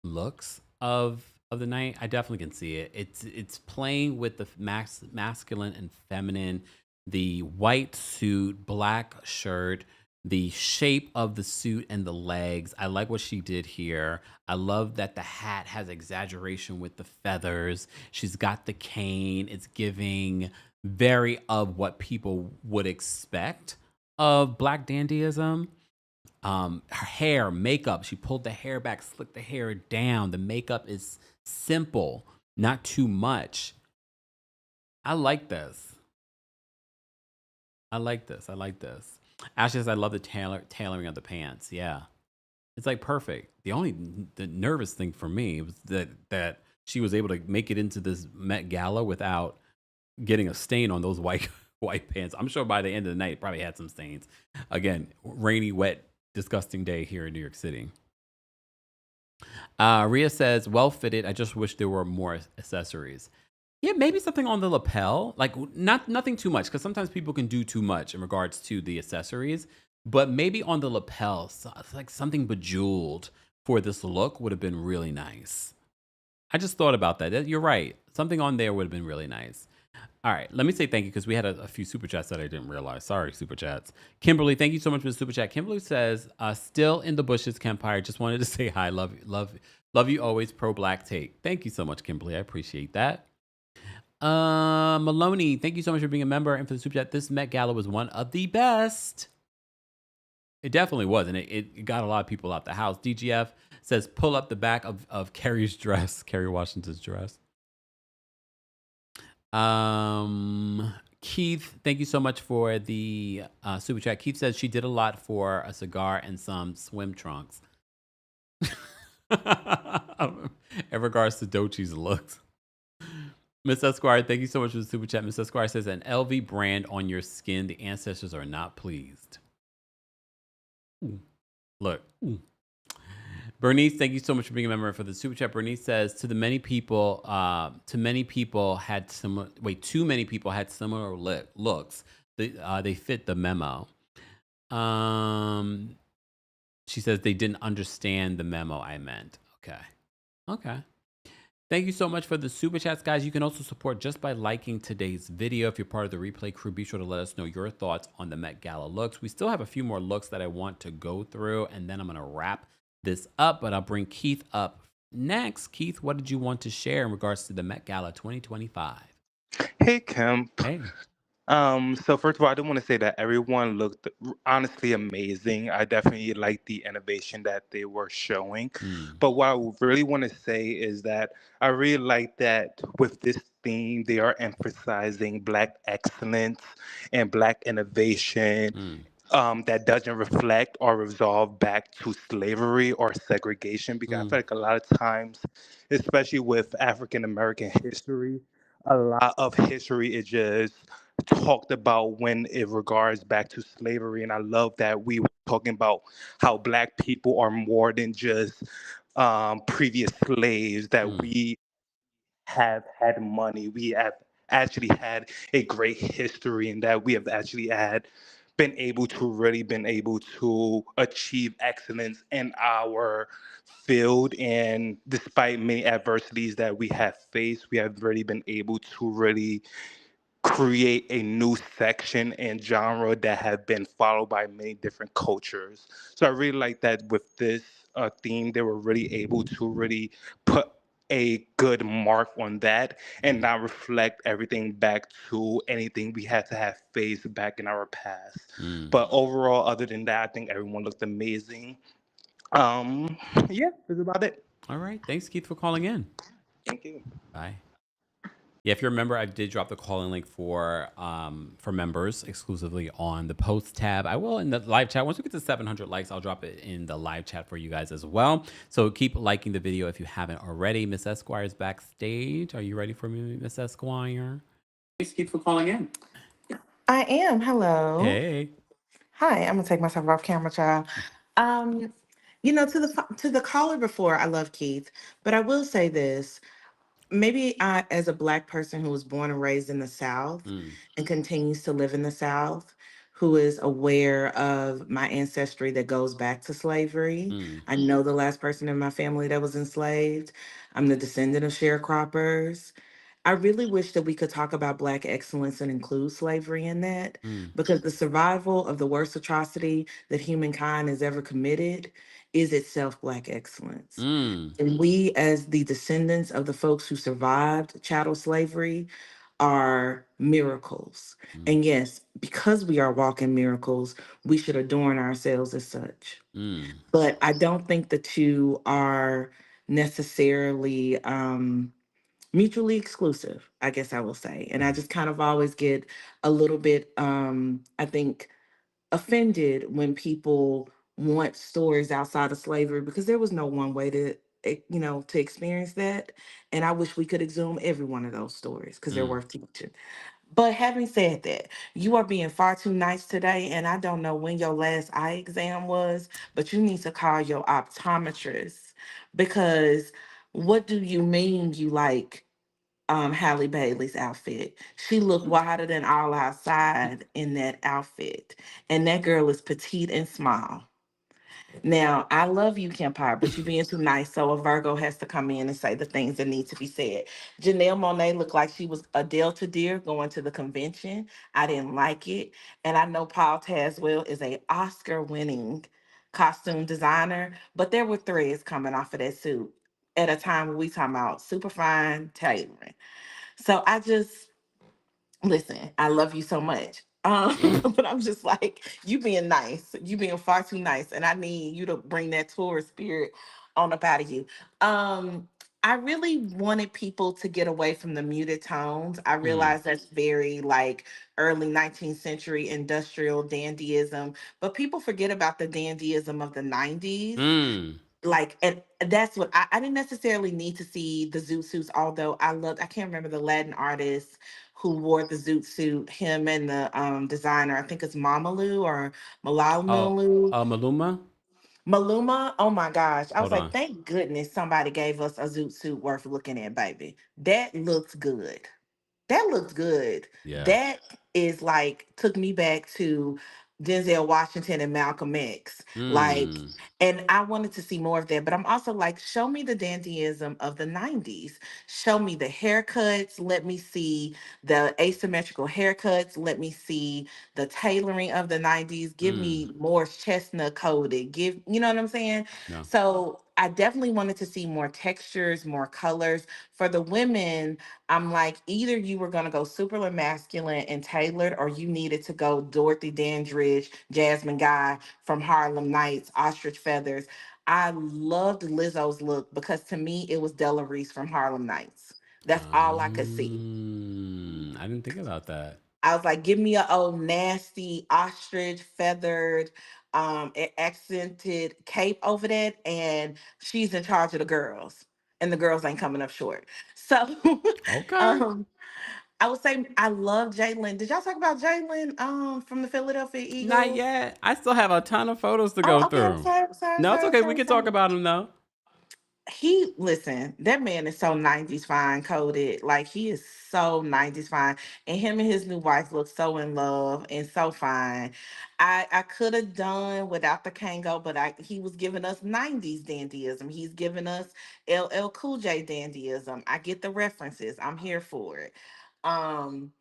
looks of the night. I definitely can see it. It's playing with the masculine and feminine, the white suit, black shirt, the shape of the suit and the legs. I like what she did here. I love that the hat has exaggeration with the feathers. She's got the cane. It's giving very of what people would expect of Black dandyism. Her hair, makeup, she pulled the hair back, slicked the hair down. The makeup is simple, not too much. I like this. Ashley says, I love the tailoring of the pants. Yeah. It's like perfect. The nervous thing for me was that she was able to make it into this Met Gala without getting a stain on those white pants. I'm sure by the end of the night, it probably had some stains. Again, rainy, wet, disgusting day here in New York City. Rhea says, well fitted. I just wish there were more accessories. Yeah, maybe something on the lapel, like nothing too much, because sometimes people can do too much in regards to the accessories. But maybe on the lapel, like something bejeweled for this look would have been really nice. I just thought about that. You're right. Something on there would have been really nice. All right, let me say thank you because we had a few super chats that I didn't realize. Sorry, super chats. Kimberly, thank you so much for the super chat. Kimberly says, still in the bushes, Kempire. Just wanted to say hi. Love you always. Pro Black take. Thank you so much, Kimberly. I appreciate that. Maloney, thank you so much for being a member and for the super chat. This Met Gala was one of the best. It definitely was, and it got a lot of people out the house. DGF says, pull up the back of Carrie's dress, Carrie Washington's dress. Keith, thank you so much for the super chat. Keith says she did a lot for a cigar and some swim trunks. In regards to Doechii's looks. Miss Esquire, thank you so much for the super chat. Miss Esquire says, an LV brand on your skin. The ancestors are not pleased. Ooh. Look. Ooh. Bernice, thank you so much for being a member for the super chat. Bernice says, too many people had similar looks. They fit the memo. She says they didn't understand the memo I meant. Okay. Thank you so much for the super chats, guys. You can also support just by liking today's video. If you're part of the replay crew, be sure to let us know your thoughts on the Met Gala looks. We still have a few more looks that I want to go through, and then I'm going to wrap this up, but I'll bring Keith up next. Keith, what did you want to share in regards to the Met Gala 2025? Hey, Kemp. Hey. So first of all, I do want to say that everyone looked honestly amazing. I definitely like the innovation that they were showing. But what I really want to say is that I really like that with this theme, they are emphasizing Black excellence and Black innovation. That doesn't reflect or resolve back to slavery or segregation, because I feel like a lot of times, especially with African American history, a lot of history is just talked about when it regards back to slavery. And I love that we were talking about how Black people are more than just previous slaves, that we have had money, we have actually had a great history, and that we have actually been able to achieve excellence in our field. And despite many adversities that we have faced, we have really been able to really create a new section and genre that have been followed by many different cultures. So I really like that with this theme, they were really able to really put a good mark on that and not reflect everything back to anything we had to have faced back in our past. But overall, other than that, I think everyone looked amazing. Yeah, that's about it. All right. Thanks, Keith, for calling in. Thank you. Bye. Yeah, if you're a member, I did drop the call-in link for members exclusively on the post tab. I will in the live chat. Once we get to 700 likes, I'll drop it in the live chat for you guys as well. So keep liking the video if you haven't already. Miss Esquire's backstage. Are you ready for me, Miss Esquire? Thanks, Keith, for calling in. I am. Hello. Hey. Hi. I'm gonna take myself off camera, child. Um, to the caller before, I love Keith, but I will say this. Maybe I, as a Black person who was born and raised in the South Mm, and continues to live in the South, who is aware of my ancestry that goes back to slavery. mm, I know the last person in my family that was enslaved. I'm the descendant of sharecroppers. I really wish that we could talk about Black excellence and include slavery in that, mm, because the survival of the worst atrocity that humankind has ever committed is itself Black excellence. mm, And we, as the descendants of the folks who survived chattel slavery, are miracles. mm, And yes, because we are walking miracles, we should adorn ourselves as such. mm, But I don't think the two are necessarily mutually exclusive, I guess I will say. And I mm, just kind of always get a little bit, I think, offended when people want stories outside of slavery, because there was no one way to to experience that. And I wish we could exhume every one of those stories because they're mm. worth teaching. But having said that, you are being far too nice today, and I don't know when your last eye exam was, but you need to call your optometrist, because what do you mean you like Halle Bailey's outfit? She looked wider than all outside in that outfit. And that girl is petite and small. Now, I love you, Kempire, but you're being too nice. So a Virgo has to come in and say the things that need to be said. Janelle Monáe looked like she was a Delta deer going to the convention. I didn't like it. And I know Paul Tazwell is a Oscar-winning costume designer, but there were threads coming off of that suit at a time when we talking about superfine tailoring. So I just listen, I love you so much. But I'm just like, you being nice, you being far too nice, and I need you to bring that tourist spirit on up out of you. I really wanted people to get away from the muted tones. I Mm, realize that's very like early 19th century industrial dandyism, but people forget about the dandyism of the 90s. mm. Like, and that's what I didn't necessarily need to see the zoot suits, although I can't remember the Latin artist who wore the zoot suit, him and the designer, I think it's Mamalu or Oh, Malalu. Maluma? Maluma, oh my gosh. I was Hold like, on. thank goodness somebody gave us a zoot suit worth looking at, baby. That looks good. That looked good. Yeah. That is like took me back to Denzel Washington and Malcolm X. Like, Mm, and I wanted to see more of that. But I'm also like, show me the dandyism of the 90s. Show me the haircuts. Let me see the asymmetrical haircuts. Let me see the tailoring of the 90s. Give mm. me more chestnut coated. You know what I'm saying? No. So I definitely wanted to see more textures, more colors. For the women, I'm like, either you were gonna go super masculine and tailored, or you needed to go Dorothy Dandridge, Jasmine Guy from Harlem Nights, Ostrich Feathers. I loved Lizzo's look because to me it was Della Reese from Harlem Nights. That's all I could see. I didn't think about that. I was like, give me a old nasty ostrich feathered, accented cape over that, and she's in charge of the girls, and the girls ain't coming up short. So, Okay. um, I would say I love Jalen. Did y'all talk about Jalen from the Philadelphia Not Eagles? yet. I still have a ton of photos to go Oh, okay. through. No, it's Sorry, okay. We can talk sorry. about him though. He listen, that man is so 90s fine coded. Like he is so 90s fine. And him and his new wife look so in love and so fine. I could have done without the Kango, but he was giving us 90s dandyism. He's giving us LL Cool J dandyism. I get the references. I'm here for it. Um,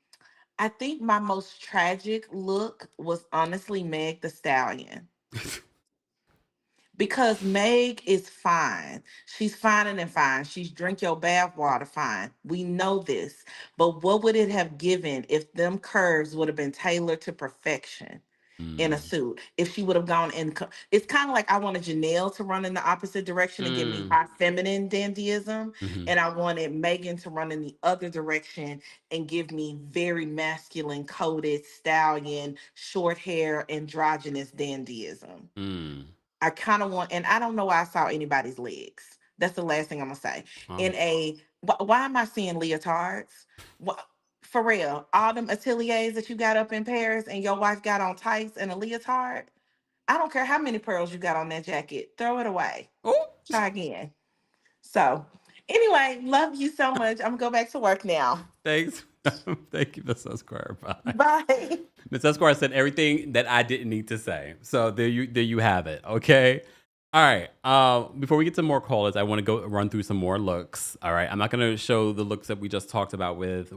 I think my most tragic look was honestly Meg the Stallion, because Meg is fine. She's finer than fine. She's drink your bath water fine. We know this. But what would it have given if them curves would have been tailored to perfection? in a Mm. suit. If she would have gone in, it's kind of like I wanted Janelle to run in the opposite direction and give me Mm. high feminine dandyism, Mhm. and I wanted Megan to run in the other direction and give me very masculine, coded, stallion, short hair, androgynous dandyism. Mm. I kind of want, and I don't know why I saw anybody's legs. That's the last thing I'm gonna say. Oh. In a, why am I seeing leotards? What, for real? All them ateliers that you got up in Paris, and your wife got on tights and a leotard. I don't care how many pearls you got on that jacket. Throw it away. Oh. Try again. So, anyway, love you so much. I'm gonna go back to work now. Thanks. Thank you, Miss Esquire. Bye. Bye. Miss Esquire said everything that I didn't need to say. So there you have it. Okay. All right. Before we get to more callers, I want to go run through some more looks. All right. I'm not going to show the looks that we just talked about with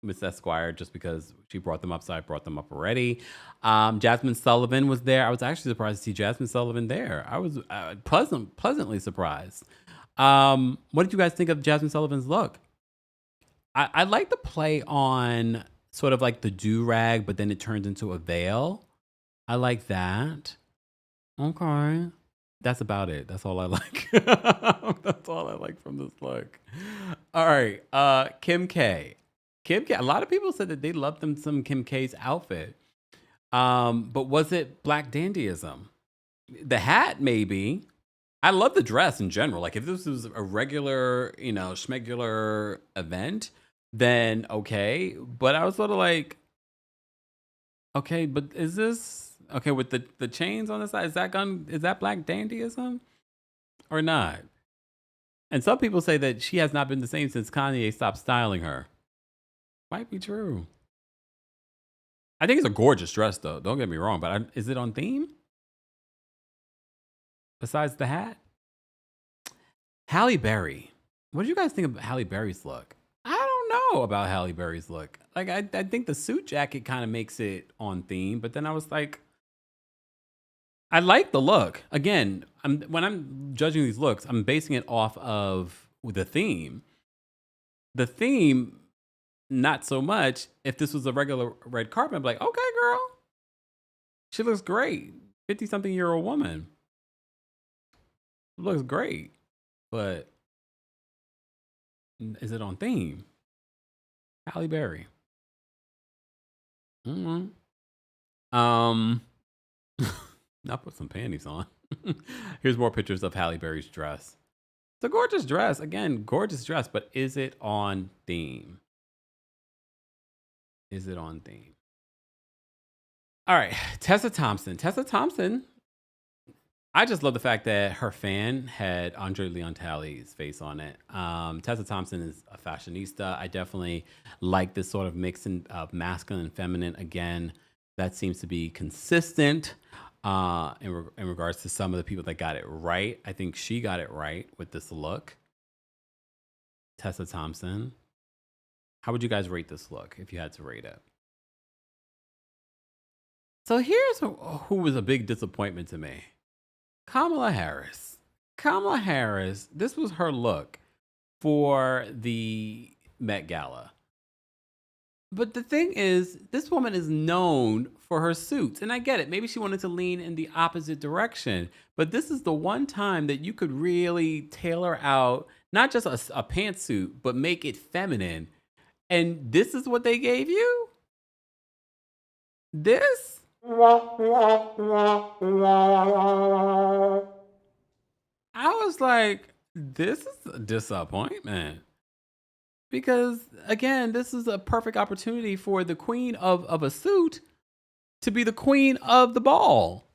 Miss Esquire just because she brought them up. So I brought them up already. Jasmine Sullivan was there. I was actually surprised to see Jasmine Sullivan there. I was pleasantly surprised. What did you guys think of Jasmine Sullivan's look? I like the play on sort of like the do-rag, but then it turns into a veil. I like that. Okay. That's about it. That's all I like. That's all I like from this look. All right. Kim K. Kim K. A lot of people said that they loved some Kim K's outfit. But was it black dandyism? The hat, maybe. I love the dress in general. Like if this was a regular, schmegular event, then okay. But I was sort of like, okay, but is this okay with the chains on the side? Is that black dandyism or not? And some people say that she has not been the same since Kanye stopped styling her. Might be true. I think it's a gorgeous dress, though. Don't get me wrong, but is it on theme? Besides the hat? Halle Berry. What do you guys think of Halle Berry's look? I don't know about Halle Berry's look. Like, I think the suit jacket kind of makes it on theme, but then I was like, I like the look. Again, when I'm judging these looks, I'm basing it off of the theme. The theme, not so much. If this was a regular red carpet, I'd be like, okay, girl. She looks great. 50-something-year-old woman. Looks great. But is it on theme? Halle Berry. Mm-hmm. I'll put some panties on. Here's more pictures of Halle Berry's dress. It's a gorgeous dress. Again, gorgeous dress, but is it on theme? Is it on theme? All right, Tessa Thompson. Tessa Thompson, I just love the fact that her fan had Andre Leon Talley's face on it. Tessa Thompson is a fashionista. I definitely like this sort of mixing of masculine and feminine. Again, that seems to be consistent in regards to some of the people that got it right. I think she got it right with this look. Tessa Thompson. How would you guys rate this look if you had to rate it? So here's who was a big disappointment to me. Kamala Harris. Kamala Harris, this was her look for the Met Gala. But the thing is, this woman is known for her suits. And I get it. Maybe she wanted to lean in the opposite direction. But this is the one time that you could really tailor out not just a pantsuit, but make it feminine. And this is what they gave you? This? I was like, this is a disappointment. Because, again, this is a perfect opportunity for the queen of a suit to be the queen of the ball.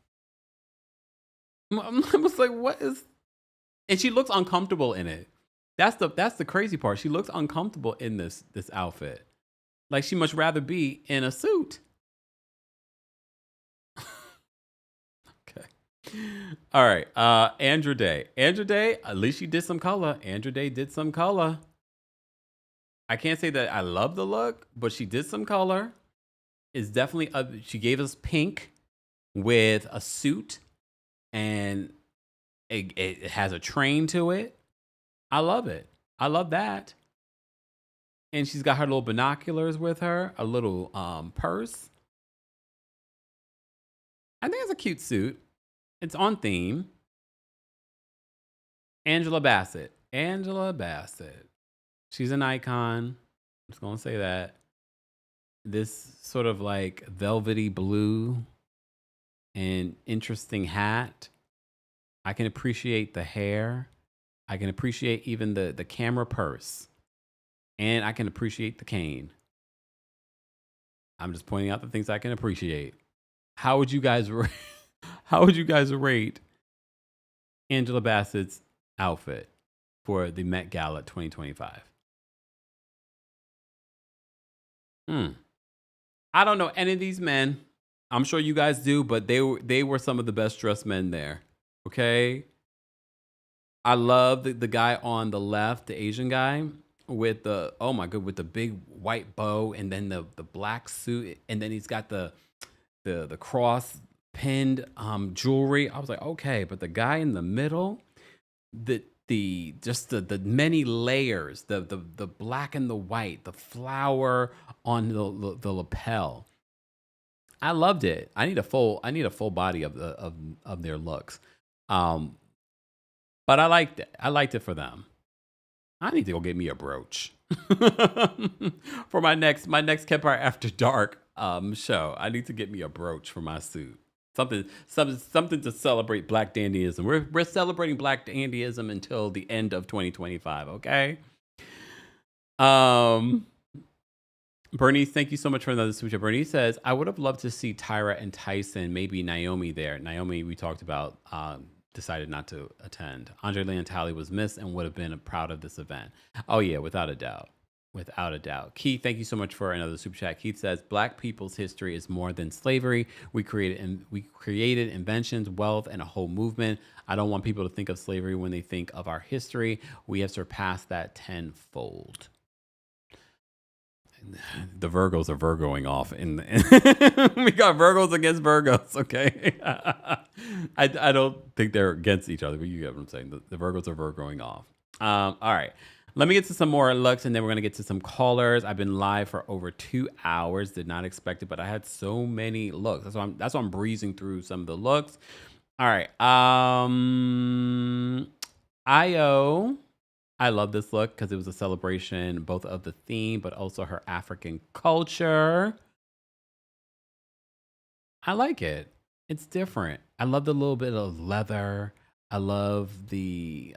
I was like, what is... And she looks uncomfortable in it. That's the crazy part. She looks uncomfortable in this outfit. Like she much rather be in a suit. Okay. All right. Andrew Day. Andrew Day, at least she did some color. Andrew Day did some color. I can't say that I love the look, but she did some color. It's definitely she gave us pink with a suit, and it has a train to it. I love it. I love that. And she's got her little binoculars with her, a little purse. I think it's a cute suit. It's on theme. Angela Bassett. Angela Bassett. She's an icon. I'm just going to say that. This sort of like velvety blue and interesting hat. I can appreciate the hair. I can appreciate even the camera purse. And I can appreciate the cane. I'm just pointing out the things I can appreciate. How would you guys rate Angela Bassett's outfit for the Met Gala 2025? I don't know any of these men. I'm sure you guys do, but they were some of the best dressed men there. Okay. I love the guy on the left, the Asian guy with with the big white bow and then the black suit, and then he's got the cross pinned jewelry. I was like, okay, but the guy in the middle, the many layers, the black and the white, the flower on the lapel. I loved it. I need a full body of their looks. But I liked it. I liked it for them. I need to go get me a brooch for my next Kempire After Dark show. I need to get me a brooch for my suit. Something to celebrate Black Dandyism. We're celebrating Black Dandyism until the end of 2025. Okay. Bernice, thank you so much for another super chat. Bernice says, I would have loved to see Tyra and Tyson, maybe Naomi there. Naomi, we talked about, decided not to attend. Andre Leon was missed and would have been proud of this event. Oh yeah, without a doubt. Without a doubt. Keith, thank you so much for another super chat. Keith says, Black people's history is more than slavery. We created inventions, wealth, and a whole movement. I don't want people to think of slavery when they think of our history. We have surpassed that tenfold. The Virgos are Virgoing off. We got Virgos against Virgos, okay? I don't think they're against each other, but you get what I'm saying. The Virgos are Virgoing off. All right. Let me get to some more looks, and then we're going to get to some callers. I've been live for over 2 hours. Did not expect it, but I had so many looks. That's why I'm breezing through some of the looks. All right. Io. I love this look because it was a celebration both of the theme, but also her African culture. I like it. It's different. I love the little bit of leather. I love the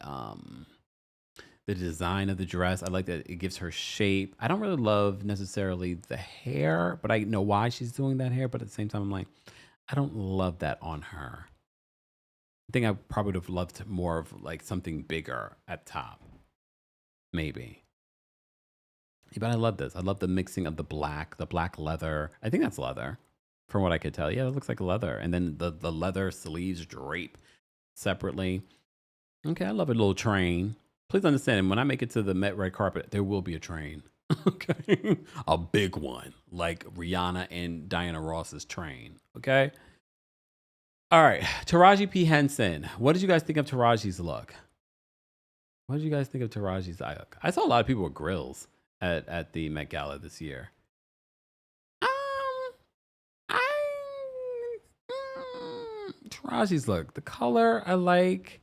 design of the dress. I like that it gives her shape. I don't really love necessarily the hair, but I know why she's doing that hair. But at the same time, I'm like, I don't love that on her. I think I probably would have loved more of like something bigger at top. Maybe. But I love this. I love the mixing of the black leather. I think that's leather from what I could tell. Yeah, it looks like leather. And then the leather sleeves drape separately. Okay, I love a little train. Please understand, when I make it to the Met red carpet, there will be a train. Okay? A big one, like Rihanna and Diana Ross's train. Okay? All right. Taraji P. Henson. What did you guys think of Taraji's look? What did you guys think of Taraji's look? I saw a lot of people with grills at the Met Gala this year. Taraji's look. The color, I like.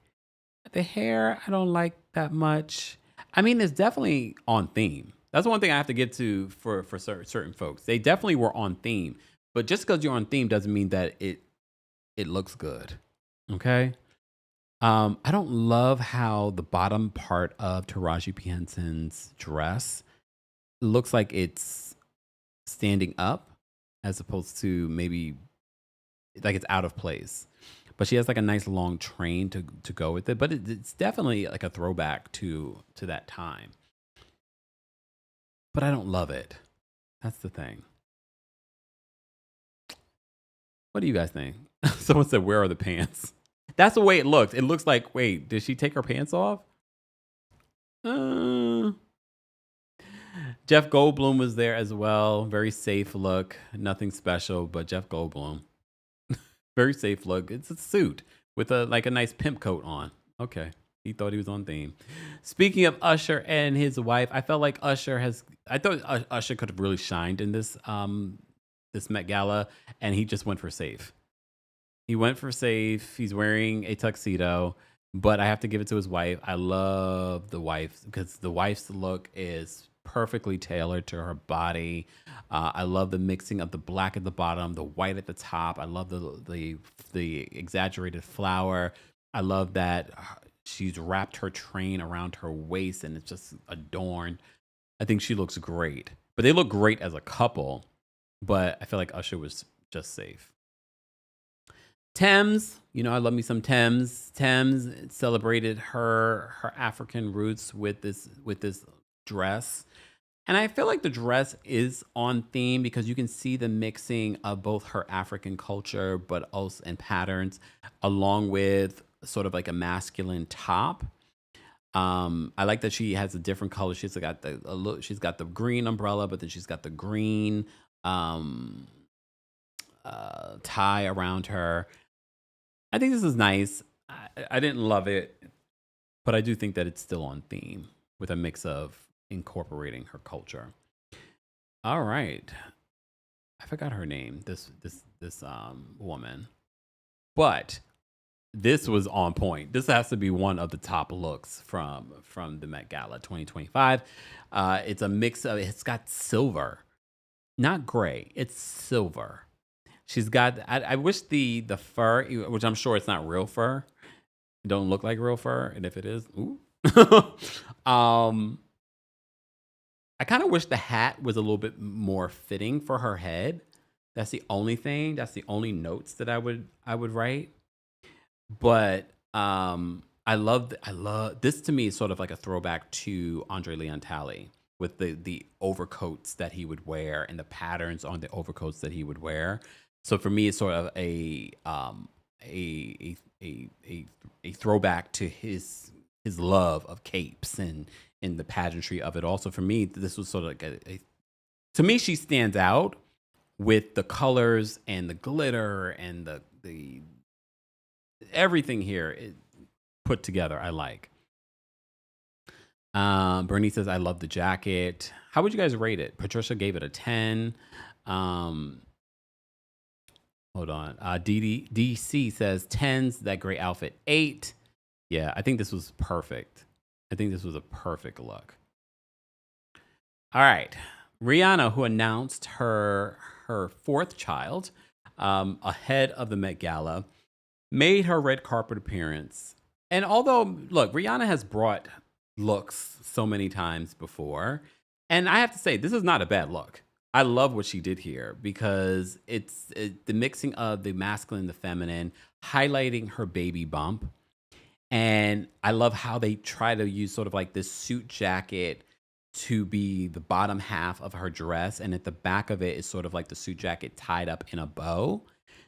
The hair, I don't like that much. I mean, it's definitely on theme. That's one thing I have to get to for certain folks. They definitely were on theme. But just because you're on theme doesn't mean that it looks good. Okay? I don't love how the bottom part of Taraji P. Henson's dress looks like it's standing up as opposed to maybe like it's out of place. But she has like a nice long train to go with it. But it's definitely like a throwback to that time. But I don't love it. That's the thing. What do you guys think? Someone said, where are the pants? That's the way it looks. It looks like, wait, did she take her pants off? Jeff Goldblum was there as well. Very safe look. Nothing special, but Jeff Goldblum. Very safe look. It's a suit with a nice pimp coat on. Okay. He thought he was on theme. Speaking of Usher and his wife, I felt like Usher could have really shined in this Met Gala, and he just went for safe. He went for safe. He's wearing a tuxedo, but I have to give it to his wife. I love the wife because the wife's look is perfectly tailored to her body. I love the mixing of the black at the bottom, the white at the top. I love the exaggerated flower. I love that she's wrapped her train around her waist and it's just adorned. I think she looks great, but they look great as a couple. But I feel like Usher was just safe. Thames, I love me some Thames. Thames celebrated her African roots with this dress. And I feel like the dress is on theme because you can see the mixing of both her African culture but also and patterns along with sort of like a masculine top. I like that she has a different color. She's got she's got the green umbrella, but then she's got the green tie around her. I think this is nice. I didn't love it, but I do think that it's still on theme with a mix of incorporating her culture. All right. I forgot her name, this woman. But this was on point. This has to be one of the top looks from the Met Gala 2025. It's a mix of, it's got silver, not gray. It's silver. She's got, I wish the fur, which I'm sure it's not real fur. It don't look like real fur. And if it is, ooh. I kind of wish the hat was a little bit more fitting for her head. That's the only thing. That's the only notes that I would write. But I love this. To me is sort of like a throwback to Andre Leon Talley with the overcoats that he would wear and the patterns on the overcoats that he would wear. So for me, it's sort of a throwback to his love of capes and the pageantry of it. Also, for me, this was sort of like to me, she stands out with the colors and the glitter and the everything here put together. I like. Bernie says, I love the jacket. How would you guys rate it? Patricia gave it a 10. Hold on. DC says 10s, that great outfit, 8. Yeah, I think this was perfect. I think this was a perfect look. All right. Rihanna, who announced her 4th child ahead of the Met Gala, made her red carpet appearance. And although, look, Rihanna has brought looks so many times before, and I have to say, this is not a bad look. I love what she did here because it's the mixing of the masculine and the feminine, highlighting her baby bump. And I love how they try to use sort of like this suit jacket to be the bottom half of her dress. And at the back of it is sort of like the suit jacket tied up in a bow.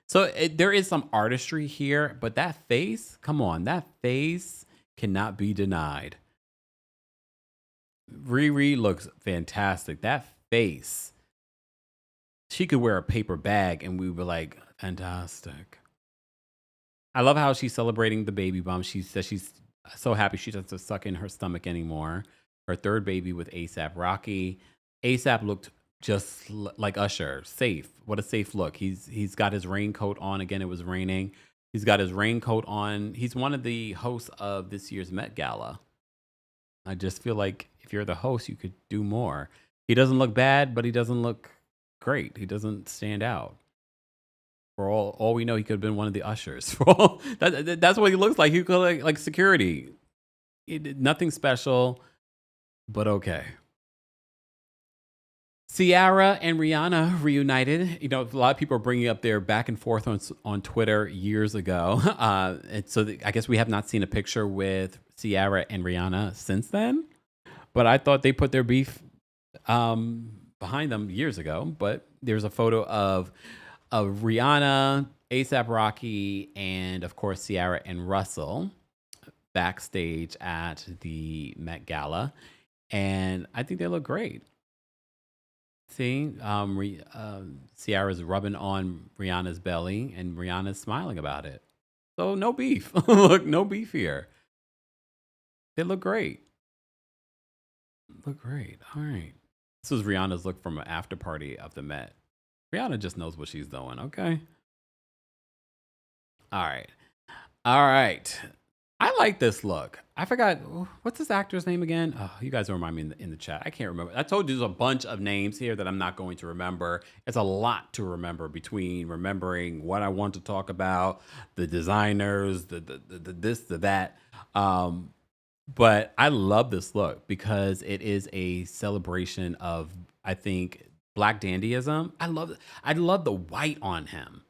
So there is some artistry here, but that face, come on, that face cannot be denied. Riri looks fantastic. That face. She could wear a paper bag and we were like, fantastic. I love how she's celebrating the baby bump. She says she's so happy she doesn't have to suck in her stomach anymore. Her 3rd baby with A$AP Rocky. A$AP looked just like Usher, safe. What a safe look. He's got his raincoat on. Again, it was raining. He's got his raincoat on. He's one of the hosts of this year's Met Gala. I just feel like if you're the host, you could do more. He doesn't look bad, but he doesn't look great. He doesn't stand out. For all we know, he could have been one of the ushers. For all, that's what he looks like. He could look like security. Nothing special, but okay. Ciara and Rihanna reunited. A lot of people are bringing up their back and forth on Twitter years ago. And so I guess we have not seen a picture with Ciara and Rihanna since then. But I thought they put their beef behind them years ago. But there's a photo of Rihanna, A$AP Rocky, and of course Ciara and Russell backstage at the Met Gala. And I think they look great. See, Ciara's rubbing on Rihanna's belly, and Rihanna's smiling about it. So no beef. Look, no beef here. They look great. Look great. All right. This was Rihanna's look from an after party of the Met. Rihanna just knows what she's doing, okay? All right. All right. I like this look. I forgot, what's this actor's name again? Oh, you guys will remind me in the chat. I can't remember. I told you there's a bunch of names here that I'm not going to remember. It's a lot to remember between remembering what I want to talk about, the designers, the this, the that. But I love this look because it is a celebration of, I think, Black dandyism. I love the white on him,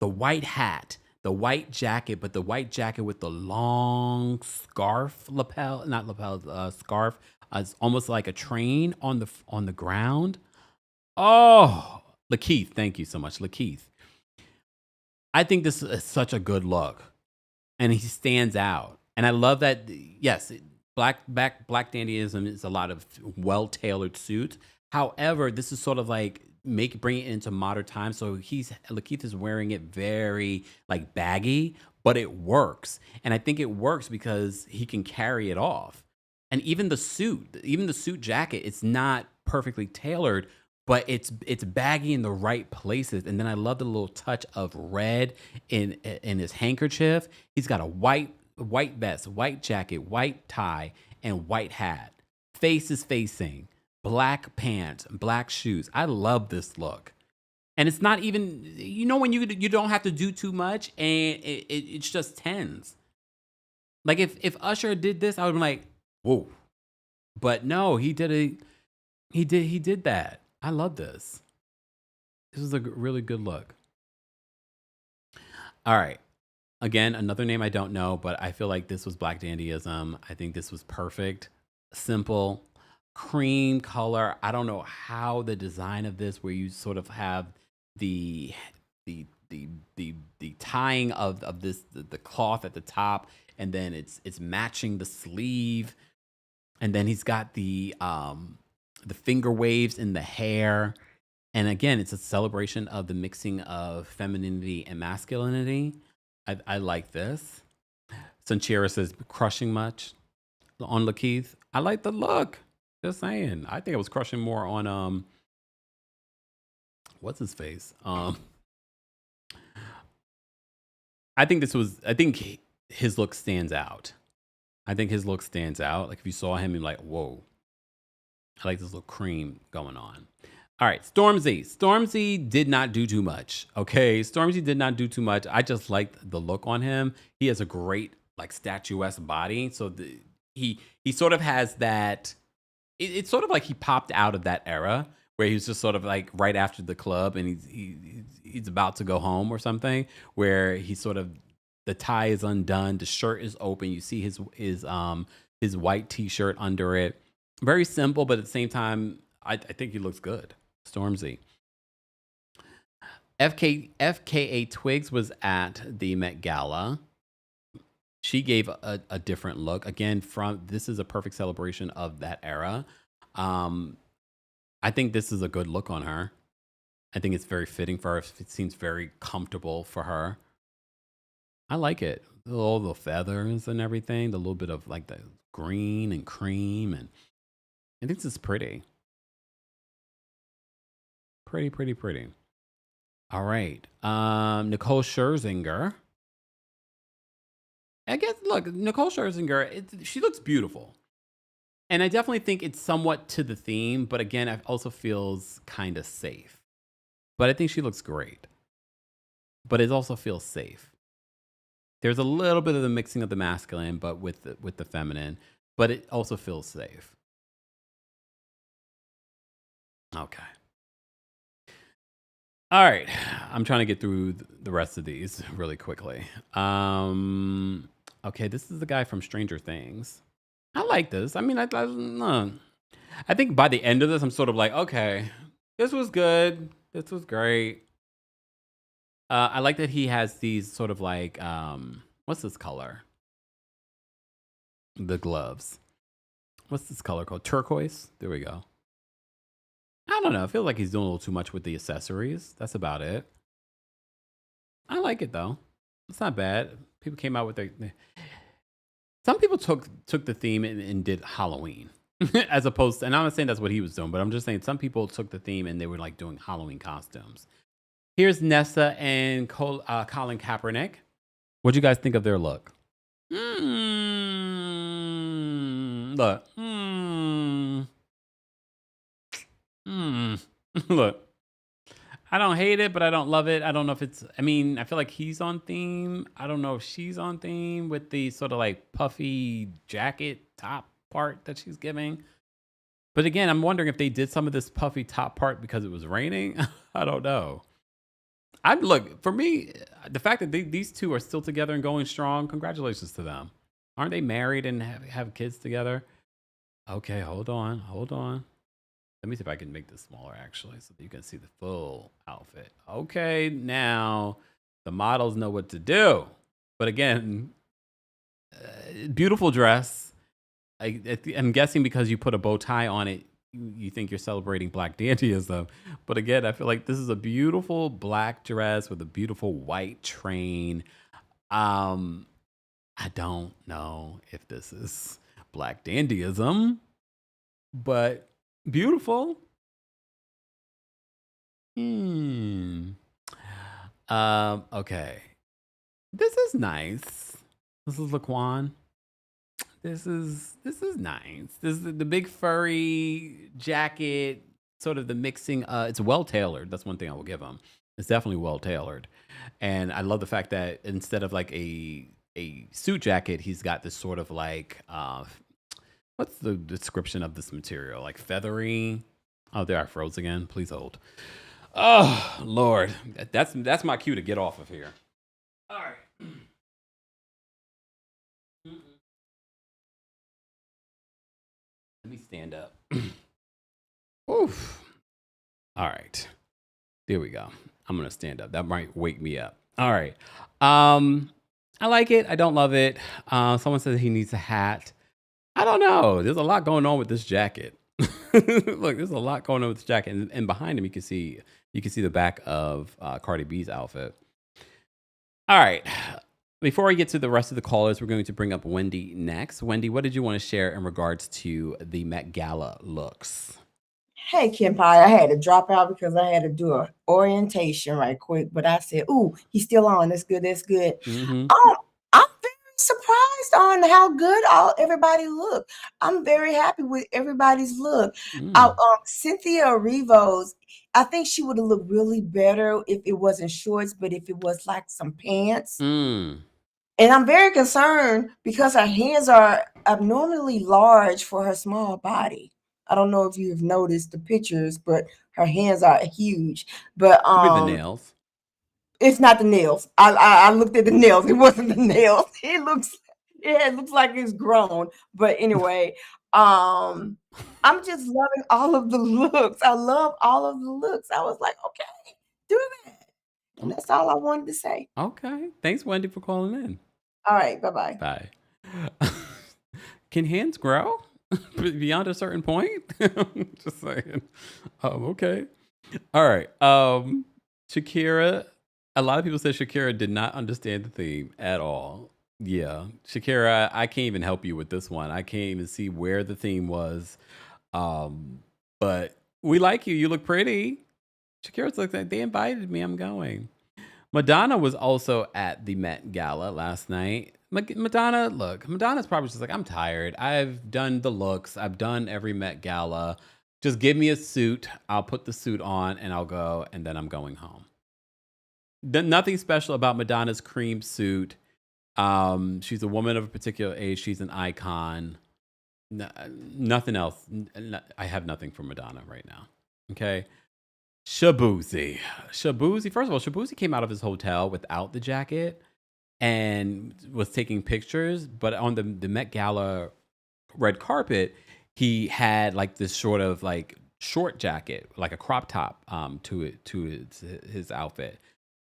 the white hat, the white jacket, but the white jacket with the long scarf lapel, not lapel, scarf. It's almost like a train on the ground. Oh, Lakeith, thank you so much, Lakeith. I think this is such a good look, and he stands out. And I love that. Yes, black dandyism is a lot of well tailored suits. However, this is sort of like bring it into modern times. So Lakeith is wearing it very like baggy, but it works. And I think it works because he can carry it off. And even the suit jacket, it's not perfectly tailored, but it's baggy in the right places. And then I love the little touch of red in his handkerchief. He's got a white vest, white jacket, white tie, and white hat. Face is facing, black pants, black shoes. I love this look. And it's not even, when you don't have to do too much, and it's just tens. Like if Usher did this, I would be like, whoa. But no, he did it. He did that. I love this. This is a really good look. All right. Again, another name I don't know, but I feel like this was Black dandyism. I think this was perfect, simple, cream color. I don't know how the design of this, where you sort of have the tying of this, the cloth at the top, and then it's matching the sleeve, and then he's got the finger waves in the hair. And again, it's a celebration of the mixing of femininity and masculinity. I like this. Sanchira says, crushing much on Lakeith. I like the look. Just saying. I think I was crushing more on, what's his face? I think his look stands out. Like if you saw him, you're like, whoa. I like this little cream going on. All right, Stormzy. Stormzy did not do too much. Okay, Stormzy did not do too much. I just liked the look on him. He has a great like statuesque body. So he sort of has that. It's sort of like he popped out of that era where he was just sort of like right after the club and he's about to go home or something. Where he sort of, the tie is undone, the shirt is open. You see his white t-shirt under it. Very simple, but at the same time, I think he looks good. Stormzy. FKA Twigs was at the Met Gala. She gave a different look. Again, this is a perfect celebration of that era. I think this is a good look on her. I think it's very fitting for her. It seems very comfortable for her. I like it. All the feathers and everything. The little bit of like the green and cream. And I think this is pretty. Pretty. All right. Nicole Scherzinger. I guess, look, Nicole Scherzinger, she looks beautiful. And I definitely think it's somewhat to the theme, but again, it also feels kind of safe. But I think she looks great. But it also feels safe. There's a little bit of the mixing of the masculine, but with the feminine. But it also feels safe. Okay. All right. I'm trying to get through the rest of these really quickly. Okay, this is the guy from Stranger Things. I like this. I mean, I think by the end of this, I'm sort of like, okay, this was good. This was great. I like that he has these sort of like, what's this color? The gloves. What's this color called? Turquoise? There we go. I don't know. I feel like he's doing a little too much with the accessories. That's about it. I like it though. It's not bad. People came out with some people took the theme and did Halloween as opposed to, and I'm not saying that's what he was doing, but I'm just saying some people took the theme and they were like doing Halloween costumes. Here's Nessa and Colin Kaepernick. What'd you guys think of their look? Look. Look. I don't hate it, but I don't love it. I don't know if it's, I mean, I feel like he's on theme. I don't know if she's on theme with the sort of like puffy jacket top part that she's giving. But again, I'm wondering if they did some of this puffy top part because it was raining. I don't know. Look, for me, the fact that these two are still together and going strong, congratulations to them. Aren't they married and have kids together? Okay, hold on. Let me see if I can make this smaller, actually, so that you can see the full outfit. Okay, now the models know what to do. But again, beautiful dress. I'm guessing because you put a bow tie on it, you think you're celebrating Black Dandyism. But again, I feel like this is a beautiful black dress with a beautiful white train. I don't know if this is Black Dandyism, but beautiful. Okay. This is nice. This is Laquan. This is nice. This is the big furry jacket, sort of the mixing. It's well tailored. That's one thing I will give him. It's definitely well tailored, and I love the fact that instead of like a suit jacket, he's got this sort of like what's the description of this material? Like feathery. Oh, there I froze again. Please hold. Oh Lord, that's my cue to get off of here. All right. Let me stand up. Oof. All right. There we go. I'm going to stand up. That might wake me up. All right. I like it. I don't love it. Someone says he needs a hat. I don't know. There's a lot going on with this jacket. Look, there's a lot going on with this jacket. And behind him, you can see the back of Cardi B's outfit. All right. Before I get to the rest of the callers, we're going to bring up Wendy next. Wendy, what did you want to share in regards to the Met Gala looks? Hey, Kempire, I had to drop out because I had to do an orientation right quick. But I said, ooh, he's still on. That's good. Mm-hmm. I'm very surprised on how good everybody looked. I'm very happy with everybody's look. Cynthia Erivo's, I think she would have looked really better if it wasn't shorts, but if it was like some pants. And I'm very concerned because her hands are abnormally large for her small body. I don't know if you've noticed the pictures, but her hands are huge. But the nails. It's not the nails. I looked at the nails. It wasn't the nails. It looks like it's grown. But anyway, I'm just loving all of the looks. I love all of the looks. I was like, okay, do that. And that's all I wanted to say. Okay. Thanks, Wendy, for calling in. All right. Bye-bye. Bye. Can hands grow beyond a certain point? Just saying. Okay. All right. Shakira. A lot of people said Shakira did not understand the theme at all. Yeah. Shakira, I can't even help you with this one. I can't even see where the theme was. But we like you. You look pretty. Shakira's like, they invited me. I'm going. Madonna was also at the Met Gala last night. Madonna's probably just like, I'm tired. I've done the looks. I've done every Met Gala. Just give me a suit. I'll put the suit on and I'll go, and then I'm going home. Nothing special about Madonna's cream suit. She's a woman of a particular age. She's an icon. Nothing else. I have nothing for Madonna right now. Okay. Shabuzi. First of all, Shabuzi came out of his hotel without the jacket and was taking pictures. But on the Met Gala red carpet, he had like this sort of like short jacket, like a crop top to his outfit.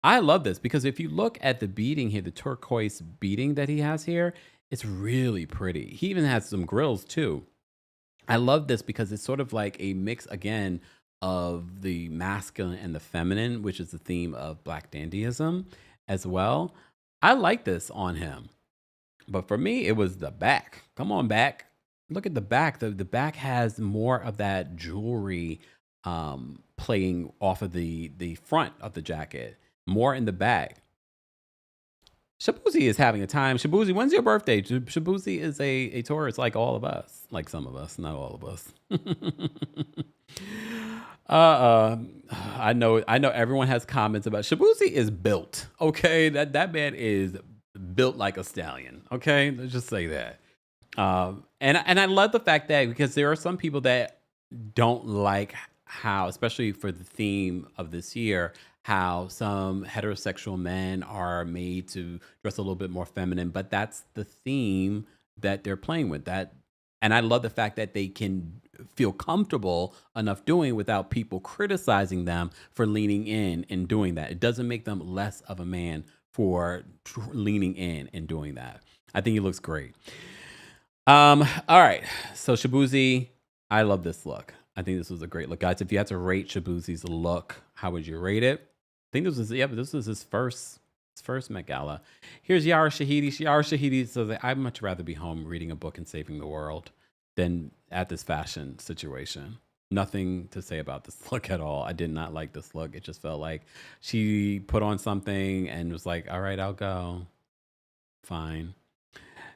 I love this because if you look at the beading here, the turquoise beading that he has here, it's really pretty. He even has some grills too. I love this because it's sort of like a mix again of the masculine and the feminine, which is the theme of Black Dandyism as well. I like this on him. But for me, it was the back. Come on, back. Look at the back. The back has more of that jewelry playing off of the front of the jacket, more in the back. Shabuzi is having a time. Shabuzi, when's your birthday? Shabuzi is a Taurus like all of us. Like some of us, not all of us. I know everyone has comments about Shabuzi is built. Okay. That man is built like a stallion. Okay. Let's just say that. And I love the fact that because there are some people that don't like how, especially for the theme of this year, how some heterosexual men are made to dress a little bit more feminine, but that's the theme that they're playing with. That, and I love the fact that they can feel comfortable enough doing without people criticizing them for leaning in and doing that. It doesn't make them less of a man for leaning in and doing that. I think he looks great. All right. So Shabuzi, I love this look. I think this was a great look. Guys, if you had to rate Shabuzi's look, how would you rate it? I think this was his first Met Gala. Here's Yara Shahidi. Yara Shahidi says, I'd much rather be home reading a book and saving the world than at this fashion situation. Nothing to say about this look at all. I did not like this look. It just felt like she put on something and was like, all right, I'll go. Fine.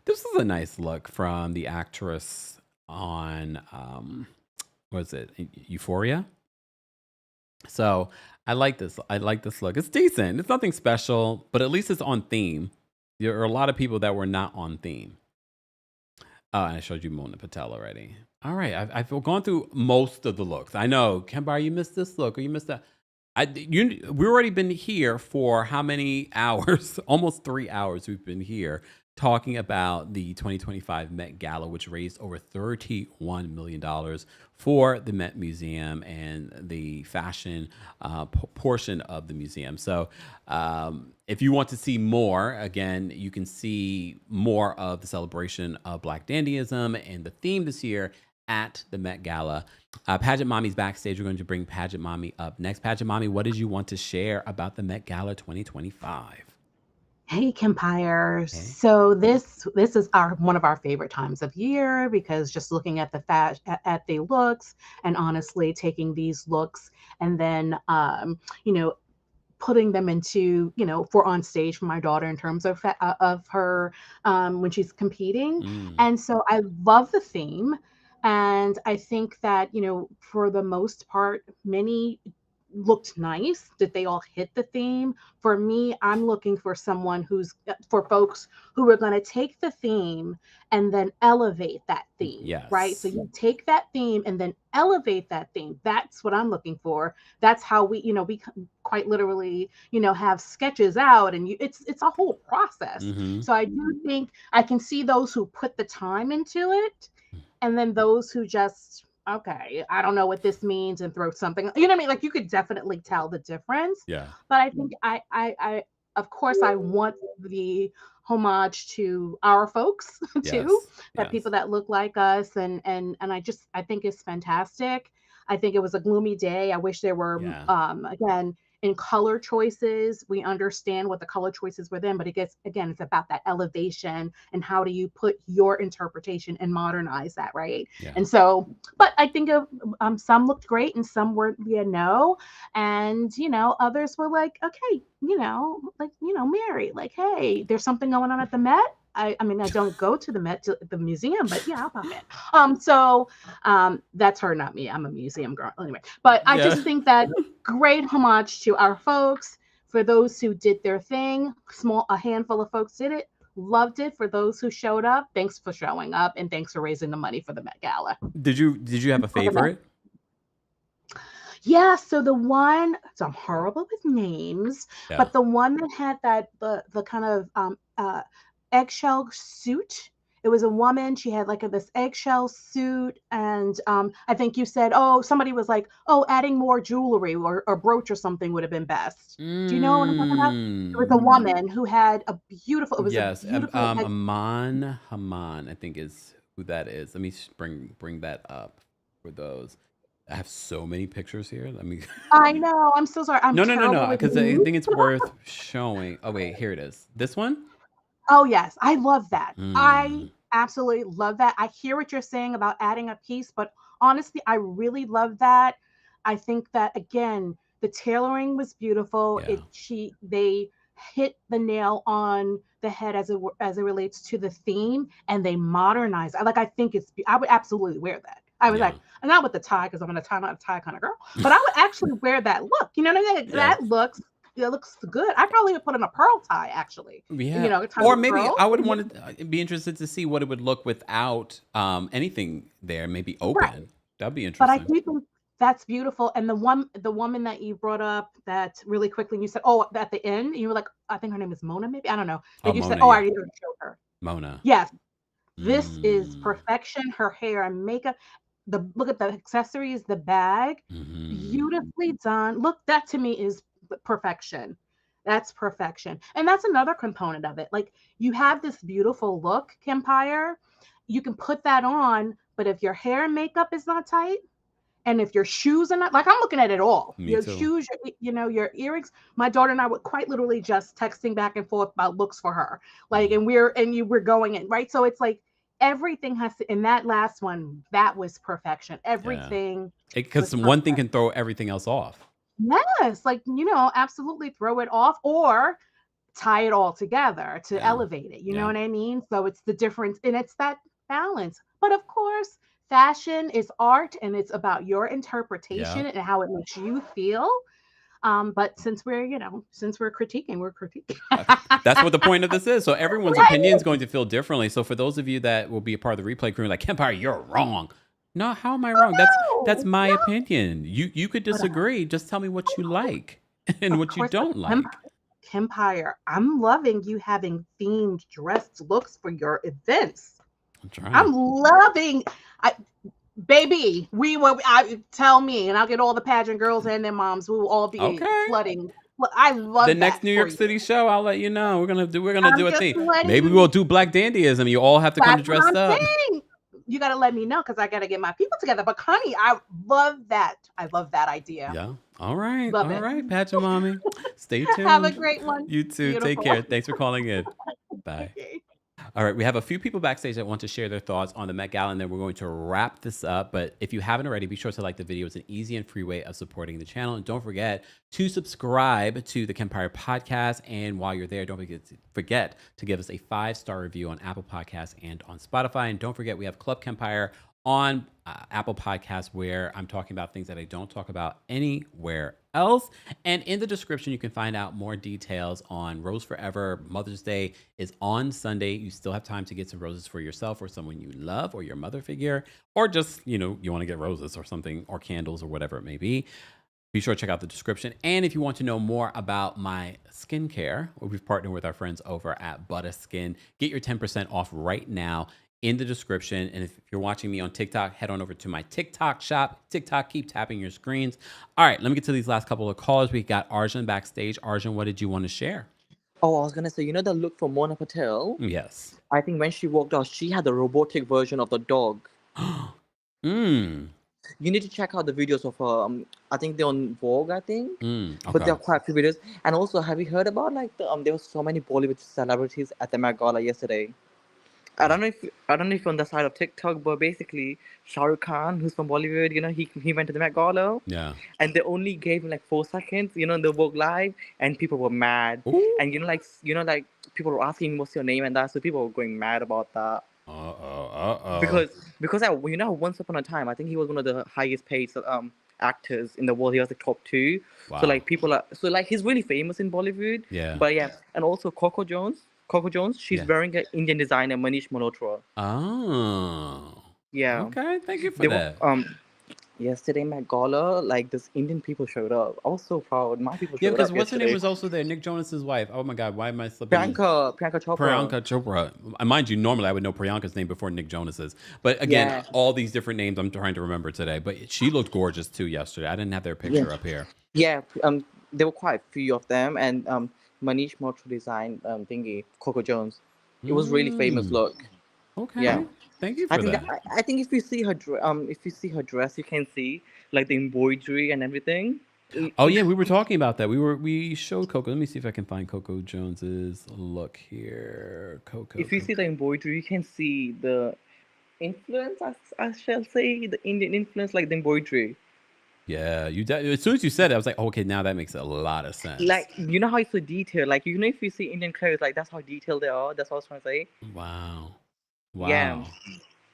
This is a nice look from the actress on, what is it, Euphoria? So I like this. I like this look. It's decent. It's nothing special, but at least it's on theme. There are a lot of people that were not on theme. Oh, and I showed you Mona Patel already. All right. I've gone through most of the looks. I know, Kempire, you missed this look or you missed that. We've already been here for how many hours? Almost 3 hours we've been here talking about the 2025 Met Gala, which raised over $31 million for the Met Museum and the fashion portion of the museum. So if you want to see more, again, you can see more of the celebration of Black Dandyism and the theme this year at the Met Gala. Pageant Mommy's backstage. We're going to bring Pageant Mommy up next. Pageant Mommy, what did you want to share about the Met Gala 2025? Hey, Kempire. So this is one of our favorite times of year because just looking at at the looks and honestly taking these looks and then putting them into for on stage for my daughter in terms of her when she's competing. And so I love the theme, and I think that for the most part many looked nice. Did they all hit the theme? For me, I'm looking for for folks who are going to take the theme and then elevate that theme. Yes. Right. So you take that theme and then elevate that theme. That's what I'm looking for. That's how we quite literally, have sketches out, and it's a whole process. So I do think I can see those who put the time into it, and then those who just, okay, I don't know what this means, and throw something, you know what I mean? Like, you could definitely tell the difference. Yeah. But I think I of course I want the homage to our folks too, that people that look like us, and I think it's fantastic. I think it was a gloomy day. I wish there were again, in color choices, we understand what the color choices were then, but it's about that elevation and how do you put your interpretation and modernize that, right? Yeah. And so, but I think some looked great and some were no, and others were like, okay, Mary, like, hey, there's something going on at the Met. I mean, I don't go to the Met, to the museum, but yeah, I'll pop in. So that's her, not me. I'm a museum girl anyway. But I just think that great homage to our folks. For those who did their thing, a handful of folks did it. Loved it. For those who showed up, thanks for showing up, and thanks for raising the money for the Met Gala. Did you have a favorite? Yeah, so I'm horrible with names, but the one that had the kind of eggshell suit. It was a woman. She had like this eggshell suit, and I think you said, somebody was like, adding more jewelry or brooch or something would have been best. Do you know what I'm talking about? It was a woman who had a beautiful. It was a beautiful. Haman, I think is who that is. Let me bring that up for those. I have so many pictures here. Let me. I know. I'm so sorry. No. Because I think it's worth showing. Oh wait, here it is. This one. Oh yes, I love that. I absolutely love that. I hear what you're saying about adding a piece, but honestly, I really love that. I think that again, the tailoring was beautiful. Yeah. They hit the nail on the head as it relates to the theme, and they modernize. I think I would absolutely wear that. I was like, not with the tie, because I'm not a tie kind of girl, but I would actually wear that look. You know what I mean? That looks good. I probably would put in a pearl tie, actually. Yeah. Or maybe I would want to be interested to see what it would look without anything there, maybe open. Right. That'd be interesting. But I do think that's beautiful. And the woman that you brought up that really quickly, and you said, oh, at the end, you were like, I think her name is Mona, maybe? I don't know. But you Mona, said, I didn't show her. Mona. Yes. This is perfection. Her hair and makeup. Look at the accessories, the bag, beautifully done. Look, that to me is perfection. That's perfection. And that's another component of it. Like, you have this beautiful look, Kempire. You can put that on, but if your hair and makeup is not tight, and if your shoes are not, like, I'm looking at it all. Your shoes, your earrings. My daughter and I were quite literally just texting back and forth about looks for her. Like, and we're going in, right? So it's like everything has to, in that last one, that was perfection. Everything. Because one thing can throw everything else off. Yes. Like, absolutely throw it off or tie it all together to elevate it. You know what I mean? So it's the difference, and it's that balance. But of course, fashion is art, and it's about your interpretation and how it makes you feel. But since we're critiquing, we're critiquing. That's what the point of this is. So everyone's opinion is going to feel differently. So for those of you that will be a part of the replay crew, like, Kempire, you're wrong. No, how am I wrong? That's my opinion. You could disagree. Just tell me what you like and what you don't like. Kempire, I'm loving you having themed dressed looks for your events. I'm loving. Baby, tell me, and I'll get all the pageant girls and their moms. We will all be flooding. I love the next New York City show. I'll let you know. We're gonna do a thing. Maybe we'll do Black Dandyism. You all have to come dressed up. You got to let me know, because I got to get my people together. But honey, I love that. I love that idea. Yeah. All right. All right, Pageant Mommy. Stay tuned. Have a great one. You too. Beautiful. Take care. Thanks for calling in. Bye. All right, we have a few people backstage that want to share their thoughts on the Met Gala, and then we're going to wrap this up. But if you haven't already, be sure to like the video. It's an easy and free way of supporting the channel. And don't forget to subscribe to the Kempire podcast. And while you're there, don't forget to give us a 5-star review on Apple Podcasts and on Spotify. And don't forget, we have Club Kempire on Apple Podcasts, where I'm talking about things that I don't talk about anywhere else. And in the description, you can find out more details on Rose Forever. Mother's Day is on Sunday. You still have time to get some roses for yourself or someone you love, or your mother figure, or just, you want to get roses or something, or candles, or whatever it may be. Be sure to check out the description. And if you want to know more about my skincare, we've partnered with our friends over at Butter Skin. Get your 10% off right now in the description. And if you're watching me on TikTok, head on over to my TikTok shop. TikTok, keep tapping your screens. All right, let me get to these last couple of callers. We got Arjun backstage. Arjun, what did you want to share? Oh, I was going to say, the look for Mona Patel? Yes. I think when she walked out, she had the robotic version of the dog. You need to check out the videos of her. I think they're on Vogue, I think. Okay. But there are quite a few videos. And also, have you heard about, there were so many Bollywood celebrities at the Met Gala yesterday? I don't know if you're on the side of TikTok, but basically Shah Rukh Khan, who's from Bollywood, he went to the Met Gala. Yeah. And they only gave him 4 seconds, in the Vogue Live, and people were mad. Ooh. And people were asking what's your name and that, so people were going mad about that. Because once upon a time, I think he was one of the highest paid actors in the world. He was top 2. Wow. So he's really famous in Bollywood. Yeah. But yeah, and also Coco Jones, she's wearing an Indian designer, Manish Malhotra. Oh. Yeah. Okay, thank you for that. Yesterday, Met Gala, this Indian people showed up. I was so proud. My people showed up. Yeah, because what's yesterday. her name was also there? Nick Jonas's wife. Oh my God, why am I slipping? Priyanka Chopra. Priyanka Chopra. Mind you, normally I would know Priyanka's name before Nick Jonas's. But again, all these different names I'm trying to remember today. But she looked gorgeous too yesterday. I didn't have their picture up here. Yeah, there were quite a few of them, and Manish Malhotra designed Coco Jones. It was really famous look. Okay. Yeah. Thank you for that. I think if you see her dress, you can see the embroidery and everything. Oh yeah, we were talking about that. We showed Coco. Let me see if I can find Coco Jones's look here. Coco. If you see the embroidery, you can see the influence. I shall say the Indian influence, the embroidery. Yeah, as soon as you said it, I was like, oh, okay, now that makes a lot of sense. Like, you know how it's so detailed. Like, you know, if you see Indian clothes, like that's how detailed they are. That's what I was trying to say. Wow. Yeah. Wow.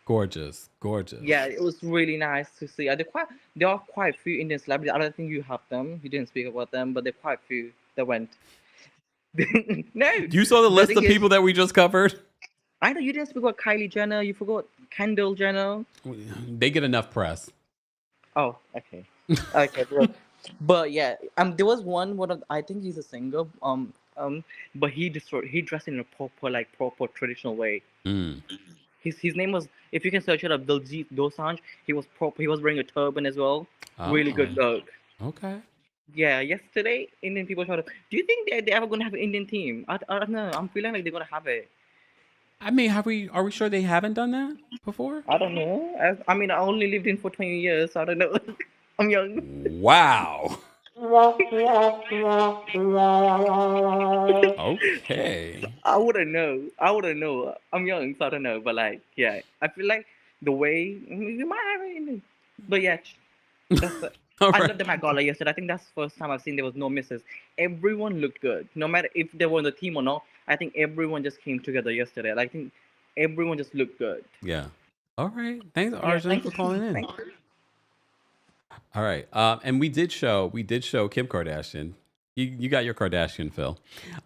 Gorgeous. Gorgeous. Yeah, it was really nice to see. There are quite a few Indian celebrities. I don't think you have them. You didn't speak about them, but there are quite a few that went. No. You saw the list of people that we just covered? I know you didn't speak about Kylie Jenner. You forgot Kendall Jenner. They get enough press. Oh, okay. Okay, bro. But yeah, there was one I think he's a singer. But he dressed in a proper traditional way. His name was, if you can search it up, Diljit Dosanjh. He was proper. He was wearing a turban as well. Really good look. Okay. Yeah, yesterday Indian people showed up. Do you think they're ever gonna have an Indian team? I don't know. I'm feeling like they're gonna have it. I mean, are we sure they haven't done that before? I don't know. I mean, I only lived in for 20 years, so I don't know. I'm young. Wow. Okay. I wouldn't know. I'm young, so I don't know. But like, yeah, I feel like the way we might have it. But yeah, that's I love the Met Gala yesterday. I think that's the first time I've seen there was no misses. Everyone looked good, no matter if they were on the team or not. I think everyone just came together yesterday. I think everyone just looked good. Yeah. All right. Thanks, Arjun, for calling in. All right. And we did show Kim Kardashian. You got your Kardashian fill.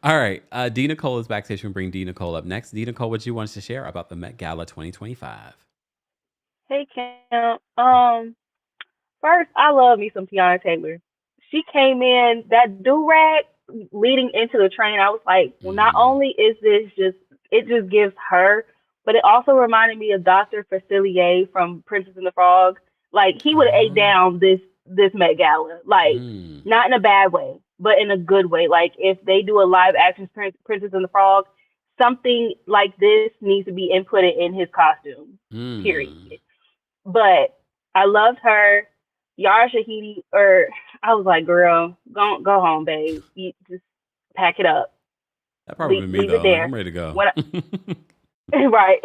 All right. D. Nicole is backstage. We'll bring D. Nicole up next. D. Nicole, what do you want us to share about the Met Gala 2025? Hey, Cam. First, I love me some Tiana Taylor. She came in, that do-rag leading into the train. I was like, well, not only is it just gives her, but it also reminded me of Dr. Facilier from Princess and the Frog. Like, he would have ate down this Met Gala. Like, not in a bad way, but in a good way. Like, if they do a live action Princess and the Frog, something like this needs to be inputted in his costume, period. But I loved her. Yara Shahidi, I was like, girl, go home, babe. You just pack it up. That probably me, though. Like, I'm ready to go. Right.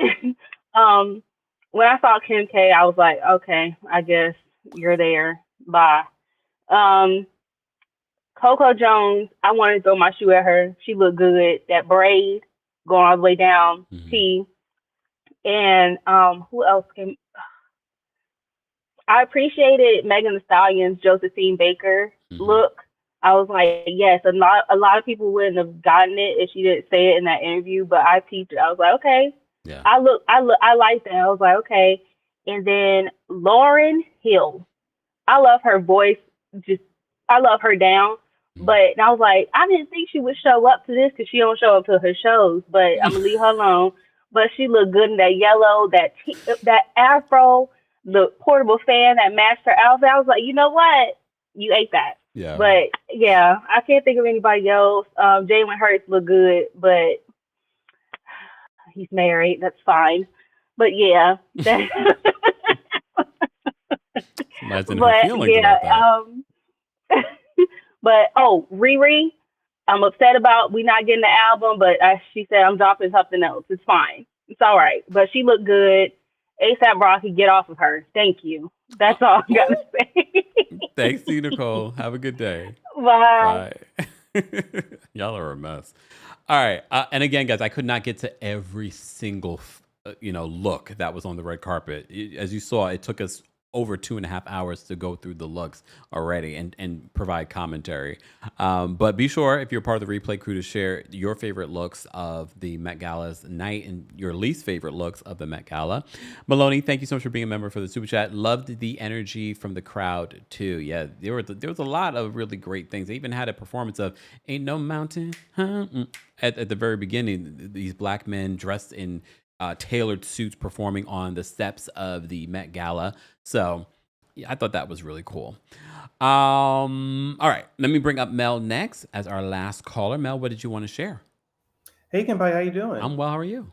When I saw Kim K, I was like, okay, I guess you're there. Bye. Coco Jones, I wanted to throw my shoe at her. She looked good. That braid going all the way down. T. And who else came? I appreciated Megan Thee Stallion's Josephine Baker look. I was like, yes, a lot of people wouldn't have gotten it if she didn't say it in that interview, but I peeped it. I was like, okay. Yeah. I like that. I was like, okay. And then Lauryn Hill. I love her voice. I love her down. But I was like, I didn't think she would show up to this because she don't show up to her shows, but I'm gonna leave her alone. But she looked good in that yellow, that afro, the portable fan that matched her outfit. I was like, you know what? You ate that. Yeah. But yeah, I can't think of anybody else. Jalen Hurts looked good, but he's married. That's fine. But yeah. Somebody's in her feelings about that. But Riri, I'm upset about we not getting the album, but she said I'm dropping something else. It's fine. It's all right. But she looked good. ASAP Rocky, get off of her. Thank you. That's all I gotta say. Thanks, D. Nicole. Have a good day. Bye. Y'all are a mess. All right. And again, guys, I could not get to every single look that was on the red carpet. As you saw, it took us over 2.5 hours to go through the looks already and provide commentary. But be sure, if you're part of the replay crew, to share your favorite looks of the Met Gala's night and your least favorite looks of the Met Gala. Maloney, thank you so much for being a member for the Super Chat. Loved the energy from the crowd, too. Yeah, there was a lot of really great things. They even had a performance of Ain't No Mountain at the very beginning. These black men dressed in tailored suits performing on the steps of the Met Gala. So yeah, I thought that was really cool. All right, let me bring up Mel next as our last caller. Mel, what did you want to share? Hey, Kempire, how you doing? I'm well. How are you?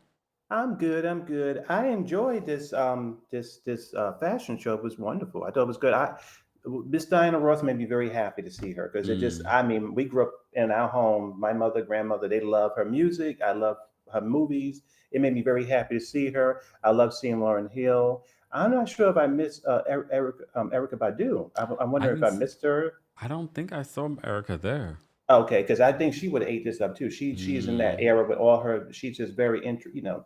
I'm good. I enjoyed this fashion show. It was wonderful. I thought it was good. Miss Diana Ross made me very happy to see her because we grew up in our home. My mother, grandmother, they love her music. I love her movies. It made me very happy to see her. I love seeing Lauryn Hill. I'm not sure if I missed Erica Badu. I I wonder if didn't. I missed her. I don't think I saw Erica there. Okay, because I think she would have ate this up too. She's in that Mm. era with all her. She's just very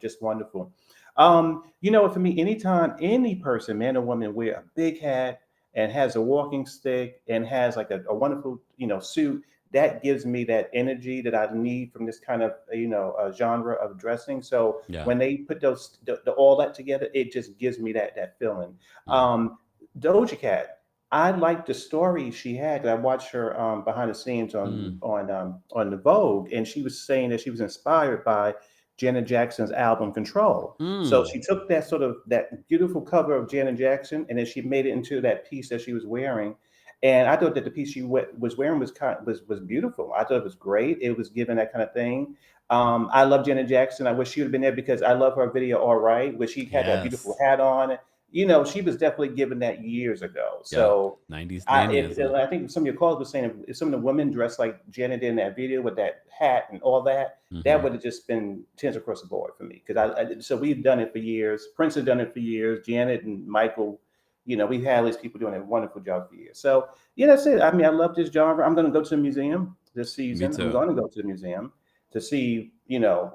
just wonderful. For me, anytime any person, man or woman, wear a big hat and has a walking stick and has like a wonderful suit, that gives me that energy that I need from this kind of genre of dressing. So Yeah. when they put all that together, it just gives me that feeling. Mm. Doja Cat. I liked the story she had. I watched her behind the scenes Mm. on the Vogue, and she was saying that she was inspired by Janet Jackson's album Control. So Mm. she took that beautiful cover of Janet Jackson, and then she made it into that piece that she was wearing. And I thought that the piece she was wearing was beautiful. I thought it was great. It was given that kind of thing. I love Janet Jackson. I wish she would have been there because I love her video All Right, where she had that beautiful Yes. hat on. She was definitely given that years ago. Yeah. So 90s if dandyism. I think some of your callers were saying if some of the women dressed like Janet did in that video with that hat and all that, that Mhm. would have just been tens across the board for me. Because so we've done it for years. Prince has done it for years. Janet and Michael, we've had all these people doing a wonderful job for years. So yeah, that's it. I mean, I love this genre. I'm going to go to the museum this season. too. I'm going to go to the museum to see,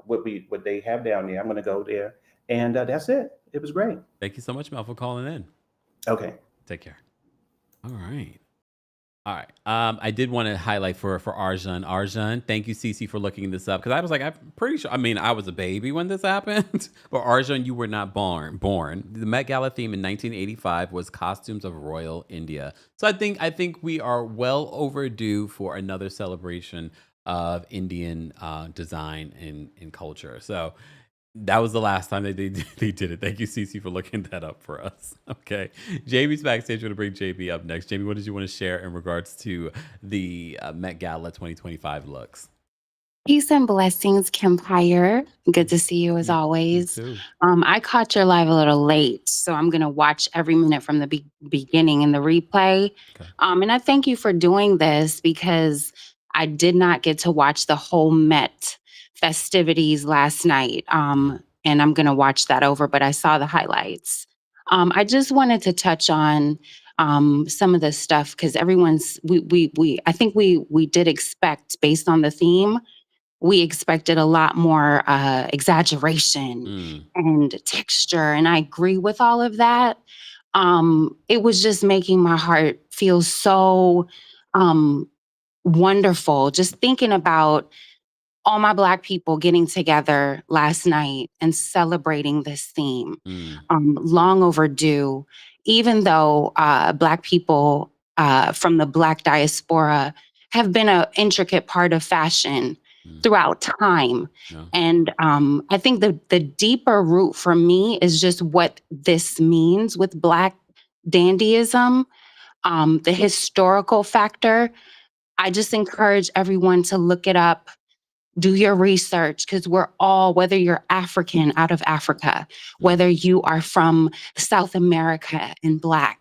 what they have down there. I'm going to go there, and that's it. It was great. Thank you so much, Mel, for calling in. Okay. Take care. All right. All right. I did want to highlight for Arjun. Arjun, thank you, Cece, for looking this up. Because I was like, I'm pretty sure. I mean, I was a baby when this happened. But Arjun, you were not born. The Met Gala theme in 1985 was costumes of royal India. So I think we are well overdue for another celebration of Indian design and culture. So that was the last time they did it. Thank you, Cece, for looking that up for us. Okay. Jamie's backstage. We're going to bring JB up next. Jamie, what did you want to share in regards to the Met Gala 2025 looks? Peace and blessings, Kempire. Good to see you as always. Too. I caught your live a little late, so I'm going to watch every minute from the beginning in the replay. Okay. And I thank you for doing this because I did not get to watch the whole Met festivities last night. And I'm going to watch that over, but I saw the highlights. I just wanted to touch on some of the stuff because I think we did expect, based on the theme, we expected a lot more exaggeration and texture. And I agree with all of that. It was just making my heart feel so wonderful. Just thinking about all my Black people getting together last night and celebrating this theme. Long overdue, even though Black people from the Black diaspora have been an intricate part of fashion throughout time. Yeah. And I think the deeper root for me is just what this means with Black dandyism, the historical factor. I just encourage everyone to look it up, do your research, because we're all, whether you're African out of Africa, whether you are from South America and Black,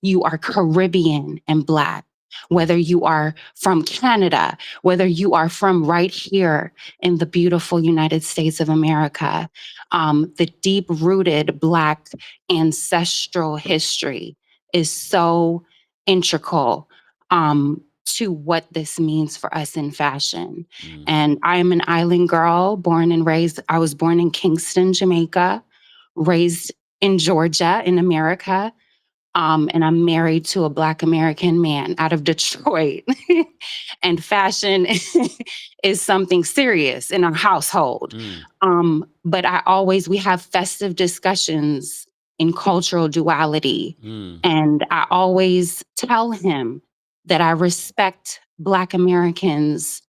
you are Caribbean and Black, whether you are from Canada, whether you are from right here in the beautiful United States of America, the deep-rooted Black ancestral history is so integral to what this means for us in fashion. And I am an island girl, born and raised. I was born in Kingston, Jamaica, raised in Georgia in America. And I'm married to a Black American man out of Detroit. And fashion is something serious in our household. But we have festive discussions in cultural duality. And I always tell him that I respect Black Americans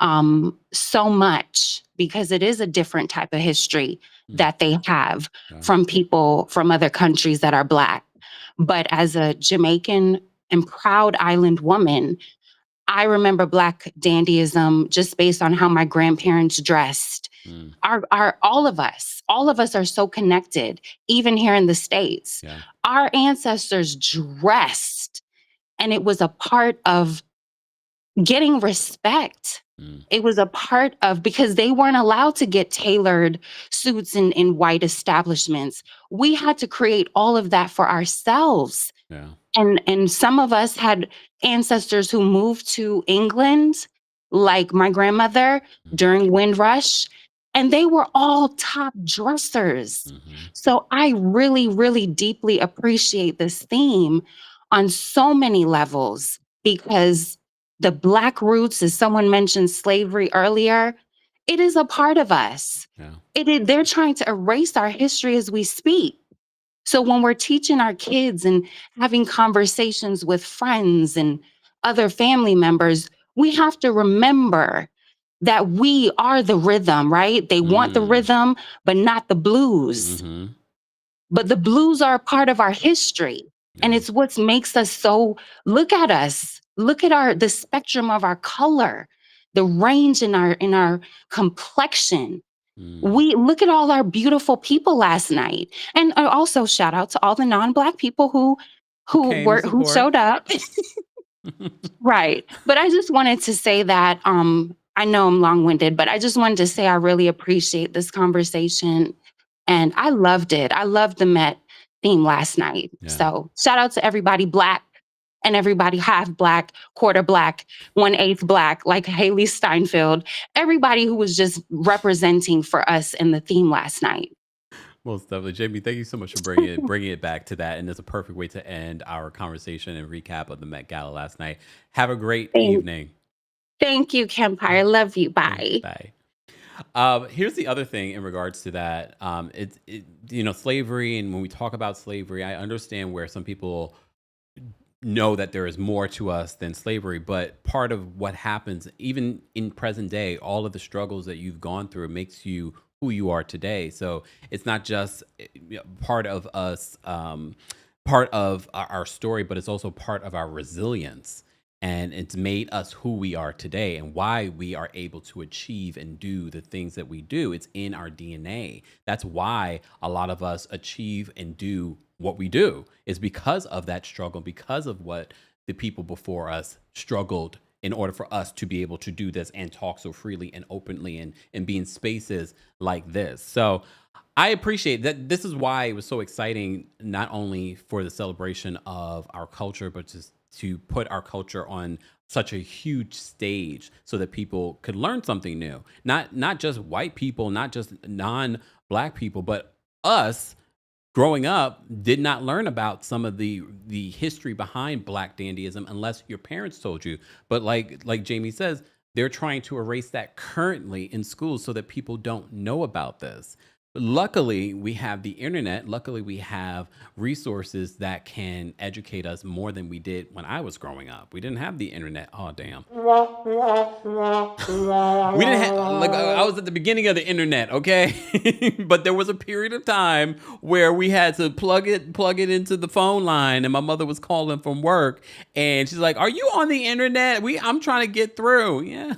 so much because it is a different type of history that they have from people from other countries that are Black. But as a Jamaican and proud island woman, I remember Black dandyism just based on how my grandparents dressed. All of us are so connected, even here in the States. Yeah. Our ancestors dressed, and it was a part of getting respect. It was a part of, because they weren't allowed to get tailored suits in white establishments. We had to create all of that for ourselves. Yeah. And some of us had ancestors who moved to England, like my grandmother during Windrush, and they were all top dressers. So I really, really deeply appreciate this theme on so many levels, because the Black roots, as someone mentioned slavery earlier, it is a part of us. Yeah. They're trying to erase our history as we speak. So when we're teaching our kids and having conversations with friends and other family members, we have to remember that we are the rhythm, right? They want the rhythm, but not the blues. But the blues are a part of our history. And it's what makes us so, look at us. Look at the spectrum of our color, the range in our complexion. We look at all our beautiful people last night. And also shout out to all the non-Black people who showed up. Right. But I just wanted to say that, I know I'm long-winded, but I just wanted to say I really appreciate this conversation. And I loved it. I loved the Met theme last night. Yeah. So shout out to everybody Black and everybody half Black, quarter Black, 1/8 Black, like Haley Steinfeld, everybody who was just representing for us in the theme last night. Most definitely. Jamie, thank you so much for bringing it back to that. And it's a perfect way to end our conversation and recap of the Met Gala last night. Have a great evening. Thank you, Kempire. Love you. Bye. Bye. Here's the other thing in regards to that. Slavery. And when we talk about slavery, I understand where some people know that there is more to us than slavery, but part of what happens, even in present day, all of the struggles that you've gone through makes you who you are today. So it's not just part of us, part of our story, but it's also part of our resilience. And it's made us who we are today and why we are able to achieve and do the things that we do. It's in our DNA. That's why a lot of us achieve and do what we do, is because of that struggle, because of what the people before us struggled in order for us to be able to do this and talk so freely and openly and be in spaces like this. So I appreciate that. This is why it was so exciting, not only for the celebration of our culture, but just to put our culture on such a huge stage so that people could learn something new. Not just white people, not just non-Black people, but us growing up did not learn about some of the history behind Black dandyism unless your parents told you. But like Jamie says, they're trying to erase that currently in schools so that people don't know about this. Luckily, we have the internet. Luckily, we have resources that can educate us more than we did when I was growing up. We didn't have the internet. Oh, damn. We didn't have, I was at the beginning of the internet, okay? But there was a period of time where we had to plug it into the phone line, and my mother was calling from work, and she's like, "Are you on the internet? I'm trying to get through." Yeah.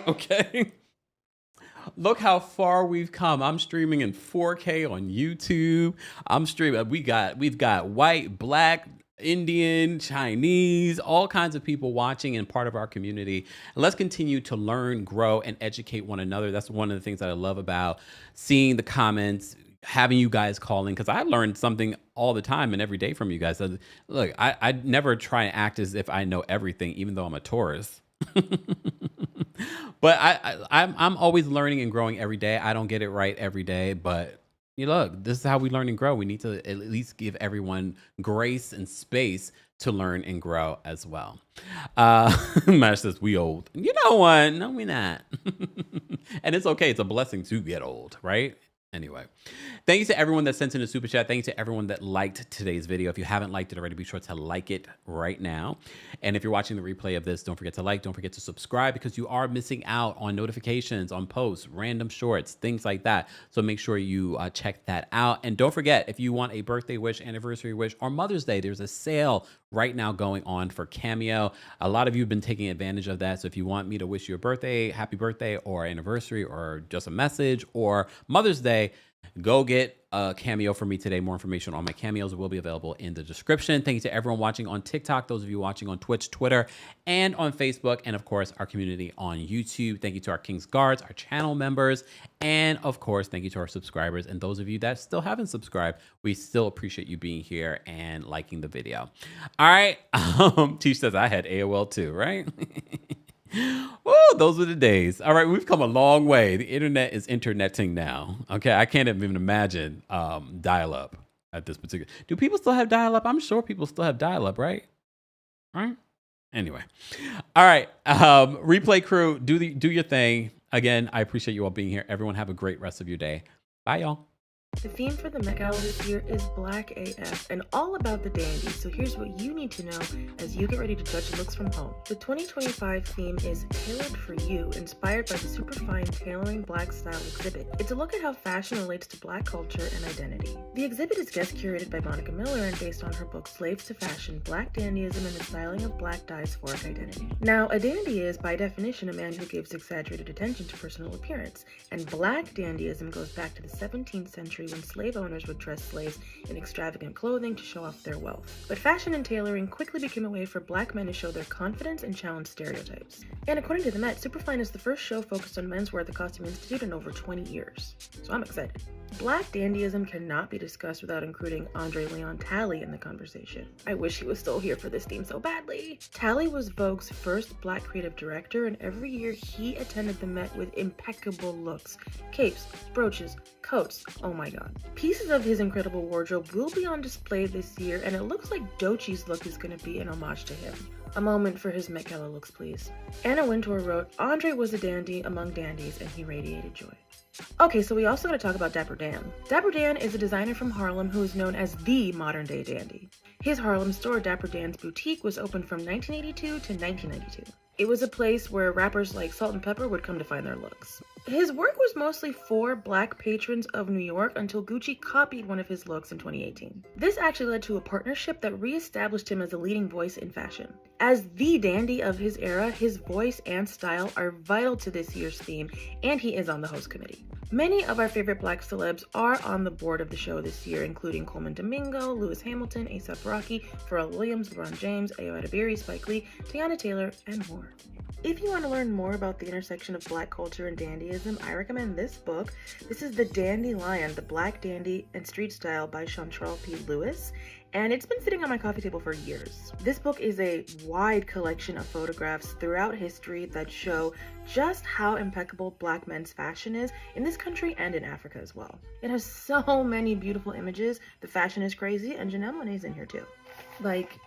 Okay. Look how far we've come. I'm streaming in 4K on YouTube. I'm streaming. We've got white, Black, Indian, Chinese, all kinds of people watching and part of our community. And let's continue to learn, grow, and educate one another. That's one of the things that I love about seeing the comments, having you guys calling, because I learned something all the time and every day from you guys. So, look, I never try and act as if I know everything, even though I'm a Taurus. But I'm always learning and growing every day. I don't get it right every day, but look, this is how we learn and grow. We need to at least give everyone grace and space to learn and grow as well. Mash says, we old. You know what? No, we not. And it's okay. It's a blessing to get old, right? Anyway, thank you to everyone that sent in a super chat. Thank you to everyone that liked today's video. If you haven't liked it already, be sure to like it right now. And if you're watching the replay of this, don't forget to like, don't forget to subscribe, because you are missing out on notifications, on posts, random shorts, things like that. So make sure you check that out. And don't forget, if you want a birthday wish, anniversary wish, or Mother's Day, there's a sale right now going on for CAMEO. A lot of you have been taking advantage of that. So if you want me to wish you a birthday, happy birthday, or anniversary, or just a message, or Mother's Day, Go get a cameo from me today. More information on my cameos will be available in the description. Thank you to everyone watching on TikTok, those of you watching on Twitch, Twitter, and on Facebook, and of course, our community on YouTube. Thank you to our King's Guards, our channel members, and of course, thank you to our subscribers. And those of you that still haven't subscribed, we still appreciate you being here and liking the video. All right. Teach says I had AOL too, right? Oh, those were the days. All right, we've come a long way. The internet is interneting now. Okay, I can't even imagine dial-up at this particular. Do people still have dial-up? I'm sure people still have dial-up, right? Right. Anyway, all right. Replay crew, do your thing. Again, I appreciate you all being here. Everyone have a great rest of your day. Bye, y'all. The theme for the Met Gala this year is Black AF and all about the dandies, so here's what you need to know as you get ready to judge looks from home. The 2025 theme is Tailored for You, inspired by the Superfine Tailoring Black Style exhibit. It's a look at how fashion relates to Black culture and identity. The exhibit is guest curated by Monica Miller and based on her book Slaves to Fashion, Black Dandyism and the Styling of Black Diasporic Identity. Now, a dandy is, by definition, a man who gives exaggerated attention to personal appearance, and Black dandyism goes back to the 17th century when slave owners would dress slaves in extravagant clothing to show off their wealth. But fashion and tailoring quickly became a way for Black men to show their confidence and challenge stereotypes. And according to the Met, Superfine is the first show focused on menswear at the Costume Institute in over 20 years. So I'm excited. Black dandyism cannot be discussed without including Andre Leon Talley in the conversation. I wish he was still here for this theme so badly. Talley was Vogue's first Black creative director, and every year he attended the Met with impeccable looks. Capes, brooches, coats, oh my god. Pieces of his incredible wardrobe will be on display this year, and it looks like Doechii's look is going to be an homage to him. A moment for his Met Gala looks, please. Anna Wintour wrote, Andre was a dandy among dandies, and he radiated joy. Okay, so we also got to talk about Dapper Dan. Dapper Dan is a designer from Harlem who is known as the modern-day dandy. His Harlem store, Dapper Dan's Boutique, was opened from 1982 to 1992. It was a place where rappers like Salt-N-Pepa would come to find their looks. His work was mostly for Black patrons of New York until Gucci copied one of his looks in 2018. This actually led to a partnership that re-established him as a leading voice in fashion. As the dandy of his era, his voice and style are vital to this year's theme, and he is on the host committee. Many of our favorite Black celebs are on the board of the show this year, including Coleman Domingo, Lewis Hamilton, A$AP Rocky, Pharrell Williams, LeBron James, Ayo Edebiri, Spike Lee, Tiana Taylor, and more. If you want to learn more about the intersection of Black culture and dandyism, I recommend this book. This is The Dandy Lion, The Black Dandy and Street Style by Chantrell P. Lewis, and it's been sitting on my coffee table for years. This book is a wide collection of photographs throughout history that show just how impeccable Black men's fashion is in this country and in Africa as well. It has so many beautiful images. The fashion is crazy, and Janelle Monáe's in here too. Like,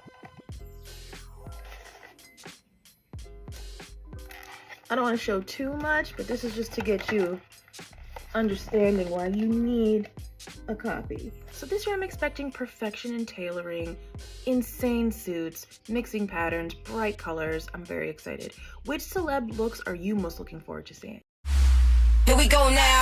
I don't want to show too much, but this is just to get you understanding why you need a copy. So this year I'm expecting perfection in tailoring, insane suits, mixing patterns, bright colors. I'm very excited. Which celeb looks are you most looking forward to seeing? Here we go now.